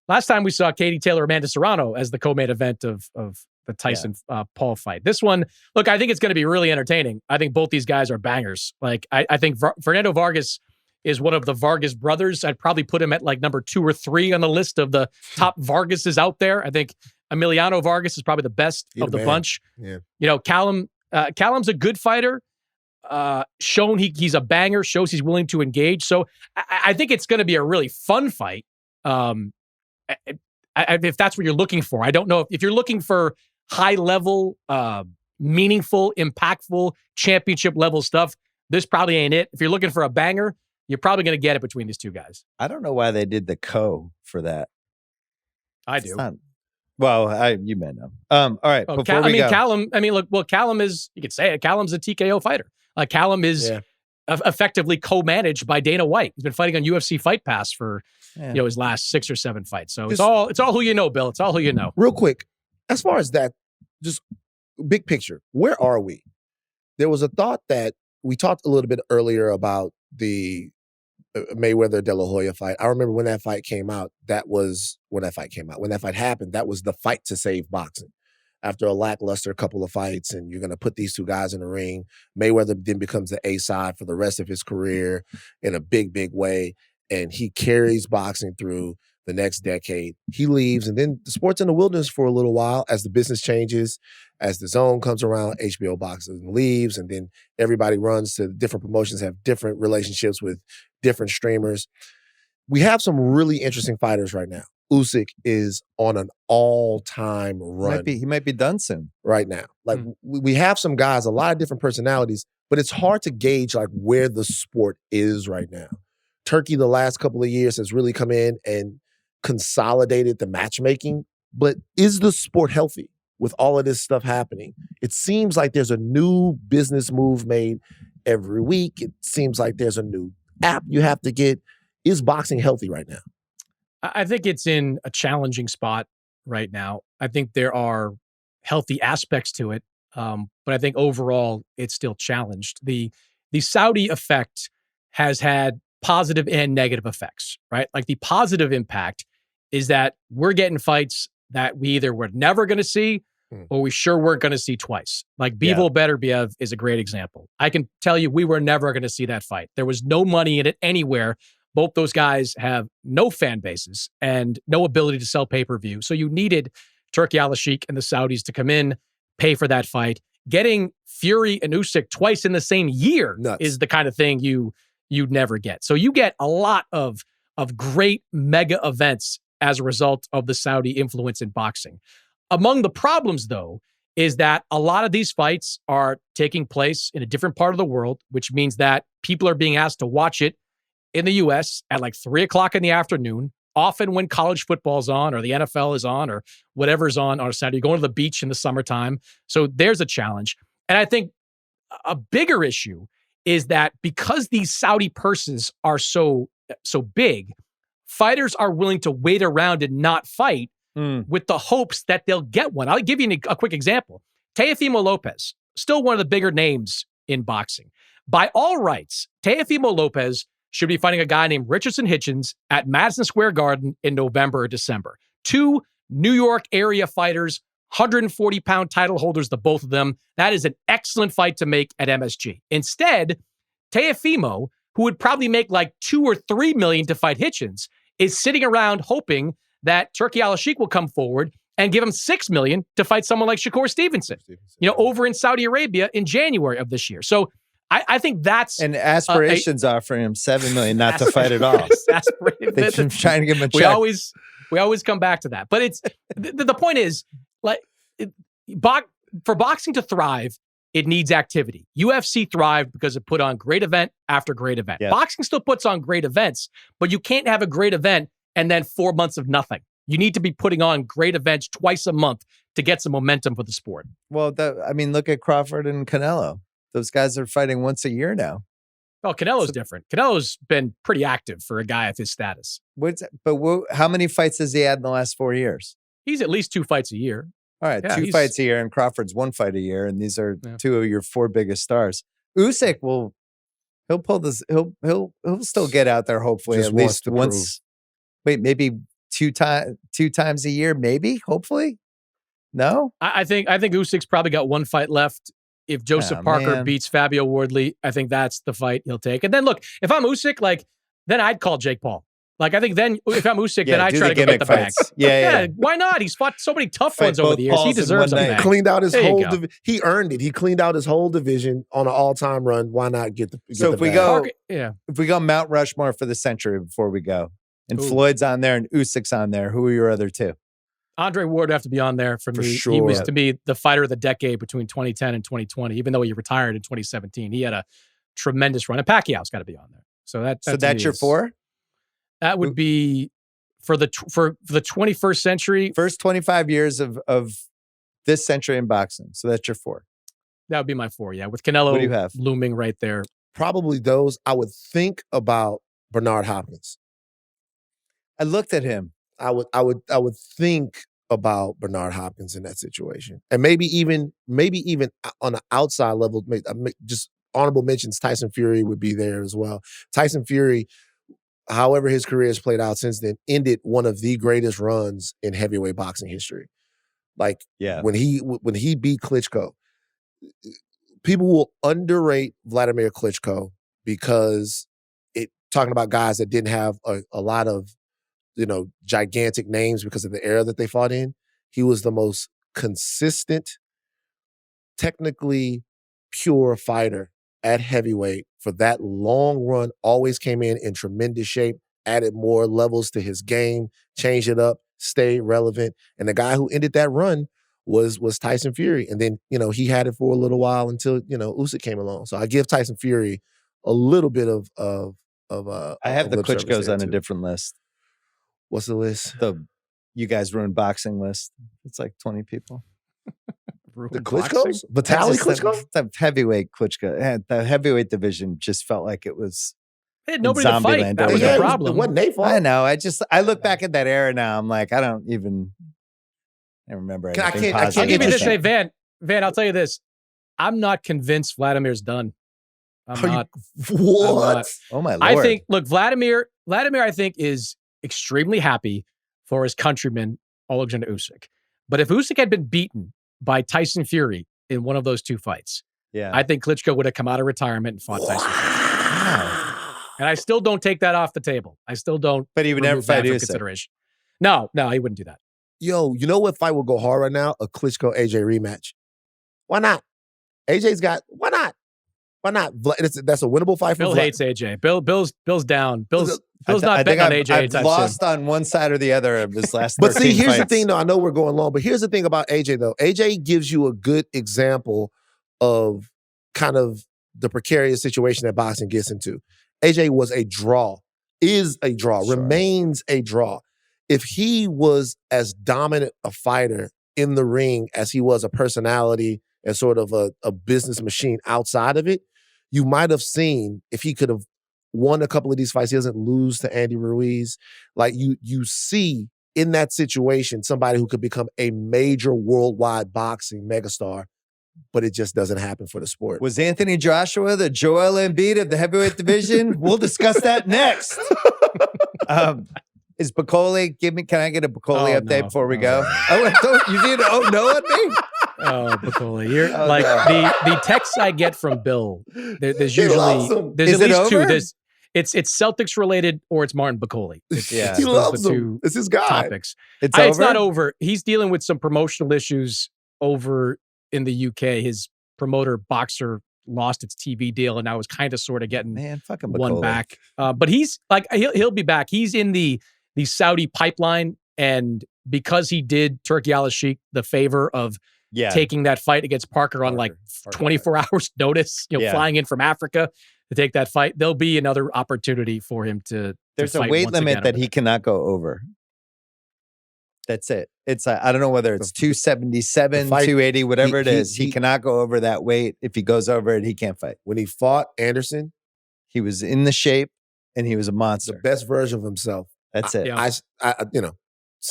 Last time we saw Katie Taylor, Amanda Serrano as the co-main event of the Tyson Paul fight. This one, look, I think it's going to be really entertaining. I think both these guys are bangers. Like, I think Fernando Vargas is one of the Vargas brothers. I'd probably put him at like number 2 or 3 on the list of the top Vargases out there. I think Emiliano Vargas is probably the best of the bunch. Yeah. Callum's a good fighter. Shown he's a banger, shows he's willing to engage. So I think it's going to be a really fun fight. If that's what you're looking for. I don't know if you're looking for high level, meaningful, impactful, championship level stuff, this probably ain't it. If you're looking for a banger, you're probably going to get it between these two guys. I don't know why they did the co for that. I do. You may know. All right. Callum is, you could say it, Callum's a TKO fighter. Callum is effectively co-managed by Dana White. He's been fighting on UFC Fight Pass for his last 6 or 7 fights. So it's all who you know, Bill. It's all who you know. Real quick, as far as that, just big picture, where are we? There was a thought that we talked a little bit earlier about the Mayweather De La Hoya fight. I remember when that fight came out, when that fight happened, that was the fight to save boxing. After a lackluster couple of fights, and you're going to put these two guys in the ring, Mayweather then becomes the A-side for the rest of his career in a big, big way, and he carries boxing through the next decade. He leaves, and then the sport's in the wilderness for a little while as the business changes, as the zone comes around, HBO boxing leaves, and then everybody runs to different promotions, have different relationships with different streamers. We have some really interesting fighters right now. Usyk is on an all-time run. He might be done soon. Right now. We have some guys, a lot of different personalities, but it's hard to gauge where the sport is right now. Turkey the last couple of years has really come in and consolidated the matchmaking, but is the sport healthy with all of this stuff happening? It seems like there's a new business move made every week. It seems like there's a new app you have to get. Is boxing healthy right now? I think it's in a challenging spot right now. I think there are healthy aspects to it, but I think overall it's still challenged. The Saudi effect has had positive and negative effects, right? Like, the positive impact is that we're getting fights that we either were never going to see or we sure weren't going to see twice. Like, Bivol Beterbiev is a great example. I can tell you we were never going to see that fight. There was no money in it anywhere. Both those guys have no fan bases and no ability to sell pay-per-view. So you needed Turki Al-Sheikh and the Saudis to come in, pay for that fight. Getting Fury and Usyk twice in the same year is the kind of thing you'd never get. So you get a lot of great mega events as a result of the Saudi influence in boxing. Among the problems, though, is that a lot of these fights are taking place in a different part of the world, which means that people are being asked to watch it in the U.S. at like 3 o'clock in the afternoon, often when college football's on or the NFL is on or whatever's on Saturday. You're going to the beach in the summertime. So there's a challenge. And I think a bigger issue is that because these Saudi purses are so big, fighters are willing to wait around and not fight with the hopes that they'll get one. I'll give you a quick example. Teofimo Lopez, still one of the bigger names in boxing. By all rights, Teofimo Lopez should be fighting a guy named Richardson Hitchens at Madison Square Garden in November or December. 2 New York area fighters, 140-pound title holders, the both of them. That is an excellent fight to make at MSG. Instead, Teofimo, who would probably make like $2 or $3 million to fight Hitchens, is sitting around hoping that Turki Al-Sheikh will come forward and give him $6 million to fight someone like Shakur Stevenson, over in Saudi Arabia in January of this year. So I think that's... And Aspirations offering him $7 million not to fight at all. They're trying to give him a check. We always come back to that. But it's the point is, like, for boxing to thrive, it needs activity. UFC thrived because it put on great event after great event. Yeah. Boxing still puts on great events, but you can't have a great event and then 4 months of nothing. You need to be putting on great events twice a month to get some momentum for the sport. Well, look at Crawford and Canelo. Those guys are fighting once a year now. Oh, Canelo's different. Canelo's been pretty active for a guy of his status. How many fights has he had in the last 4 years? He's at least 2 fights a year. All right, 2 fights a year, and Crawford's 1 fight a year, and these are 2 of your 4 biggest stars. Usyk he'll pull this. He'll still get out there hopefully Just at least once. Wait, maybe two times a year, maybe, hopefully. No, I think Usyk's probably got 1 fight left. If Joseph Parker beats Fabio Wardley, I think that's the fight he'll take. And then look, if I'm Usyk, then I'd call Jake Paul. Like, I think then if I'm Usyk, then I try to go get the bag. Yeah. Why not? He's fought so many tough ones over the years. He deserves a bag. Cleaned out his whole division. He earned it. He cleaned out his whole division on an all-time run. Why not get the So if we bag? if we go Mount Rushmore for the century before we go, and Floyd's on there and Usyk's on there, who are your other 2? Andre Ward would have to be on there for me. Sure. He was, to me, the fighter of the decade between 2010 and 2020, even though he retired in 2017. He had a tremendous run. And Pacquiao's got to be on there. So that's your 4? That would be for the 21st century. First 25 years of this century in boxing. So that's your 4. That would be my 4, yeah. With Canelo what do you have? Looming right there. Probably those. I would think about Bernard Hopkins. I looked at him. I would think about Bernard Hopkins in that situation, and maybe even on an outside level, just honorable mentions. Tyson Fury would be there as well. Tyson Fury, however his career has played out since then, ended one of the greatest runs in heavyweight boxing history. Like, when he beat Klitschko, people will underrate Vladimir Klitschko because talking about guys that didn't have a lot of gigantic names because of the era that they fought in. He was the most consistent, technically pure fighter at heavyweight for that long run, always came in tremendous shape, added more levels to his game, changed it up, stayed relevant. And the guy who ended that run was Tyson Fury. And then, he had it for a little while until, Usyk came along. So I give Tyson Fury a little bit of I have the Klitschko's on a different list. What's the list? The You Guys Ruined Boxing list. It's like 20 people. The Klitschko's? Vitaly Klitschko? The heavyweight Klitschko. The heavyweight division just felt like it was They had nobody to fight. That was the problem. It wasn't their fault. I know. I look back at that era now. I'm like, I don't remember anything I'll give you this, Van, I'll tell you this. I'm not convinced Vladimir's done. I'm not. What? Oh, my Lord. I think, look, Vladimir, I think, is extremely happy for his countryman, Alexander Usyk. But if Usyk had been beaten by Tyson Fury in one of those 2 fights, I think Klitschko would have come out of retirement and fought Tyson Fury. Wow. And I still don't take that off the table. I still don't. But he would never fight Usyk. Consideration. No, he wouldn't do that. Yo, you know what fight will go hard right now? A Klitschko AJ rematch. Why not? AJ's got. Why not? Why not? That's a winnable fight for Bill Vlad. hates AJ. Bill's down. Bill's not betting on AJ I've anytime lost soon. on one side or the other of his last. But see, 13 here's fights. the thing, though. I know we're going long, but here's the thing about AJ, though. AJ gives you a good example of kind of the precarious situation that boxing gets into. AJ was a draw, is a draw, Sure. remains a draw. If he was as dominant a fighter in the ring as he was a personality and sort of a business machine outside of it, you might have seen if he could have won a couple of these fights, he doesn't lose to Andy Ruiz. Like you see in that situation somebody who could become a major worldwide boxing megastar, but it just doesn't happen for the sport. Was Anthony Joshua the Joel Embiid of the heavyweight division? We'll discuss that next. Is Bacoli? Can I get a Bacoli update before we go? You did no at me? Oh, Bacoli, you're the texts I get from Bill. There's usually there's Is at it least two. over? It's Celtics related or it's Martin Bacoli. He loves him. It's his guy. Topics. It's It's over? not over. He's dealing with some promotional issues over in the UK. His promoter Boxer lost its TV deal and now is kind of sort of getting fucking one Bacoli. back. But he's like he'll be back. He's in the Saudi pipeline, and because he did Turki Al-Sheikh the favor of taking that fight against Parker on like 24 hours notice, flying in from Africa to take that fight, there'll be another opportunity for him to There's to a fight weight once limit again that over he there. cannot go over. That's it. It's I don't know whether it's 277, The fight- 280, whatever it is. He he- cannot go over that weight. If he goes over it, he can't fight. When he fought Anderson, He was in the shape and he was a the monster. best version of himself. That's it. Yeah.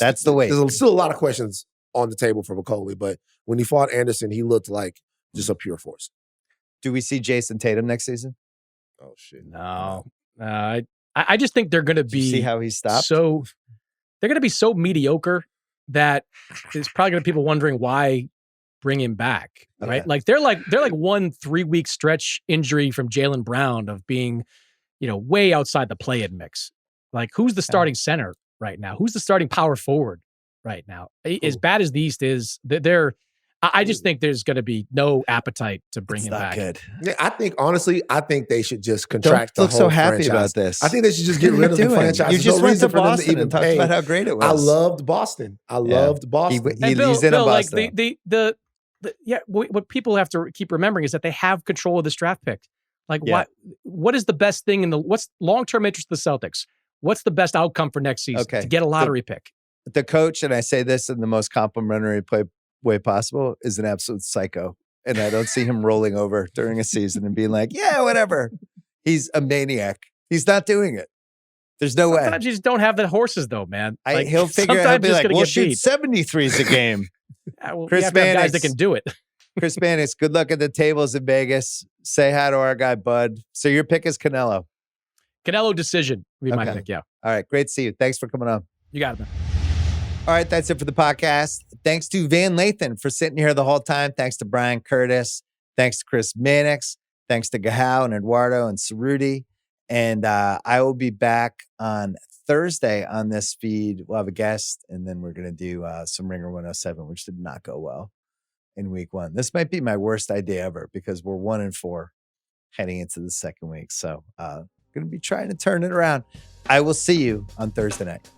That's the weight. There's still a lot of questions on the table for Bacoli, but when he fought Anderson, he looked like just a pure force. Do we see Jason Tatum next season? Oh shit! No, I just think they're going to Did you be see how he stopped? so they're going to be so mediocre that there's probably going to be people wondering why bring him back, right? Yeah. Like they're like 1 3-week stretch injury from Jaylen Brown of being, way outside the play-in mix. Like who's the starting center right now? Who's the starting power forward right now? As bad as the East is, I just think there's going to be no appetite to bring him back. Good. Yeah, honestly, I think they should just contract Don't look the so whole happy franchise. about this. I think they should just get What are rid of you the doing? franchise. You There's just no went reason to for them Boston even and talked pay. about how great it was. I loved Boston. I loved Boston. And Bill, he's in Bill, like Boston. what people have to keep remembering is that they have control of this draft pick. Like what is the best thing what's long-term interest of the Celtics? What's the best outcome for next season? Okay. To get a lottery pick. The coach, and I say this in the most complimentary way possible, is an absolute psycho. And I don't see him rolling over during a season and being like, yeah, whatever. He's a maniac. He's not doing it. There's no way. Sometimes you just don't have the horses though, man. He'll figure out, he'll be like, we'll shoot beat. 73s a game. Chris have to have guys that can do it. Chris Mannix, good luck at the tables in Vegas. Say hi to our guy, Bud. So your pick is Canelo. Canelo decision would be my pick, yeah. All right, great to see you. Thanks for coming on. You got it, man. All right, that's it for the podcast. Thanks to Van Lathan for sitting here the whole time. Thanks to Bryan Curtis. Thanks to Chris Mannix. Thanks to Gahau and Eduardo and Ceruti. And I will be back on Thursday on this feed. We'll have a guest, and then we're going to do some Ringer 107, which did not go well in week 1. This might be my worst idea ever because we're 1-4 heading into the second week. So going to be trying to turn it around. I will see you on Thursday night.